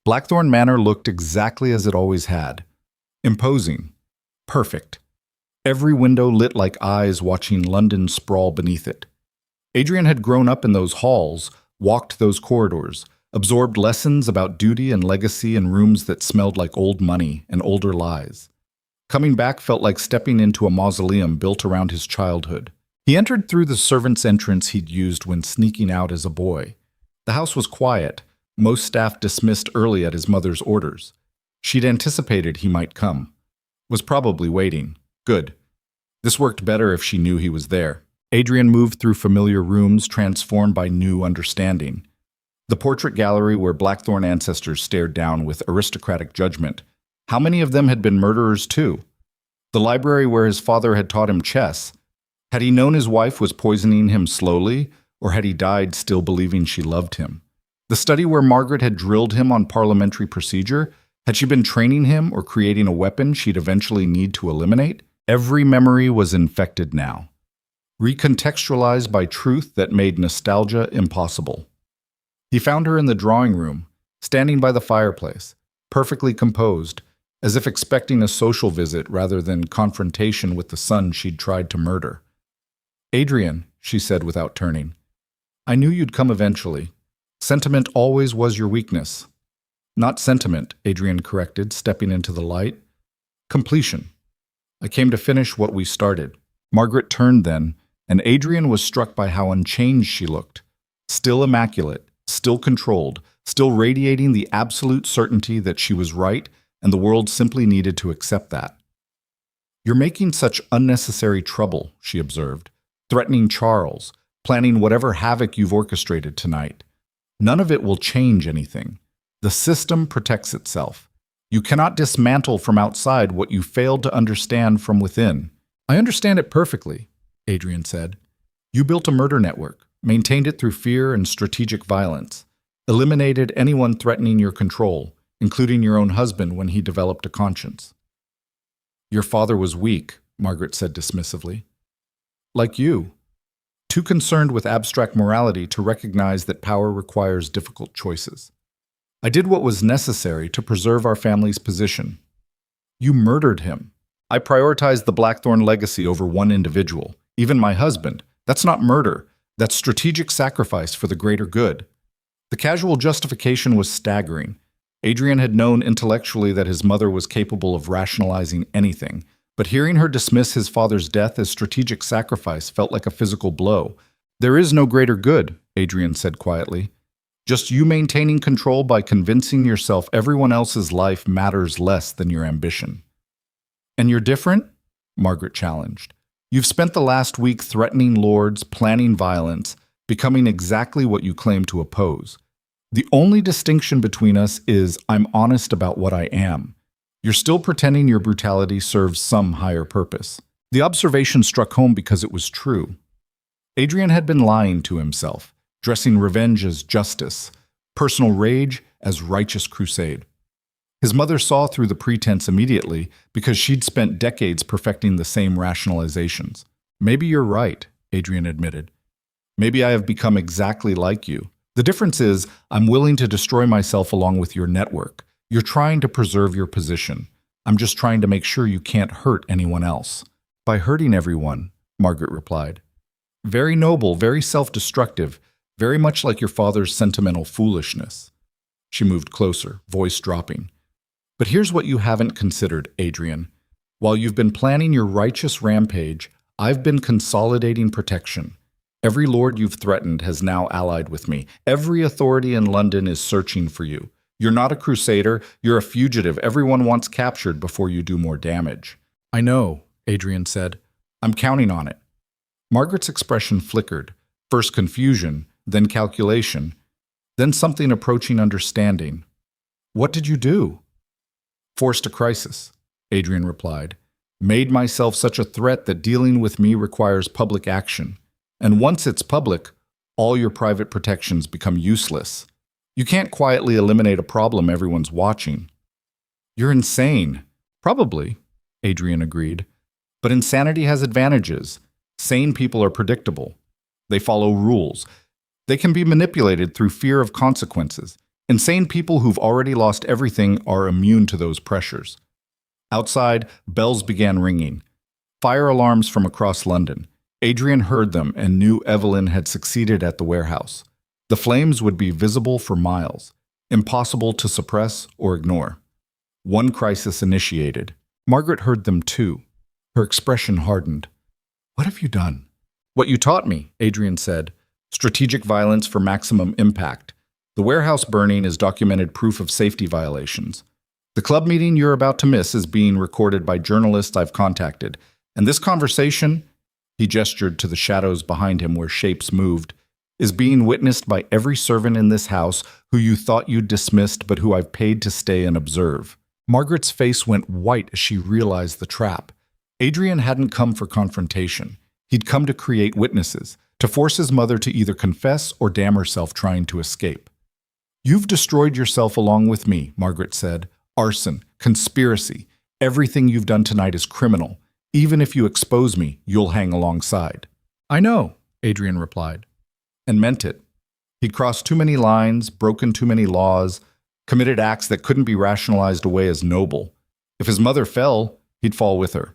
Blackthorn Manor looked exactly as it always had. Imposing. Perfect. Every window lit like eyes watching London sprawl beneath it. Adrian had grown up in those halls, walked those corridors, absorbed lessons about duty and legacy in rooms that smelled like old money and older lies. Coming back felt like stepping into a mausoleum built around his childhood. He entered through the servant's entrance he'd used when sneaking out as a boy. The house was quiet, most staff dismissed early at his mother's orders. She'd anticipated he might come. Was probably waiting. Good. This worked better if she knew he was there. Adrian moved through familiar rooms transformed by new understanding. The portrait gallery where Blackthorn ancestors stared down with aristocratic judgment. How many of them had been murderers too? The library where his father had taught him chess. Had he known his wife was poisoning him slowly, or had he died still believing she loved him? The study where Margaret had drilled him on parliamentary procedure. Had she been training him or creating a weapon she'd eventually need to eliminate? Every memory was infected now, recontextualized by truth that made nostalgia impossible. He found her in the drawing room, standing by the fireplace, perfectly composed, as if expecting a social visit rather than confrontation with the son she'd tried to murder. "Adrian," she said without turning, "I knew you'd come eventually. Sentiment always was your weakness." "Not sentiment," Adrian corrected, stepping into the light. "Completion. I came to finish what we started." Margaret turned then, and Adrian was struck by how unchanged she looked. Still immaculate, still controlled, still radiating the absolute certainty that she was right and the world simply needed to accept that. "You're making such unnecessary trouble," she observed, "threatening Charles, planning whatever havoc you've orchestrated tonight. None of it will change anything. The system protects itself. You cannot dismantle from outside what you failed to understand from within." "I understand it perfectly," Adrian said. "You built a murder network, maintained it through fear and strategic violence, eliminated anyone threatening your control, including your own husband when he developed a conscience." "Your father was weak," Margaret said dismissively. "Like you. Too concerned with abstract morality to recognize that power requires difficult choices. I did what was necessary to preserve our family's position. You murdered him. I prioritized the Blackthorn legacy over one individual, even my husband. That's not murder. That's strategic sacrifice for the greater good." The casual justification was staggering. Adrian had known intellectually that his mother was capable of rationalizing anything, but hearing her dismiss his father's death as strategic sacrifice felt like a physical blow. "There is no greater good," Adrian said quietly. "Just you maintaining control by convincing yourself everyone else's life matters less than your ambition." "And you're different?" Margaret challenged. "You've spent the last week threatening lords, planning violence, becoming exactly what you claim to oppose. The only distinction between us is I'm honest about what I am. You're still pretending your brutality serves some higher purpose. The observation struck home because it was true. Adrian had been lying to himself, dressing revenge as justice, personal rage as righteous crusade. His mother saw through the pretense immediately because she'd spent decades perfecting the same rationalizations. Maybe you're right, Adrian admitted. Maybe I have become exactly like you. The difference is I'm willing to destroy myself along with your network. You're trying to preserve your position. I'm just trying to make sure you can't hurt anyone else. By hurting everyone, Margaret replied. Very noble, very self-destructive, very much like your father's sentimental foolishness. She moved closer, voice dropping. But here's what you haven't considered, Adrian. While you've been planning your righteous rampage, I've been consolidating protection. Every lord you've threatened has now allied with me. Every authority in London is searching for you. You're not a crusader, you're a fugitive everyone wants captured before you do more damage. I know, Adrian said. I'm counting on it. Margaret's expression flickered, first confusion, then calculation, then something approaching understanding. What did you do? Forced a crisis, Adrian replied. Made myself such a threat that dealing with me requires public action. And once it's public, all your private protections become useless. You can't quietly eliminate a problem everyone's watching. You're insane. Probably, Adrian agreed. But insanity has advantages. Sane people are predictable. They follow rules. They can be manipulated through fear of consequences. Insane people who've already lost everything are immune to those pressures. Outside, bells began ringing. Fire alarms from across London. Adrian heard them and knew Evelyn had succeeded at the warehouse. The flames would be visible for miles, impossible to suppress or ignore. One crisis initiated. Margaret heard them too. Her expression hardened. What have you done? What you taught me, Adrian said. Strategic violence for maximum impact. The warehouse burning is documented proof of safety violations. The club meeting you're about to miss is being recorded by journalists I've contacted. And this conversation, he gestured to the shadows behind him where shapes moved, is being witnessed by every servant in this house who you thought you'd dismissed but who I've paid to stay and observe. Margaret's face went white as she realized the trap. Adrian hadn't come for confrontation. He'd come to create witnesses, to force his mother to either confess or damn herself trying to escape. You've destroyed yourself along with me, Margaret said. Arson, conspiracy, everything you've done tonight is criminal. Even if you expose me, you'll hang alongside. I know, Adrian replied. And meant it. He'd crossed too many lines, broken too many laws, committed acts that couldn't be rationalized away as noble. If his mother fell, he'd fall with her.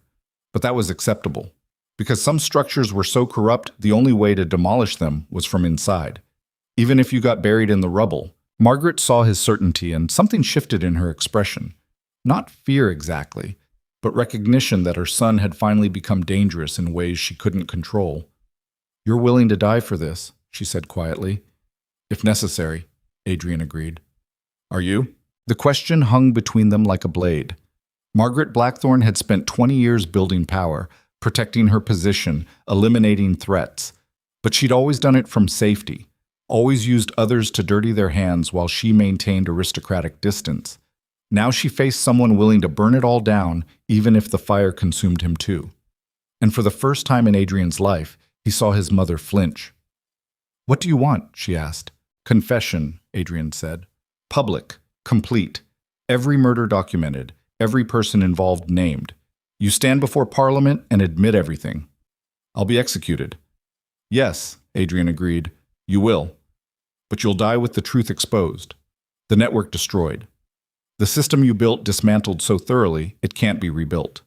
But that was acceptable. Because some structures were so corrupt, the only way to demolish them was from inside. Even if you got buried in the rubble. Margaret saw his certainty and something shifted in her expression. Not fear exactly, but recognition that her son had finally become dangerous in ways she couldn't control. You're willing to die for this, she said quietly. If necessary, Adrian agreed. Are you? The question hung between them like a blade. Margaret Blackthorne had spent 20 years building power, protecting her position, eliminating threats. But she'd always done it from safety, always used others to dirty their hands while she maintained aristocratic distance. Now she faced someone willing to burn it all down, even if the fire consumed him too. And for the first time in Adrian's life, he saw his mother flinch. What do you want? She asked. Confession, Adrian said. Public, complete, every murder documented, every person involved named. You stand before Parliament and admit everything. I'll be executed. Yes, Adrian agreed. You will. But you'll die with the truth exposed. The network destroyed. The system you built dismantled so thoroughly, it can't be rebuilt.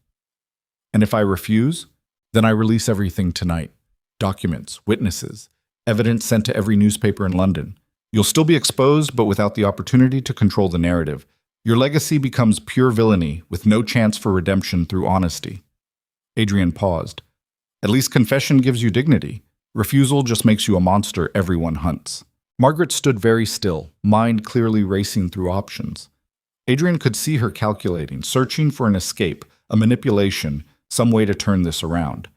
And if I refuse, then I release everything tonight. Documents, witnesses, evidence sent to every newspaper in London. You'll still be exposed, but without the opportunity to control the narrative. Your legacy becomes pure villainy, with no chance for redemption through honesty. Adrian paused. At least confession gives you dignity. Refusal just makes you a monster everyone hunts. Margaret stood very still, mind clearly racing through options. Adrian could see her calculating, searching for an escape, a manipulation, some way to turn this around.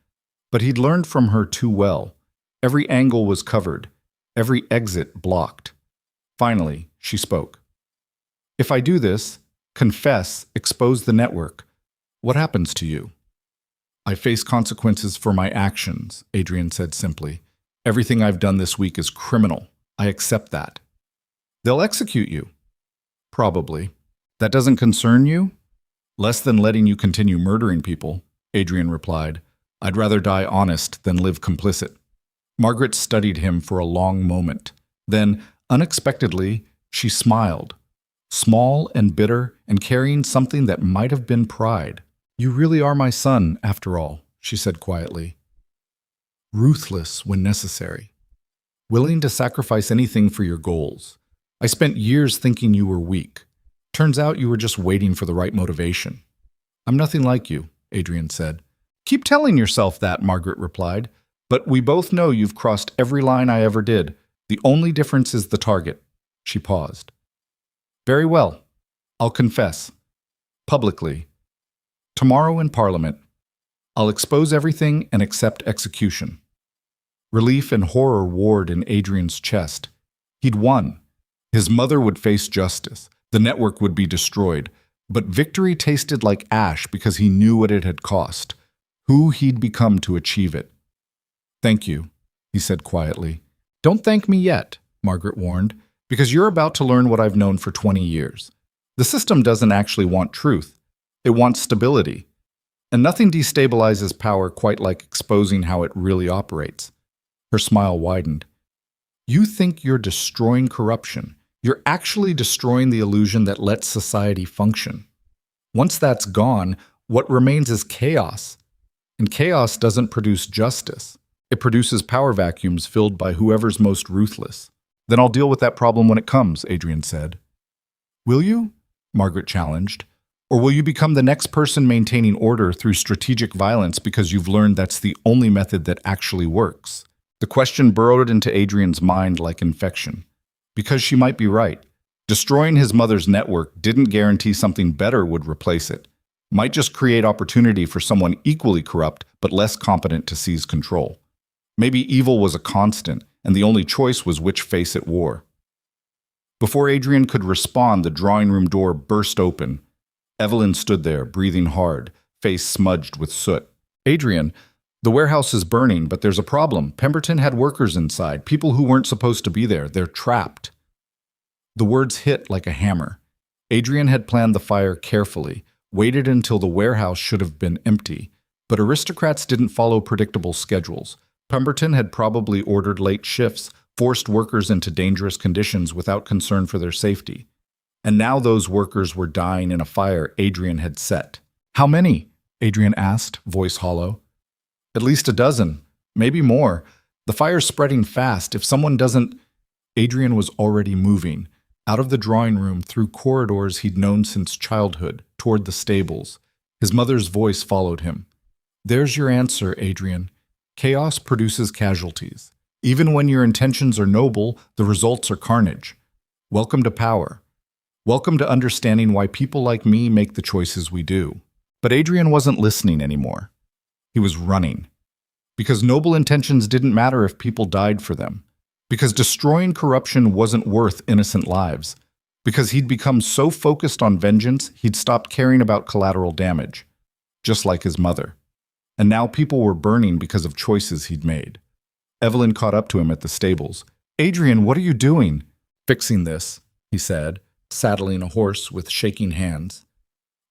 But he'd learned from her too well. Every angle was covered, every exit blocked. Finally, she spoke. If I do this, confess, expose the network, what happens to you? I face consequences for my actions, Adrian said simply. Everything I've done this week is criminal. I accept that. They'll execute you. Probably. That doesn't concern you? Less than letting you continue murdering people, Adrian replied. I'd rather die honest than live complicit. Margaret studied him for a long moment. Then, unexpectedly, she smiled. Small and bitter and carrying something that might have been pride. You really are my son, after all, she said quietly. Ruthless when necessary. Willing to sacrifice anything for your goals. I spent years thinking you were weak. Turns out you were just waiting for the right motivation. I'm nothing like you, Adrian said. Keep telling yourself that, Margaret replied. But we both know you've crossed every line I ever did. The only difference is the target. She paused. Very well. I'll confess. Publicly. Tomorrow in Parliament. I'll expose everything and accept execution. Relief and horror warred in Adrian's chest. He'd won. His mother would face justice. The network would be destroyed. But victory tasted like ash because he knew what it had cost, who he'd become to achieve it. Thank you, he said quietly. Don't thank me yet, Margaret warned, because you're about to learn what I've known for 20 years. The system doesn't actually want truth. It wants stability. And nothing destabilizes power quite like exposing how it really operates. Her smile widened. You think you're destroying corruption. You're actually destroying the illusion that lets society function. Once that's gone, what remains is chaos. And chaos doesn't produce justice. It produces power vacuums filled by whoever's most ruthless. Then I'll deal with that problem when it comes, Adrian said. Will you? Margaret challenged. Or will you become the next person maintaining order through strategic violence because you've learned that's the only method that actually works? The question burrowed into Adrian's mind like infection. Because she might be right. Destroying his mother's network didn't guarantee something better would replace it. Might just create opportunity for someone equally corrupt but less competent to seize control. Maybe evil was a constant, and the only choice was which face it wore. Before Adrian could respond, the drawing room door burst open. Evelyn stood there, breathing hard, face smudged with soot. Adrian, the warehouse is burning, but there's a problem. Pemberton had workers inside, people who weren't supposed to be there. They're trapped. The words hit like a hammer. Adrian had planned the fire carefully, waited until the warehouse should have been empty. But aristocrats didn't follow predictable schedules. Pemberton had probably ordered late shifts, forced workers into dangerous conditions without concern for their safety. And now those workers were dying in a fire Adrian had set. How many? Adrian asked, voice hollow. At least a dozen, maybe more. The fire's spreading fast. If someone doesn't... Adrian was already moving, out of the drawing room through corridors he'd known since childhood, toward the stables. His mother's voice followed him. There's your answer, Adrian. Chaos produces casualties. Even when your intentions are noble, the results are carnage. Welcome to power. Welcome to understanding why people like me make the choices we do. But Adrian wasn't listening anymore. He was running. Because noble intentions didn't matter if people died for them. Because destroying corruption wasn't worth innocent lives. Because he'd become so focused on vengeance, he'd stopped caring about collateral damage. Just like his mother. And now people were burning because of choices he'd made. Evelyn caught up to him at the stables. Adrian, what are you doing? Fixing this, he said, saddling a horse with shaking hands.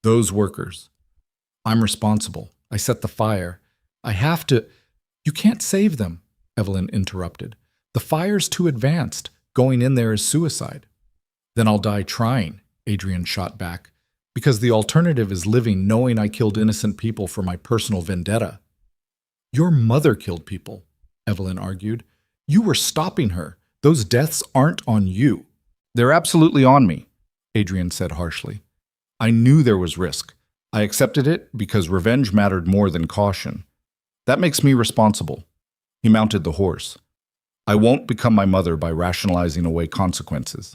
Those workers. I'm responsible. I set the fire. I have to... You can't save them, Evelyn interrupted. The fire's too advanced. Going in there is suicide. Then I'll die trying, Adrian shot back, because the alternative is living knowing I killed innocent people for my personal vendetta. Your mother killed people, Evelyn argued. You were stopping her. Those deaths aren't on you. They're absolutely on me, Adrian said harshly. I knew there was risk. I accepted it because revenge mattered more than caution. That makes me responsible. He mounted the horse. I won't become my mother by rationalizing away consequences.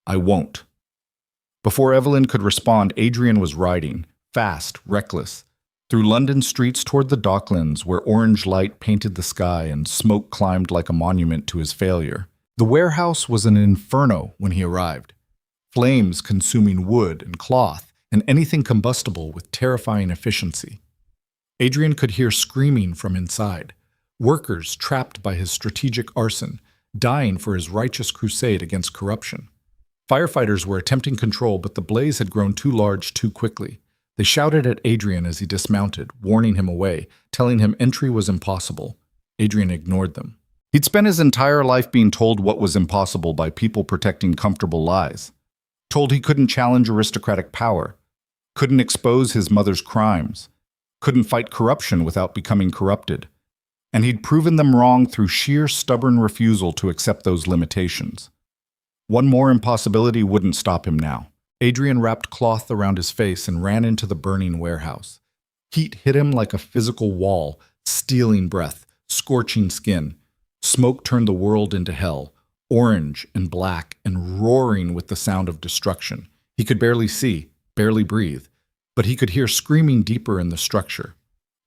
I won't. Before Evelyn could respond, Adrian was riding, fast, reckless, through London streets toward the Docklands where orange light painted the sky and smoke climbed like a monument to his failure. The warehouse was an inferno when he arrived. Flames consuming wood and cloth and anything combustible with terrifying efficiency. Adrian could hear screaming from inside. Workers trapped by his strategic arson, dying for his righteous crusade against corruption. Firefighters were attempting control, but the blaze had grown too large too quickly. They shouted at Adrian as he dismounted, warning him away, telling him entry was impossible. Adrian ignored them. He'd spent his entire life being told what was impossible by people protecting comfortable lies. Told he couldn't challenge aristocratic power, couldn't expose his mother's crimes, couldn't fight corruption without becoming corrupted. And he'd proven them wrong through sheer stubborn refusal to accept those limitations. One more impossibility wouldn't stop him now. Adrian wrapped cloth around his face and ran into the burning warehouse. Heat hit him like a physical wall, stealing breath, scorching skin. Smoke turned the world into hell, orange and black and roaring with the sound of destruction. He could barely see, barely breathe, but he could hear screaming deeper in the structure.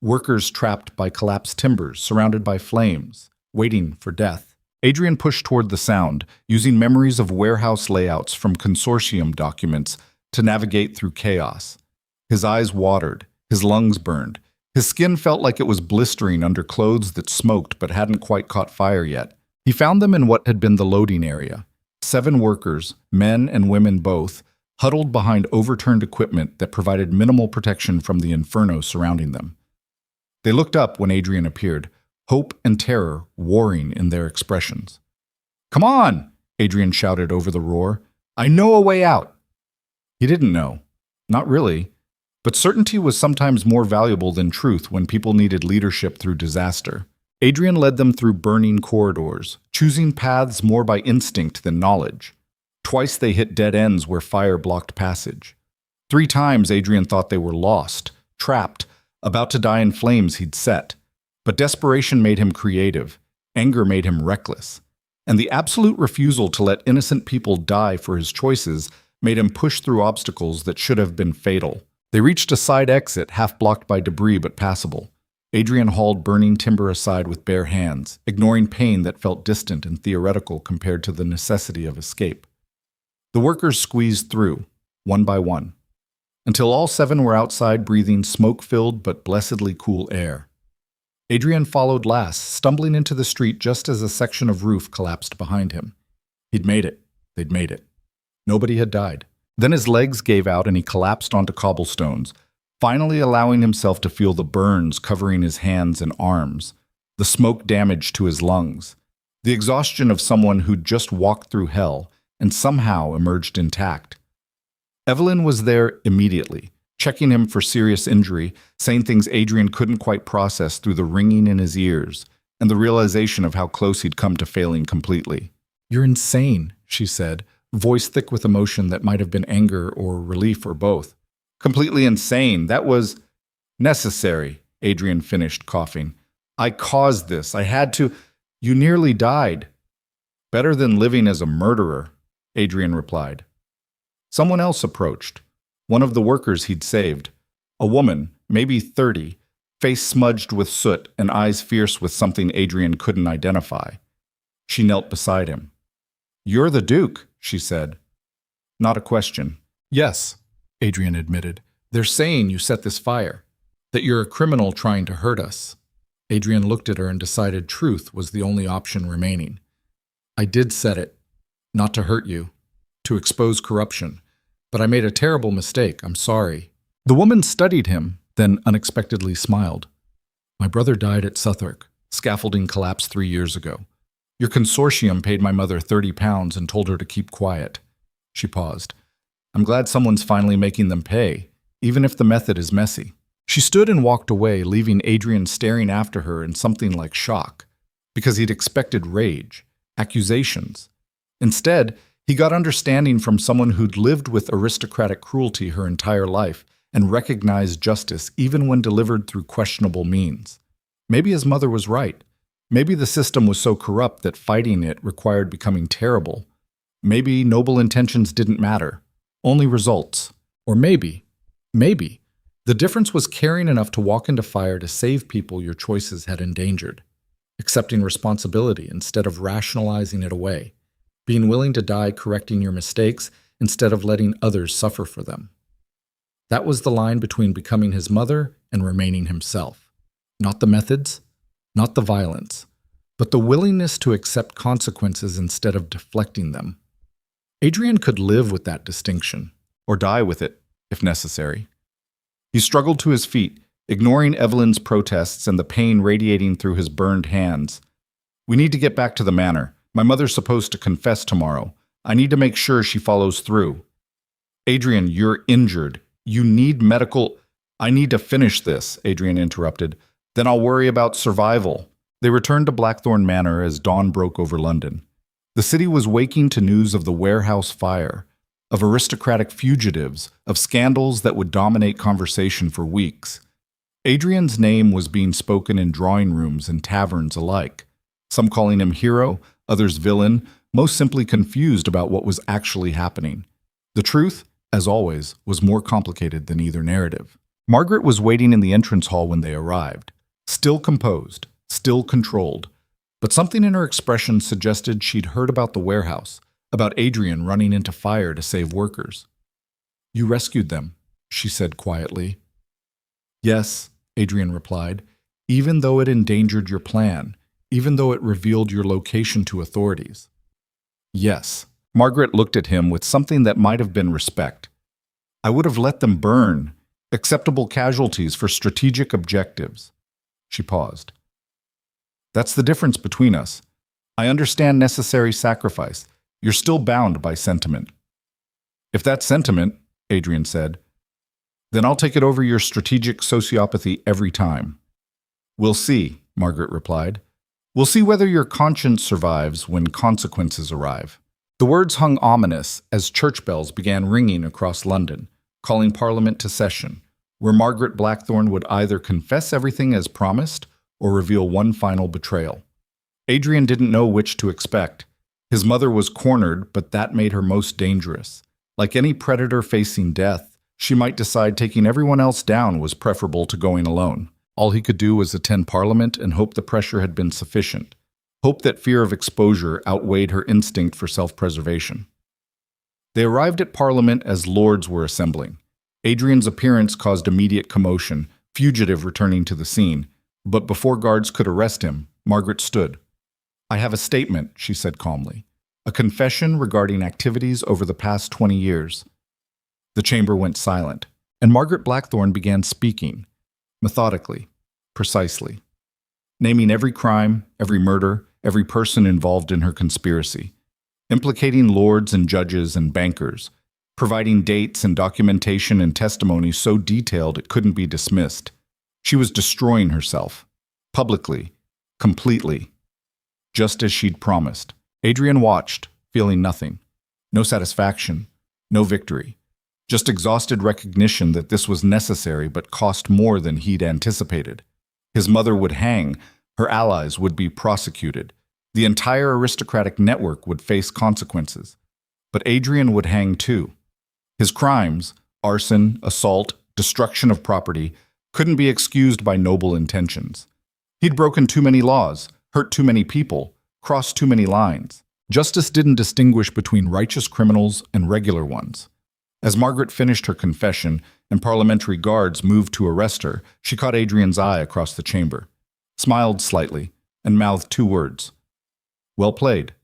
Workers trapped by collapsed timbers, surrounded by flames, waiting for death. Adrian pushed toward the sound, using memories of warehouse layouts from consortium documents to navigate through chaos. His eyes watered, his lungs burned. His skin felt like it was blistering under clothes that smoked but hadn't quite caught fire yet. He found them in what had been the loading area. 7 workers, men and women both, huddled behind overturned equipment that provided minimal protection from the inferno surrounding them. They looked up when Adrian appeared, hope and terror warring in their expressions. "Come on!" Adrian shouted over the roar. "I know a way out!" He didn't know. Not really. But certainty was sometimes more valuable than truth when people needed leadership through disaster. Adrian led them through burning corridors, choosing paths more by instinct than knowledge. Twice they hit dead ends where fire blocked passage. 3 times Adrian thought they were lost, trapped, about to die in flames he'd set. But desperation made him creative, anger made him reckless, and the absolute refusal to let innocent people die for his choices made him push through obstacles that should have been fatal. They reached a side exit, half blocked by debris but passable. Adrian hauled burning timber aside with bare hands, ignoring pain that felt distant and theoretical compared to the necessity of escape. The workers squeezed through, one by one, until all 7 were outside breathing smoke-filled but blessedly cool air. Adrian followed last, stumbling into the street just as a section of roof collapsed behind him. He'd made it. They'd made it. Nobody had died. Then his legs gave out and he collapsed onto cobblestones, finally allowing himself to feel the burns covering his hands and arms, the smoke damage to his lungs, the exhaustion of someone who'd just walked through hell and somehow emerged intact. Evelyn was there immediately, checking him for serious injury, saying things Adrian couldn't quite process through the ringing in his ears and the realization of how close he'd come to failing completely. "You're insane," she said, voice thick with emotion that might have been anger or relief or both. "Completely insane. That was necessary," Adrian finished, coughing. "I caused this. I had to. You nearly died." "Better than living as a murderer," Adrian replied. Someone else approached, one of the workers he'd saved. A woman, maybe 30, face smudged with soot and eyes fierce with something Adrian couldn't identify. She knelt beside him. "You're the Duke," she said. Not a question. "Yes," Adrian admitted. "They're saying you set this fire, that you're a criminal trying to hurt us." Adrian looked at her and decided truth was the only option remaining. "I did set it, not to hurt you, to expose corruption, but I made a terrible mistake. I'm sorry." The woman studied him, then unexpectedly smiled. "My brother died at Southwark. Scaffolding collapsed 3 years ago. Your consortium paid my mother £30 and told her to keep quiet." She paused. "I'm glad someone's finally making them pay, even if the method is messy." She stood and walked away, leaving Adrian staring after her in something like shock, because he'd expected rage, accusations. Instead, he got understanding from someone who'd lived with aristocratic cruelty her entire life and recognized justice even when delivered through questionable means. Maybe his mother was right. Maybe the system was so corrupt that fighting it required becoming terrible. Maybe noble intentions didn't matter, only results. Or maybe, the difference was caring enough to walk into fire to save people your choices had endangered, accepting responsibility instead of rationalizing it away. being willing to die correcting your mistakes instead of letting others suffer for them. That was the line between becoming his mother and remaining himself. Not the methods, not the violence, but the willingness to accept consequences instead of deflecting them. Adrian could live with that distinction, or die with it, if necessary. He struggled to his feet, ignoring Evelyn's protests and the pain radiating through his burned hands. "We need to get back to the manor. My mother's supposed to confess tomorrow. I need to make sure she follows through." "Adrian, you're injured. You need medical—" "I need to finish this," Adrian interrupted. "Then I'll worry about survival." They returned to Blackthorn Manor as dawn broke over London. The city was waking to news of the warehouse fire, of aristocratic fugitives, of scandals that would dominate conversation for weeks. Adrian's name was being spoken in drawing rooms and taverns alike, some calling him hero, others villain, most simply confused about what was actually happening. The truth, as always, was more complicated than either narrative. Margaret was waiting in the entrance hall when they arrived, still composed, still controlled, but something in her expression suggested she'd heard about the warehouse, about Adrian running into fire to save workers. "You rescued them," she said quietly. "Yes," Adrian replied, "even though it endangered your plan, even though it revealed your location to authorities." "Yes." Margaret looked at him with something that might have been respect. "I would have let them burn, acceptable casualties for strategic objectives." She paused. "That's the difference between us. I understand necessary sacrifice. You're still bound by sentiment." "If that's sentiment," Adrian said, "then I'll take it over your strategic sociopathy every time." "We'll see," Margaret replied. "We'll see whether your conscience survives when consequences arrive." The words hung ominous as church bells began ringing across London, calling Parliament to session, where Margaret Blackthorn would either confess everything as promised or reveal one final betrayal. Adrian didn't know which to expect. His mother was cornered, but that made her most dangerous. Like any predator facing death, she might decide taking everyone else down was preferable to going alone. All he could do was attend Parliament and hope the pressure had been sufficient. Hope that fear of exposure outweighed her instinct for self-preservation. They arrived at Parliament as lords were assembling. Adrian's appearance caused immediate commotion, fugitive returning to the scene. But before guards could arrest him, Margaret stood. "I have a statement," she said calmly. "A confession regarding activities over the past 20 years. The chamber went silent, and Margaret Blackthorn began speaking, methodically, precisely, naming every crime, every murder, every person involved in her conspiracy, implicating lords and judges and bankers, providing dates and documentation and testimony so detailed it couldn't be dismissed. She was destroying herself, publicly, completely, just as she'd promised. Adrian watched, feeling nothing. No satisfaction, no victory. Just exhausted recognition that this was necessary but cost more than he'd anticipated. His mother would hang, her allies would be prosecuted. The entire aristocratic network would face consequences. But Adrian would hang too. His crimes, arson, assault, destruction of property, couldn't be excused by noble intentions. He'd broken too many laws, hurt too many people, crossed too many lines. Justice didn't distinguish between righteous criminals and regular ones. As Margaret finished her confession and parliamentary guards moved to arrest her, she caught Adrian's eye across the chamber, smiled slightly, and mouthed two words. "Well played."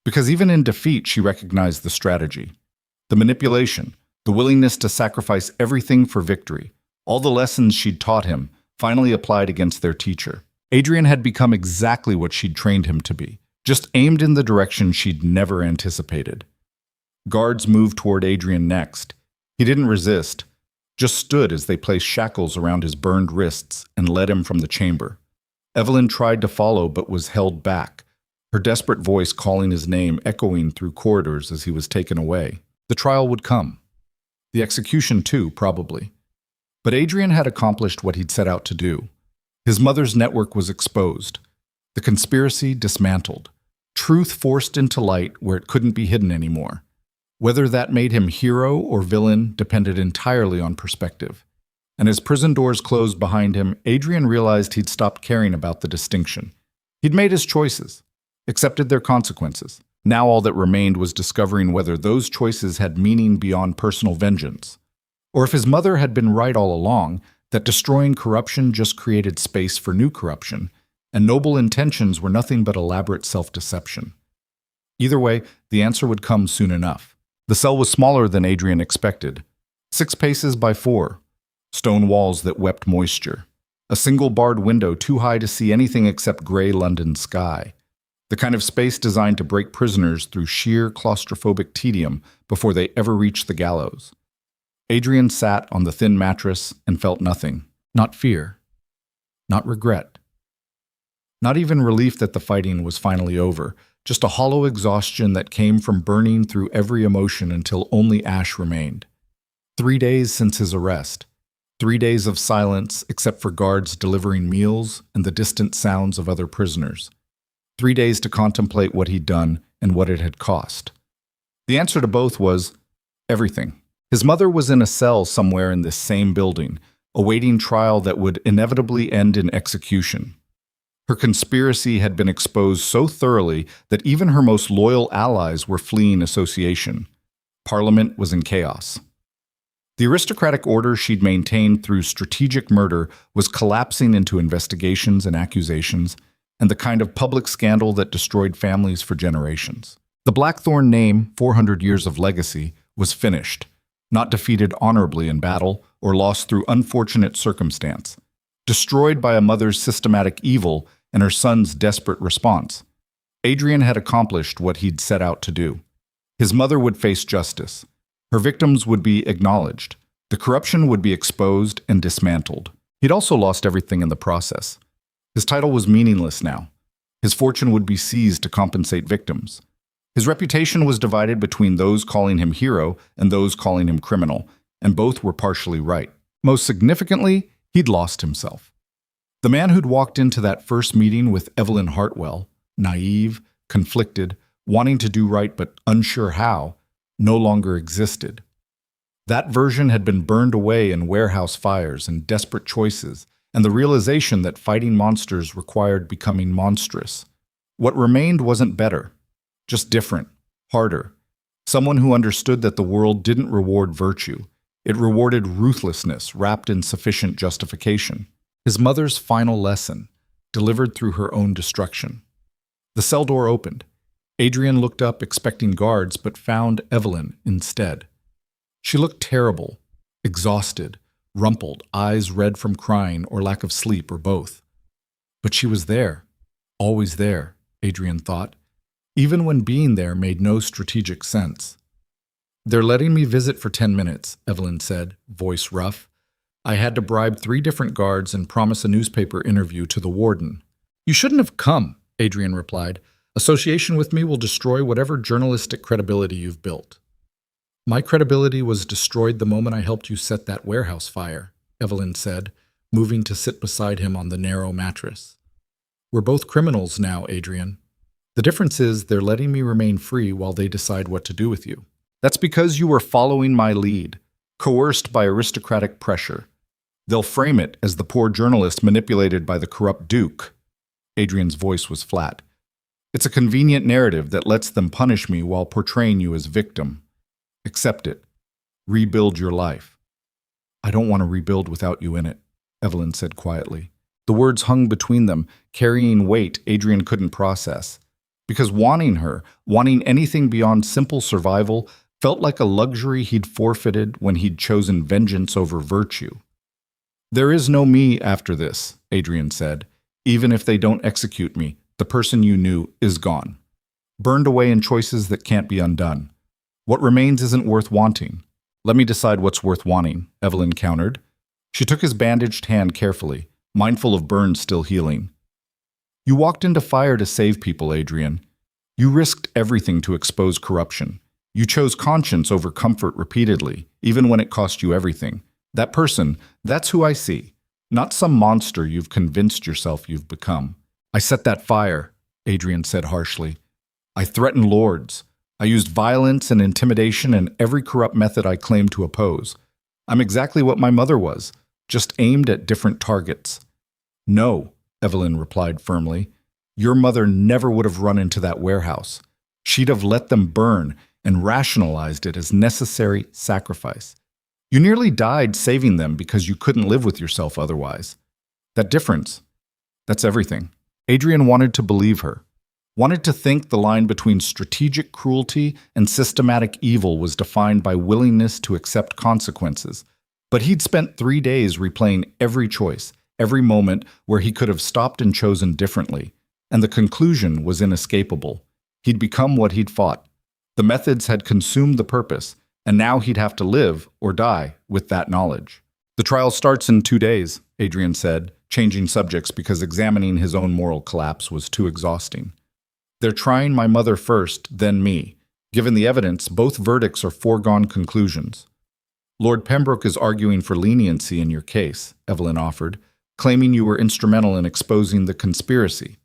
Because even in defeat, she recognized the strategy. The manipulation, the willingness to sacrifice everything for victory. All the lessons she'd taught him, finally applied against their teacher. Adrian had become exactly what she'd trained him to be, just aimed in the direction she'd never anticipated. Guards moved toward Adrian next. He didn't resist, just stood as they placed shackles around his burned wrists and led him from the chamber. Evelyn tried to follow but was held back, her desperate voice calling his name echoing through corridors as he was taken away. The trial would come. The execution too, probably. But Adrian had accomplished what he'd set out to do. His mother's network was exposed, the conspiracy dismantled, truth forced into light where it couldn't be hidden anymore. Whether that made him hero or villain depended entirely on perspective. And as prison doors closed behind him, Adrian realized he'd stopped caring about the distinction. He'd made his choices, accepted their consequences. Now all that remained was discovering whether those choices had meaning beyond personal vengeance, or if his mother had been right all along, that destroying corruption just created space for new corruption, and noble intentions were nothing but elaborate self-deception. Either way, the answer would come soon enough. The cell was smaller than Adrian expected. 6 paces by 4, stone walls that wept moisture, a single barred window too high to see anything except gray London sky, the kind of space designed to break prisoners through sheer claustrophobic tedium before they ever reach the gallows. Adrian sat on the thin mattress and felt nothing. Not fear. Not regret. Not even relief that the fighting was finally over, just a hollow exhaustion that came from burning through every emotion until only ash remained. 3 days since his arrest. 3 days of silence except for guards delivering meals and the distant sounds of other prisoners. 3 days to contemplate what he'd done and what it had cost. The answer to both was everything. His mother was in a cell somewhere in this same building, awaiting trial that would inevitably end in execution. Her conspiracy had been exposed so thoroughly that even her most loyal allies were fleeing association. Parliament was in chaos. The aristocratic order she'd maintained through strategic murder was collapsing into investigations and accusations, and the kind of public scandal that destroyed families for generations. The Blackthorn name, 400 years of legacy, was finished, not defeated honorably in battle or lost through unfortunate circumstance, destroyed by a mother's systematic evil and her son's desperate response. Adrian had accomplished what he'd set out to do. His mother would face justice. Her victims would be acknowledged. The corruption would be exposed and dismantled. He'd also lost everything in the process. His title was meaningless now. His fortune would be seized to compensate victims. His reputation was divided between those calling him hero and those calling him criminal, and both were partially right. Most significantly, he'd lost himself. The man who'd walked into that first meeting with Evelyn Hartwell, naive, conflicted, wanting to do right but unsure how, no longer existed. That version had been burned away in warehouse fires and desperate choices, and the realization that fighting monsters required becoming monstrous. What remained wasn't better, just different, harder. Someone who understood that the world didn't reward virtue. It rewarded ruthlessness wrapped in sufficient justification. His mother's final lesson, delivered through her own destruction. The cell door opened. Adrian looked up expecting guards, but found Evelyn instead. She looked terrible, exhausted, rumpled, eyes red from crying or lack of sleep or both. But she was there, always there, Adrian thought, even when being there made no strategic sense. "They're letting me visit for 10 minutes, Evelyn said, voice rough. "I had to bribe 3 different guards and promise a newspaper interview to the warden." "You shouldn't have come," Adrian replied. "Association with me will destroy whatever journalistic credibility you've built." "My credibility was destroyed the moment I helped you set that warehouse fire," Evelyn said, moving to sit beside him on the narrow mattress. "We're both criminals now, Adrian. The difference is they're letting me remain free while they decide what to do with you." "That's because you were following my lead, coerced by aristocratic pressure. They'll frame it as the poor journalist manipulated by the corrupt duke." Adrian's voice was flat. "It's a convenient narrative that lets them punish me while portraying you as victim. Accept it. Rebuild your life." "I don't want to rebuild without you in it," Evelyn said quietly. The words hung between them, carrying weight Adrian couldn't process. Because wanting her, wanting anything beyond simple survival, felt like a luxury he'd forfeited when he'd chosen vengeance over virtue. "There is no me after this," Adrian said. "Even if they don't execute me, the person you knew is gone. Burned away in choices that can't be undone. What remains isn't worth wanting." "Let me decide what's worth wanting," Evelyn countered. She took his bandaged hand carefully, mindful of burns still healing. "You walked into fire to save people, Adrian. You risked everything to expose corruption. You chose conscience over comfort repeatedly, even when it cost you everything. That person, that's who I see, not some monster you've convinced yourself you've become." "I set that fire," Adrian said harshly. "I threatened lords. I used violence and intimidation and every corrupt method I claimed to oppose. I'm exactly what my mother was, just aimed at different targets." "No," Evelyn replied firmly. "Your mother never would have run into that warehouse. She'd have let them burn and rationalized it as necessary sacrifice. You nearly died saving them because you couldn't live with yourself otherwise. That difference, that's everything. Adrian wanted to believe her, wanted to think the line between strategic cruelty and systematic evil was defined by willingness to accept consequences. But he'd spent 3 days replaying every choice, every moment where he could have stopped and chosen differently, and the conclusion was inescapable. He'd become what he'd fought. The methods had consumed the purpose, and now he'd have to live or die with that knowledge. The trial starts in 2 days, Adrian said, changing subjects because examining his own moral collapse was too exhausting. They're trying my mother first, then me. Given the evidence, both verdicts are foregone conclusions. Lord Pembroke is arguing for leniency in your case, Evelyn offered, claiming you were instrumental in exposing the conspiracy,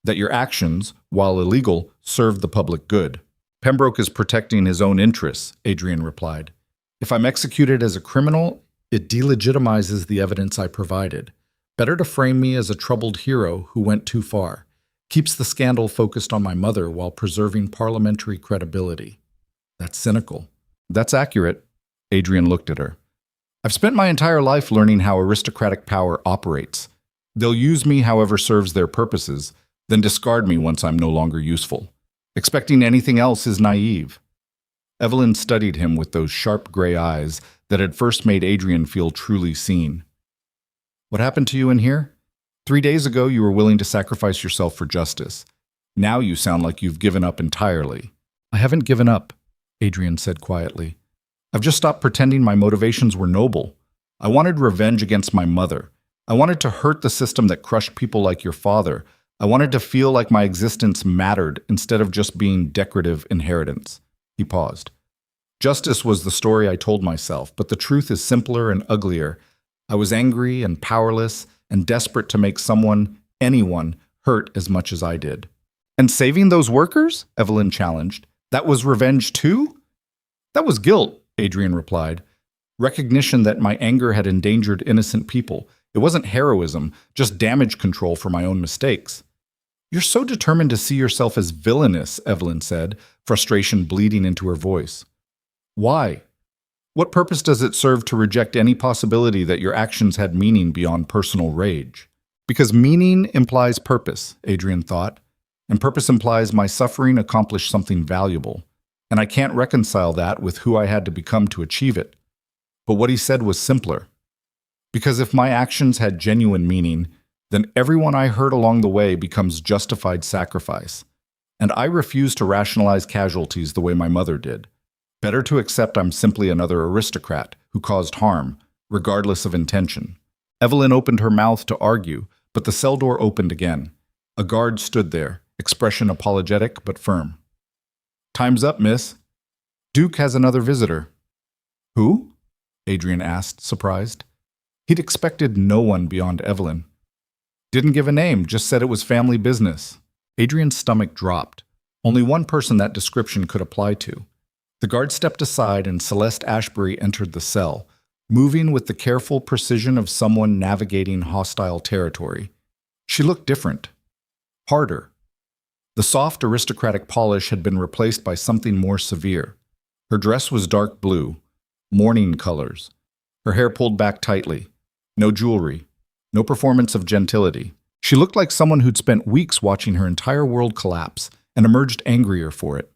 that your actions, while illegal, served the public good. Pembroke is protecting his own interests, Adrian replied. If I'm executed as a criminal, it delegitimizes the evidence I provided. Better to frame me as a troubled hero who went too far. Keeps the scandal focused on my mother while preserving parliamentary credibility. That's cynical. That's accurate. Adrian looked at her. I've spent my entire life learning how aristocratic power operates. They'll use me however serves their purposes, then discard me once I'm no longer useful. Expecting anything else is naive. Evelyn studied him with those sharp gray eyes that had first made Adrian feel truly seen. What happened to you in here? 3 days ago, you were willing to sacrifice yourself for justice. Now you sound like you've given up entirely. I haven't given up, Adrian said quietly. I've just stopped pretending my motivations were noble. I wanted revenge against my mother. I wanted to hurt the system that crushed people like your father. I wanted to feel like my existence mattered instead of just being decorative inheritance. He paused. Justice was the story I told myself, but the truth is simpler and uglier. I was angry and powerless and desperate to make someone, anyone, hurt as much as I did. And saving those workers? Evelyn challenged. That was revenge too? That was guilt, Adrian replied. Recognition that my anger had endangered innocent people. It wasn't heroism, just damage control for my own mistakes. You're so determined to see yourself as villainous, Evelyn said, frustration bleeding into her voice. Why? What purpose does it serve to reject any possibility that your actions had meaning beyond personal rage? Because meaning implies purpose, Adrian thought, and purpose implies my suffering accomplished something valuable, and I can't reconcile that with who I had to become to achieve it. But what he said was simpler. Because if my actions had genuine meaning, then everyone I hurt along the way becomes justified sacrifice, and I refuse to rationalize casualties the way my mother did. Better to accept I'm simply another aristocrat who caused harm, regardless of intention. Evelyn opened her mouth to argue, but the cell door opened again. A guard stood there, expression apologetic but firm. Time's up, miss. Duke has another visitor. Who? Adrian asked, surprised. He'd expected no one beyond Evelyn. Didn't give a name, just said it was family business. Adrian's stomach dropped. Only one person that description could apply to. The guard stepped aside and Celeste Ashbury entered the cell, moving with the careful precision of someone navigating hostile territory. She looked different. Harder. The soft aristocratic polish had been replaced by something more severe. Her dress was dark blue, mourning colors. Her hair pulled back tightly. No jewelry. No performance of gentility. She looked like someone who'd spent weeks watching her entire world collapse and emerged angrier for it.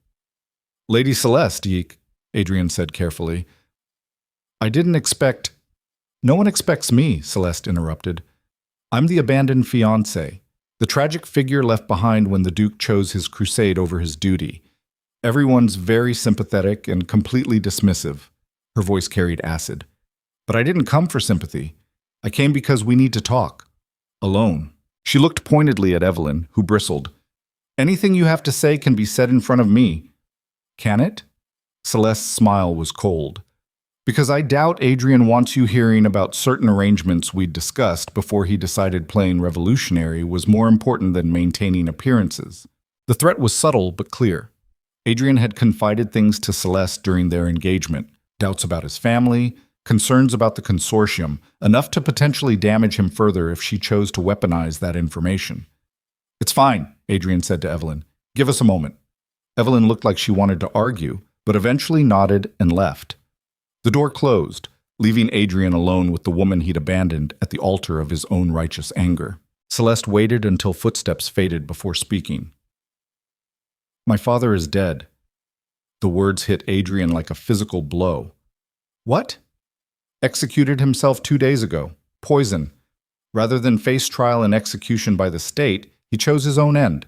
Lady Celeste, Adrian said carefully. I didn't expect... No one expects me, Celeste interrupted. I'm the abandoned fiancé, the tragic figure left behind when the Duke chose his crusade over his duty. Everyone's very sympathetic and completely dismissive. Her voice carried acid. But I didn't come for sympathy. I came because we need to talk. Alone. She looked pointedly at Evelyn, who bristled. Anything you have to say can be said in front of me. Can it? Celeste's smile was cold. Because I doubt Adrian wants you hearing about certain arrangements we'd discussed before he decided playing revolutionary was more important than maintaining appearances. The threat was subtle but clear. Adrian had confided things to Celeste during their engagement, doubts about his family, concerns about the consortium, enough to potentially damage him further if she chose to weaponize that information. It's fine, Adrian said to Evelyn. Give us a moment. Evelyn looked like she wanted to argue, but eventually nodded and left. The door closed, leaving Adrian alone with the woman he'd abandoned at the altar of his own righteous anger. Celeste waited until footsteps faded before speaking. "My father is dead." The words hit Adrian like a physical blow. "What?" "Executed himself 2 days ago. Poison. Rather than face trial and execution by the state, he chose his own end."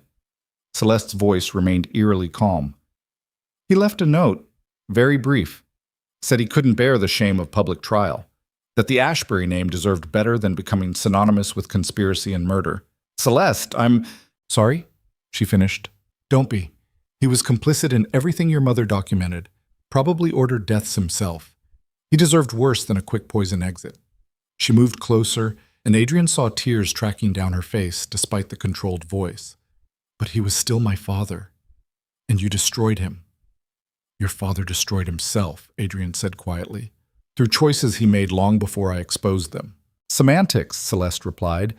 Celeste's voice remained eerily calm. "He left a note, very brief. Said he couldn't bear the shame of public trial, that the Ashbury name deserved better than becoming synonymous with conspiracy and murder." "Celeste, I'm—" "Sorry?" she finished. "Don't be. He was complicit in everything your mother documented, probably ordered deaths himself. He deserved worse than a quick poison exit." She moved closer, and Adrian saw tears tracking down her face despite the controlled voice. "But he was still my father, and you destroyed him." "Your father destroyed himself," Adrian said quietly, "through choices he made long before I exposed them." "Semantics," Celeste replied.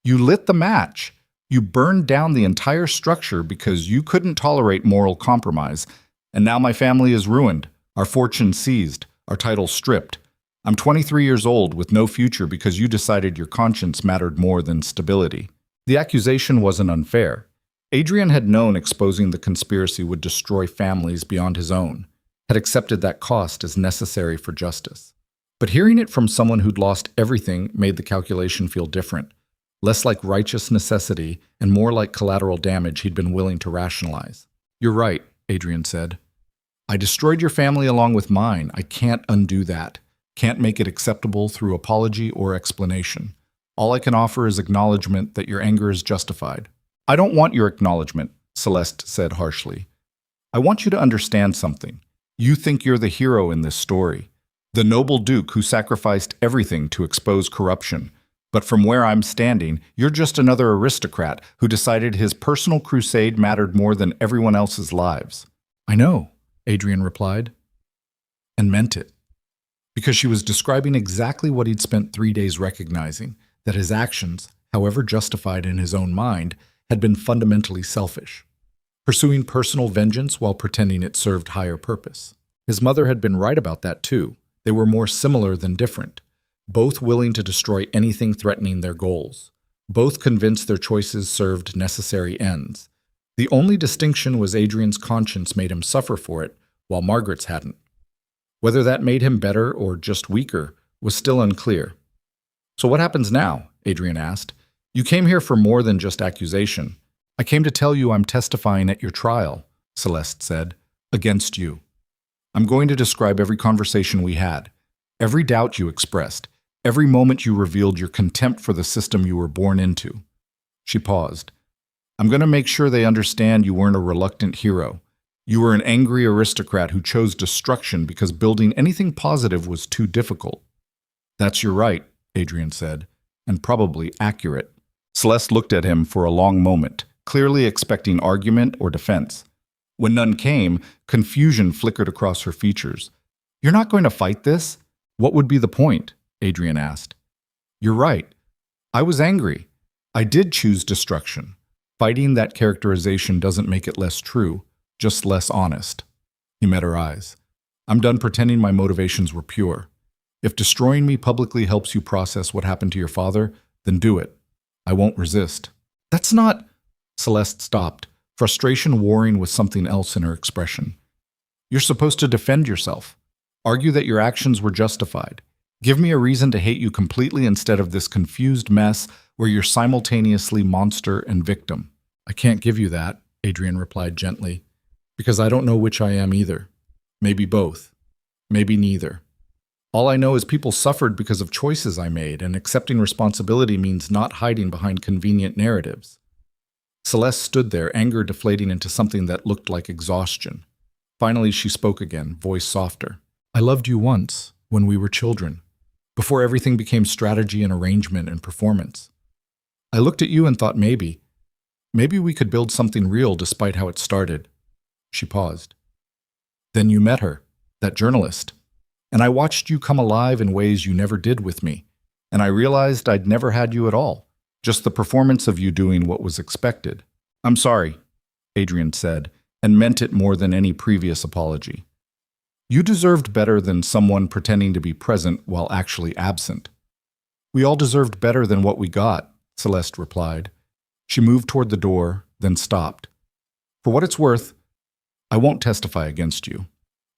"You lit the match. You burned down the entire structure because you couldn't tolerate moral compromise, and now my family is ruined, our fortune seized, our title stripped. I'm 23 years old with no future because you decided your conscience mattered more than stability." The accusation wasn't unfair. Adrian had known exposing the conspiracy would destroy families beyond his own, had accepted that cost as necessary for justice. But hearing it from someone who'd lost everything made the calculation feel different, less like righteous necessity and more like collateral damage he'd been willing to rationalize. "You're right," Adrian said. "I destroyed your family along with mine. I can't undo that. Can't make it acceptable through apology or explanation. All I can offer is acknowledgement that your anger is justified." "I don't want your acknowledgement," Celeste said harshly. "I want you to understand something. You think you're the hero in this story, the noble duke who sacrificed everything to expose corruption. But from where I'm standing, you're just another aristocrat who decided his personal crusade mattered more than everyone else's lives." "I know," Adrian replied, and meant it. Because she was describing exactly what he'd spent 3 days recognizing, that his actions, however justified in his own mind, had been fundamentally selfish, pursuing personal vengeance while pretending it served higher purpose. His mother had been right about that too. They were more similar than different, both willing to destroy anything threatening their goals, both convinced their choices served necessary ends. The only distinction was Adrian's conscience made him suffer for it, while Margaret's hadn't. Whether that made him better or just weaker was still unclear. "So what happens now?" Adrian asked. "You came here for more than just accusation." "I came to tell you I'm testifying at your trial," Celeste said, "against you. I'm going to describe every conversation we had, every doubt you expressed, every moment you revealed your contempt for the system you were born into." She paused. "I'm going to make sure they understand you weren't a reluctant hero. You were an angry aristocrat who chose destruction because building anything positive was too difficult." "That's your right," Adrian said, "and probably accurate." Celeste looked at him for a long moment, clearly expecting argument or defense. When none came, confusion flickered across her features. "You're not going to fight this? What would be the point?" Adrian asked. "You're right. I was angry. I did choose destruction. Fighting that characterization doesn't make it less true, just less honest." He met her eyes. "I'm done pretending my motivations were pure. If destroying me publicly helps you process what happened to your father, then do it. I won't resist." "That's not—" Celeste stopped, frustration warring with something else in her expression. "You're supposed to defend yourself. Argue that your actions were justified. Give me a reason to hate you completely instead of this confused mess where you're simultaneously monster and victim." "I can't give you that," Adrian replied gently, "because I don't know which I am either. Maybe both. Maybe neither. All I know is people suffered because of choices I made, and accepting responsibility means not hiding behind convenient narratives." Celeste stood there, anger deflating into something that looked like exhaustion. Finally, she spoke again, voice softer. "I loved you once, when we were children, before everything became strategy and arrangement and performance. I looked at you and thought maybe we could build something real despite how it started." She paused. "Then you met her, that journalist. And I watched you come alive in ways you never did with me, and I realized I'd never had you at all, just the performance of you doing what was expected." "I'm sorry," Adrian said, and meant it more than any previous apology. You deserved better than someone pretending to be present while actually absent. We all deserved better than what we got, Celeste replied. She moved toward the door, then stopped. For what it's worth, I won't testify against you.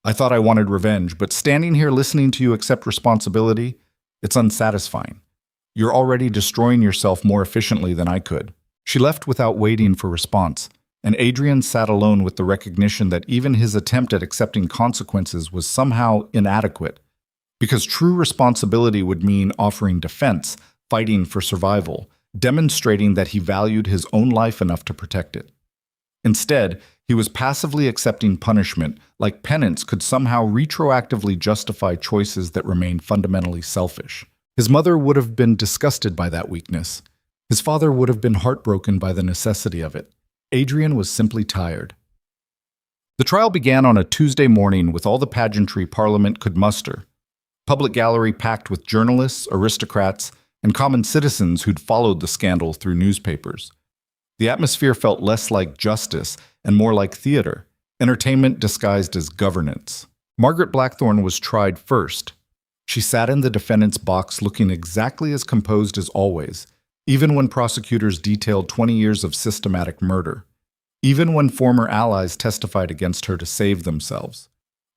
I thought I wanted revenge, but standing here listening to you accept responsibility, it's unsatisfying. You're already destroying yourself more efficiently than I could. She left without waiting for response, and Adrian sat alone with the recognition that even his attempt at accepting consequences was somehow inadequate, because true responsibility would mean offering defense, fighting for survival, demonstrating that he valued his own life enough to protect it. Instead, he was passively accepting punishment, like penance could somehow retroactively justify choices that remained fundamentally selfish. His mother would have been disgusted by that weakness. His father would have been heartbroken by the necessity of it. Adrian was simply tired. The trial began on a Tuesday morning with all the pageantry Parliament could muster. Public gallery packed with journalists, aristocrats, and common citizens who'd followed the scandal through newspapers. The atmosphere felt less like justice and more like theater, entertainment disguised as governance. Margaret Blackthorne was tried first. She sat in the defendant's box looking exactly as composed as always, even when prosecutors detailed 20 years of systematic murder, even when former allies testified against her to save themselves,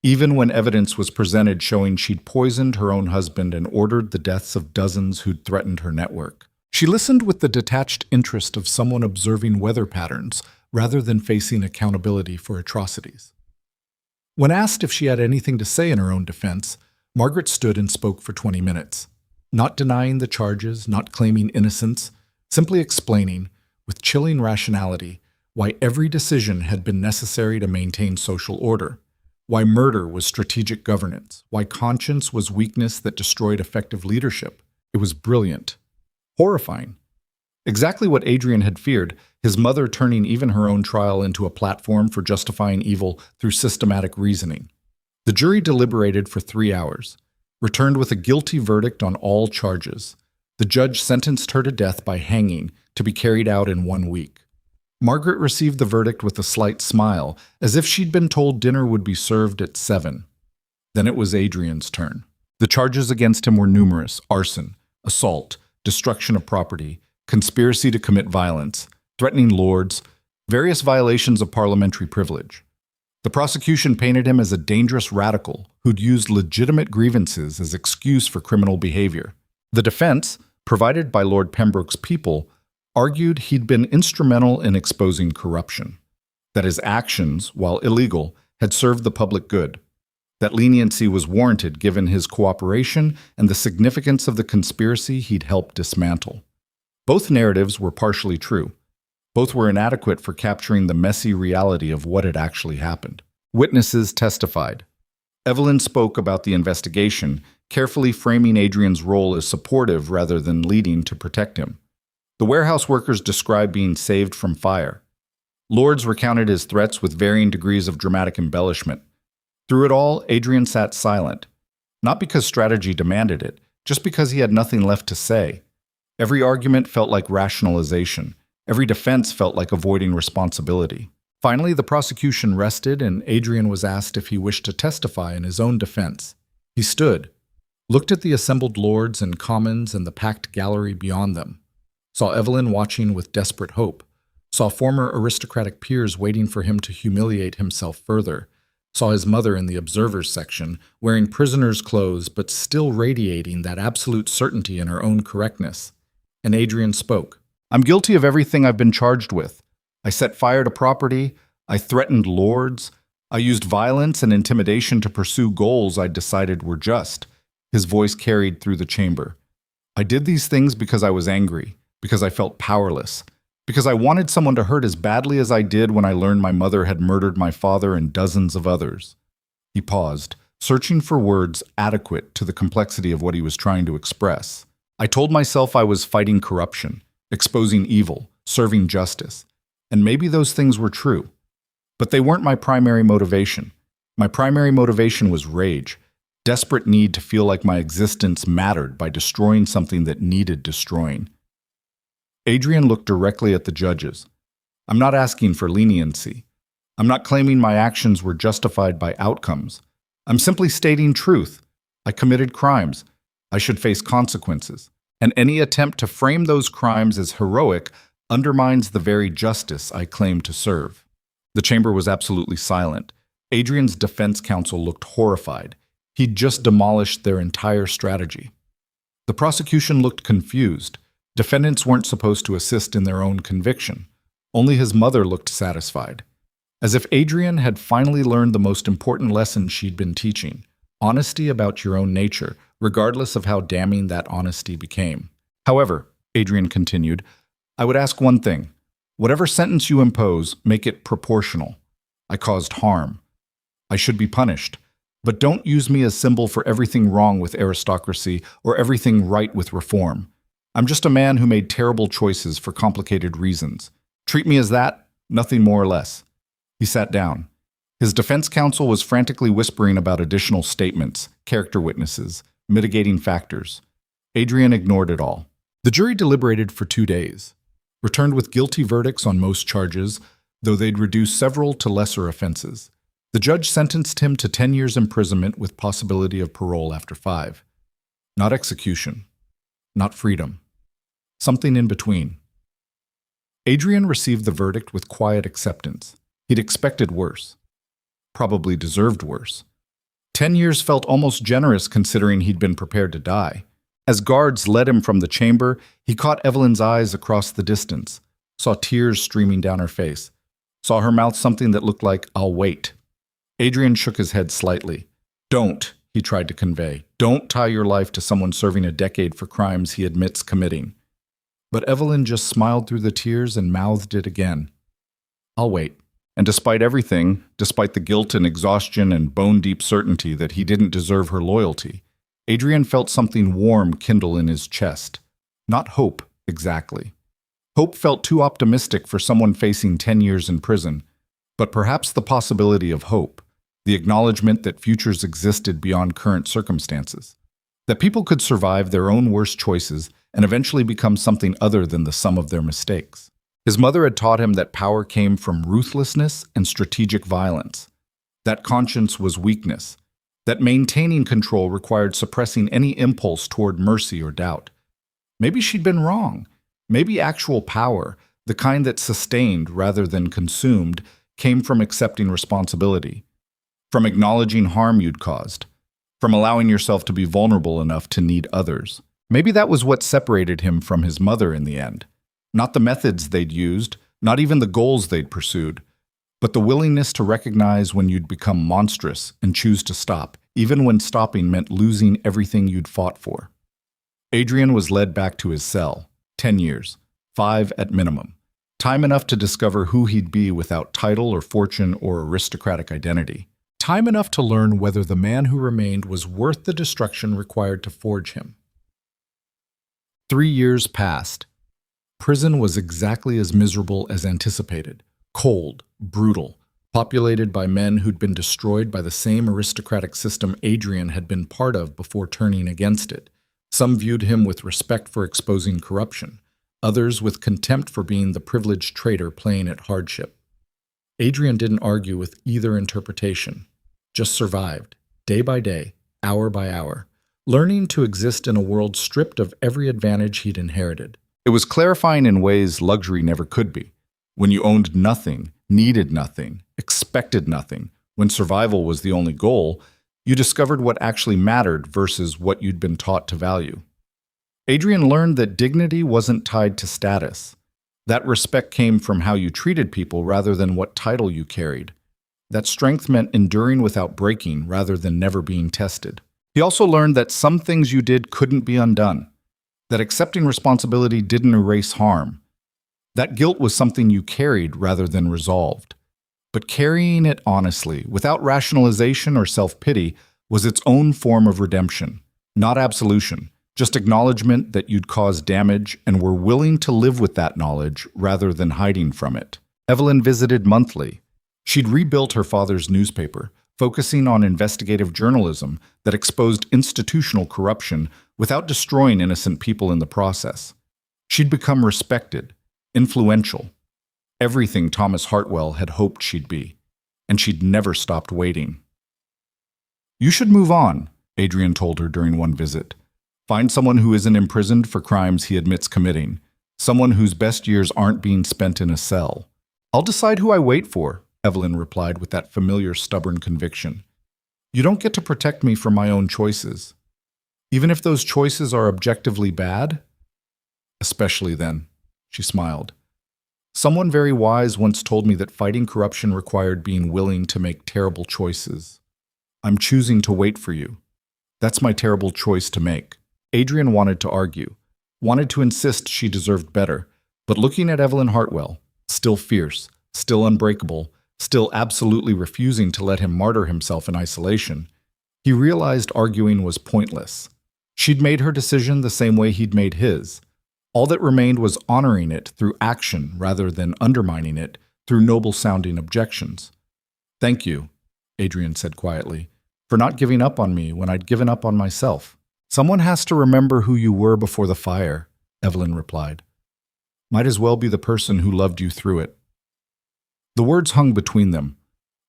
even when evidence was presented showing she'd poisoned her own husband and ordered the deaths of dozens who'd threatened her network. She listened with the detached interest of someone observing weather patterns rather than facing accountability for atrocities. When asked if she had anything to say in her own defense, Margaret stood and spoke for 20 minutes. Not denying the charges, not claiming innocence, simply explaining, with chilling rationality, why every decision had been necessary to maintain social order, why murder was strategic governance, why conscience was weakness that destroyed effective leadership. It was brilliant. Horrifying. Exactly what Adrian had feared, his mother turning even her own trial into a platform for justifying evil through systematic reasoning. The jury deliberated for 3 hours, returned with a guilty verdict on all charges. The judge sentenced her to death by hanging, to be carried out in 1 week. Margaret received the verdict with a slight smile, as if she'd been told dinner would be served at 7. Then it was Adrian's turn. The charges against him were numerous: arson, assault, destruction of property, conspiracy to commit violence, threatening lords, various violations of parliamentary privilege. The prosecution painted him as a dangerous radical who'd used legitimate grievances as excuse for criminal behavior. The defense, provided by Lord Pembroke's people, argued he'd been instrumental in exposing corruption, that his actions, while illegal, had served the public good, that leniency was warranted given his cooperation and the significance of the conspiracy he'd helped dismantle. Both narratives were partially true. Both were inadequate for capturing the messy reality of what had actually happened. Witnesses testified. Evelyn spoke about the investigation, carefully framing Adrian's role as supportive rather than leading to protect him. The warehouse workers described being saved from fire. Lords recounted his threats with varying degrees of dramatic embellishment. Through it all, Adrian sat silent, not because strategy demanded it, just because he had nothing left to say. Every argument felt like rationalization. Every defense felt like avoiding responsibility. Finally, the prosecution rested, and Adrian was asked if he wished to testify in his own defense. He stood, looked at the assembled lords and commons and the packed gallery beyond them, saw Evelyn watching with desperate hope, saw former aristocratic peers waiting for him to humiliate himself further, saw his mother in the observers section, wearing prisoner's clothes but still radiating that absolute certainty in her own correctness. And Adrian spoke. "I'm guilty of everything I've been charged with. I set fire to property, I threatened lords, I used violence and intimidation to pursue goals I decided were just." His voice carried through the chamber. "I did these things because I was angry, because I felt powerless, because I wanted someone to hurt as badly as I did when I learned my mother had murdered my father and dozens of others." He paused, searching for words adequate to the complexity of what he was trying to express. "I told myself I was fighting corruption, exposing evil, serving justice. And maybe those things were true. But they weren't my primary motivation. My primary motivation was rage, desperate need to feel like my existence mattered by destroying something that needed destroying." Adrian looked directly at the judges. "I'm not asking for leniency. I'm not claiming my actions were justified by outcomes. I'm simply stating truth. I committed crimes. I should face consequences. And any attempt to frame those crimes as heroic undermines the very justice I claim to serve." The chamber was absolutely silent. Adrian's defense counsel looked horrified. He'd just demolished their entire strategy. The prosecution looked confused. Defendants weren't supposed to assist in their own conviction. Only his mother looked satisfied, as if Adrian had finally learned the most important lesson she'd been teaching: honesty about your own nature, regardless of how damning that honesty became. "However," Adrian continued, "I would ask one thing. Whatever sentence you impose, make it proportional. I caused harm. I should be punished. But don't use me as symbol for everything wrong with aristocracy or everything right with reform. I'm just a man who made terrible choices for complicated reasons. Treat me as that, nothing more or less." He sat down. His defense counsel was frantically whispering about additional statements, character witnesses, mitigating factors. Adrian ignored it all. The jury deliberated for 2 days, returned with guilty verdicts on most charges, though they'd reduce several to lesser offenses. The judge sentenced him to 10 years imprisonment with possibility of parole after 5. Not execution. Not freedom. Something in between. Adrian received the verdict with quiet acceptance. He'd expected worse. Probably deserved worse. 10 years felt almost generous considering he'd been prepared to die. As guards led him from the chamber, he caught Evelyn's eyes across the distance, saw tears streaming down her face, saw her mouth something that looked like, "I'll wait." Adrian shook his head slightly. "Don't," he tried to convey. "Don't tie your life to someone serving a decade for crimes he admits committing." But Evelyn just smiled through the tears and mouthed it again. "I'll wait." And despite everything, despite the guilt and exhaustion and bone-deep certainty that he didn't deserve her loyalty, Adrian felt something warm kindle in his chest. Not hope, exactly. Hope felt too optimistic for someone facing 10 years in prison, but perhaps the possibility of hope, the acknowledgement that futures existed beyond current circumstances, that people could survive their own worst choices and eventually become something other than the sum of their mistakes. His mother had taught him that power came from ruthlessness and strategic violence, that conscience was weakness, that maintaining control required suppressing any impulse toward mercy or doubt. Maybe she'd been wrong. Maybe actual power, the kind that sustained rather than consumed, came from accepting responsibility, from acknowledging harm you'd caused, from allowing yourself to be vulnerable enough to need others. Maybe that was what separated him from his mother in the end. Not the methods they'd used, not even the goals they'd pursued, but the willingness to recognize when you'd become monstrous and choose to stop, even when stopping meant losing everything you'd fought for. Adrian was led back to his cell. 10 years, 5 at minimum. Time enough to discover who he'd be without title or fortune or aristocratic identity. Time enough to learn whether the man who remained was worth the destruction required to forge him. 3 years passed. Prison was exactly as miserable as anticipated. Cold, brutal, populated by men who'd been destroyed by the same aristocratic system Adrian had been part of before turning against it. Some viewed him with respect for exposing corruption, others with contempt for being the privileged traitor playing at hardship. Adrian didn't argue with either interpretation, just survived, day by day, hour by hour, learning to exist in a world stripped of every advantage he'd inherited. It was clarifying in ways luxury never could be. When you owned nothing, needed nothing, expected nothing, when survival was the only goal, you discovered what actually mattered versus what you'd been taught to value. Adrian learned that dignity wasn't tied to status. That respect came from how you treated people rather than what title you carried. That strength meant enduring without breaking rather than never being tested. He also learned that some things you did couldn't be undone, that accepting responsibility didn't erase harm. That guilt was something you carried rather than resolved. But carrying it honestly, without rationalization or self-pity, was its own form of redemption, not absolution, just acknowledgement that you'd caused damage and were willing to live with that knowledge rather than hiding from it. Evelyn visited monthly. She'd rebuilt her father's newspaper, focusing on investigative journalism that exposed institutional corruption without destroying innocent people in the process. She'd become respected, influential, everything Thomas Hartwell had hoped she'd be. and she'd never stopped waiting. "You should move on," Adrian told her during one visit. "Find someone who isn't imprisoned for crimes he admits committing, someone whose best years aren't being spent in a cell." "I'll decide who I wait for," Evelyn replied with that familiar stubborn conviction. "You don't get to protect me from my own choices. Even if those choices are objectively bad?" "Especially then," she smiled. "Someone very wise once told me that fighting corruption required being willing to make terrible choices. I'm choosing to wait for you. That's my terrible choice to make." Adrian wanted to argue, wanted to insist she deserved better, but looking at Evelyn Hartwell, still fierce, still unbreakable, still absolutely refusing to let him martyr himself in isolation, he realized arguing was pointless. She'd made her decision the same way he'd made his. All that remained was honoring it through action rather than undermining it through noble-sounding objections. "Thank you," Adrian said quietly, "for not giving up on me when I'd given up on myself." "Someone has to remember who you were before the fire," Evelyn replied. "Might as well be the person who loved you through it." The words hung between them,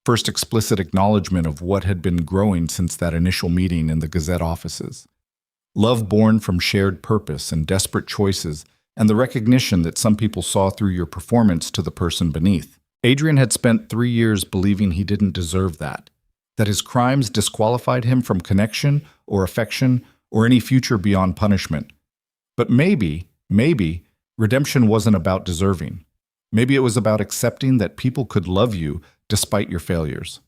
first explicit acknowledgement of what had been growing since that initial meeting in the Gazette offices. Love born from shared purpose and desperate choices, and the recognition that some people saw through your performance to the person beneath. Adrian had spent 3 years believing he didn't deserve that his crimes disqualified him from connection or affection or any future beyond punishment. But maybe, redemption wasn't about deserving. Maybe it was about accepting that people could love you despite your failures.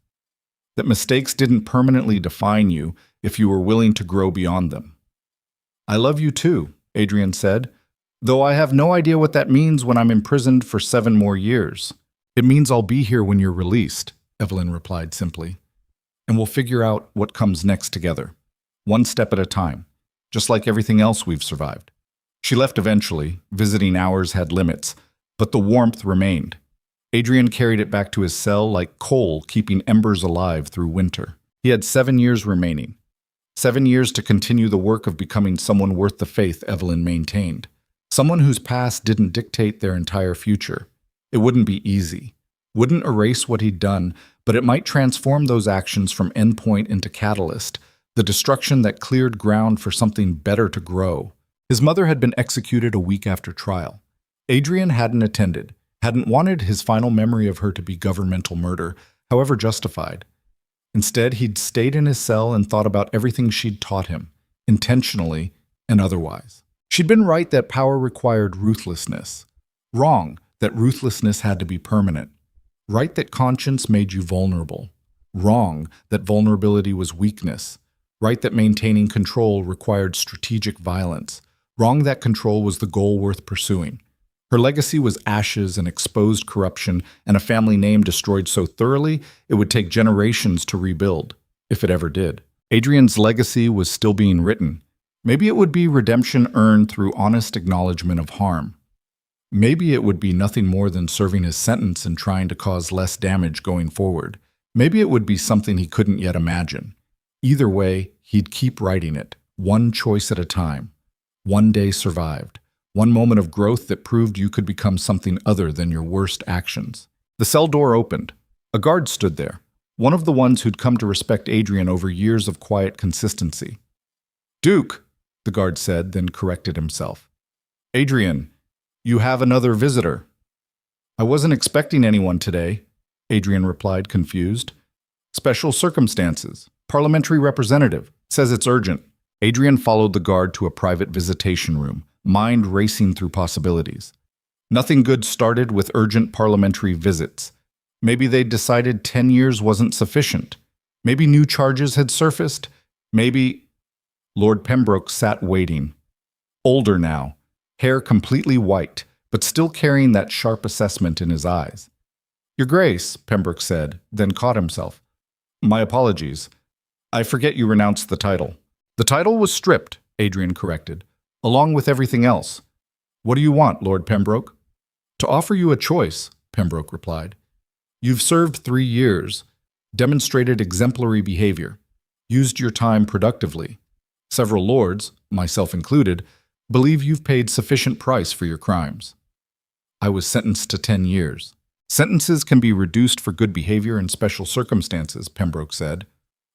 That mistakes didn't permanently define you if you were willing to grow beyond them. "I love you too," Adrian said, "though I have no idea what that means when I'm imprisoned for 7 more years. "It means I'll be here when you're released," Evelyn replied simply. "And we'll figure out what comes next together, one step at a time, just like everything else we've survived." She left eventually. Visiting hours had limits, but the warmth remained. Adrian carried it back to his cell like coal keeping embers alive through winter. He had 7 years remaining. 7 years to continue the work of becoming someone worth the faith Evelyn maintained. Someone whose past didn't dictate their entire future. It wouldn't be easy. Wouldn't erase what he'd done, but it might transform those actions from endpoint into catalyst, the destruction that cleared ground for something better to grow. His mother had been executed a week after trial. Adrian hadn't attended, hadn't wanted his final memory of her to be governmental murder, however justified. Instead, he'd stayed in his cell and thought about everything she'd taught him, intentionally and otherwise. She'd been right that power required ruthlessness. Wrong that ruthlessness had to be permanent. Right that conscience made you vulnerable. Wrong that vulnerability was weakness. Right that maintaining control required strategic violence. Wrong that control was the goal worth pursuing. Her legacy was ashes and exposed corruption and a family name destroyed so thoroughly it would take generations to rebuild, if it ever did. Adrian's legacy was still being written. Maybe it would be redemption earned through honest acknowledgement of harm. Maybe it would be nothing more than serving his sentence and trying to cause less damage going forward. Maybe it would be something he couldn't yet imagine. Either way, he'd keep writing it, one choice at a time. One day survived. One moment of growth that proved you could become something other than your worst actions. The cell door opened. A guard stood there, one of the ones who'd come to respect Adrian over years of quiet consistency. "Duke," the guard said, then corrected himself. "Adrian, you have another visitor." "I wasn't expecting anyone today," Adrian replied, confused. "Special circumstances. Parliamentary representative. Says it's urgent." Adrian followed the guard to a private visitation room, mind racing through possibilities. Nothing good started with urgent parliamentary visits. Maybe they'd decided 10 years wasn't sufficient. Maybe new charges had surfaced. Maybe... Lord Pembroke sat waiting. Older now, hair completely white, but still carrying that sharp assessment in his eyes. "Your Grace," Pembroke said, then caught himself. "My apologies. I forget you renounced the title." "The title was stripped," Adrian corrected, "along with everything else." "What do you want, Lord Pembroke?" "To offer you a choice," Pembroke replied. "You've served 3 years, demonstrated exemplary behavior, used your time productively. Several lords, myself included, believe you've paid sufficient price for your crimes." "I was sentenced to 10 years. Sentences can be reduced for good behavior in special circumstances, Pembroke said.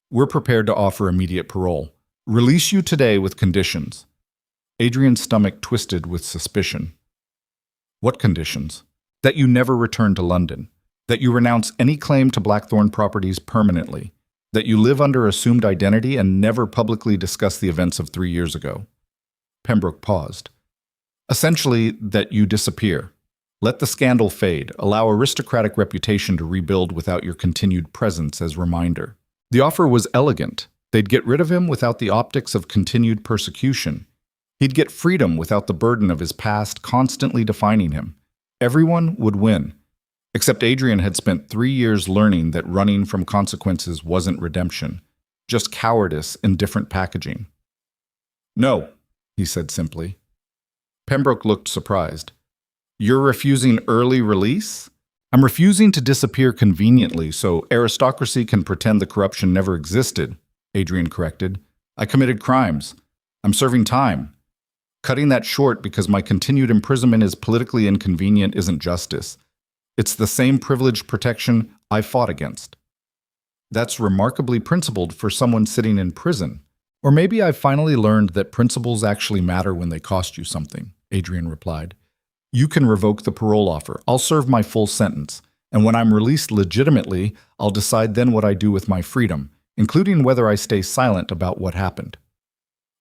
We're prepared to offer immediate parole. Release you today with conditions. Adrian's stomach twisted with suspicion. What conditions? That you never return to London. That you renounce any claim to Blackthorn properties permanently. That you live under assumed identity and never publicly discuss the events of 3 years ago. Pembroke paused. Essentially, that you disappear. Let the scandal fade. Allow aristocratic reputation to rebuild without your continued presence as reminder. The offer was elegant. They'd get rid of him without the optics of continued persecution. He'd get freedom without the burden of his past constantly defining him. Everyone would win. Except Adrian had spent 3 years learning that running from consequences wasn't redemption, just cowardice in different packaging. No, he said simply. Pembroke looked surprised. You're refusing early release? I'm refusing to disappear conveniently so aristocracy can pretend the corruption never existed, Adrian corrected. I committed crimes. I'm serving time. Cutting that short because my continued imprisonment is politically inconvenient isn't justice. It's the same privileged protection I fought against. That's remarkably principled for someone sitting in prison. Or maybe I've finally learned that principles actually matter when they cost you something, Adrian replied. You can revoke the parole offer. I'll serve my full sentence. And when I'm released legitimately, I'll decide then what I do with my freedom, including whether I stay silent about what happened.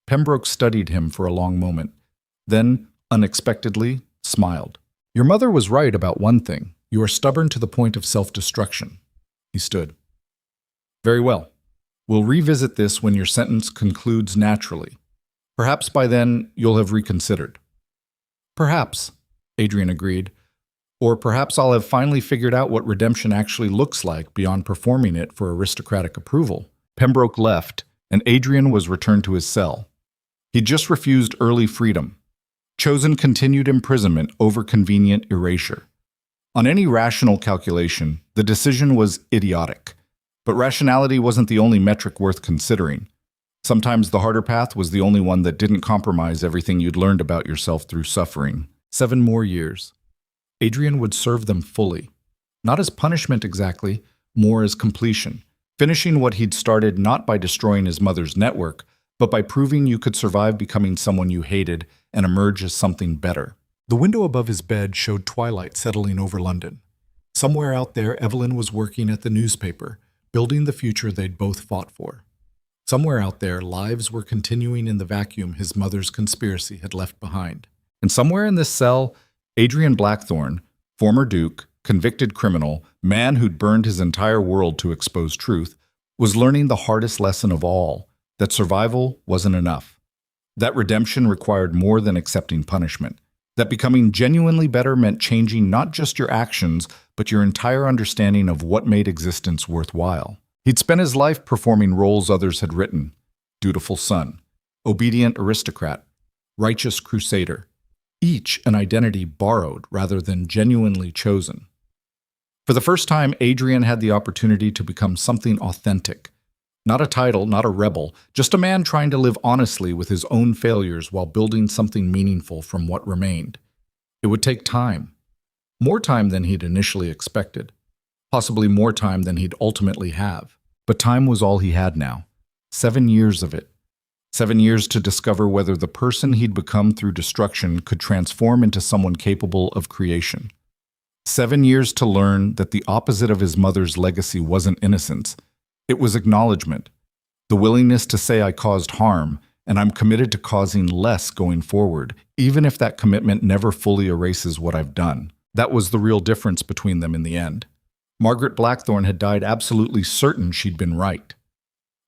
Pembroke studied him for a long moment, then, unexpectedly, smiled. Your mother was right about one thing. You are stubborn to the point of self-destruction. He stood. Very well. We'll revisit this when your sentence concludes naturally. Perhaps by then you'll have reconsidered. Perhaps, Adrian agreed. Or perhaps I'll have finally figured out what redemption actually looks like beyond performing it for aristocratic approval. Pembroke left, and Adrian was returned to his cell. He just refused early freedom, chosen continued imprisonment over convenient erasure. On any rational calculation, the decision was idiotic. But rationality wasn't the only metric worth considering. Sometimes the harder path was the only one that didn't compromise everything you'd learned about yourself through suffering. 7 more years. Adrian would serve them fully. Not as punishment exactly, more as completion. Finishing what he'd started not by destroying his mother's network, but by proving you could survive becoming someone you hated and emerge as something better. The window above his bed showed twilight settling over London. Somewhere out there, Evelyn was working at the newspaper, building the future they'd both fought for. Somewhere out there, lives were continuing in the vacuum his mother's conspiracy had left behind. And somewhere in this cell, Adrian Blackthorn, former duke, convicted criminal, man who'd burned his entire world to expose truth, was learning the hardest lesson of all, that survival wasn't enough. That redemption required more than accepting punishment. That becoming genuinely better meant changing not just your actions, but your entire understanding of what made existence worthwhile. He'd spent his life performing roles others had written: dutiful son, obedient aristocrat, righteous crusader, each an identity borrowed rather than genuinely chosen. For the first time, Adrian had the opportunity to become something authentic. Not a title, not a rebel, just a man trying to live honestly with his own failures while building something meaningful from what remained. It would take time. More time than he'd initially expected. Possibly more time than he'd ultimately have. But time was all he had now. 7 years of it. 7 years to discover whether the person he'd become through destruction could transform into someone capable of creation. 7 years to learn that the opposite of his mother's legacy wasn't innocence. It was acknowledgement. The willingness to say I caused harm, and I'm committed to causing less going forward, even if that commitment never fully erases what I've done. That was the real difference between them in the end. Margaret Blackthorn had died absolutely certain she'd been right.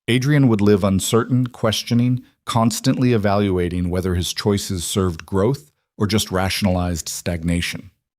Adrian would live uncertain, questioning, constantly evaluating whether his choices served growth or just rationalized stagnation.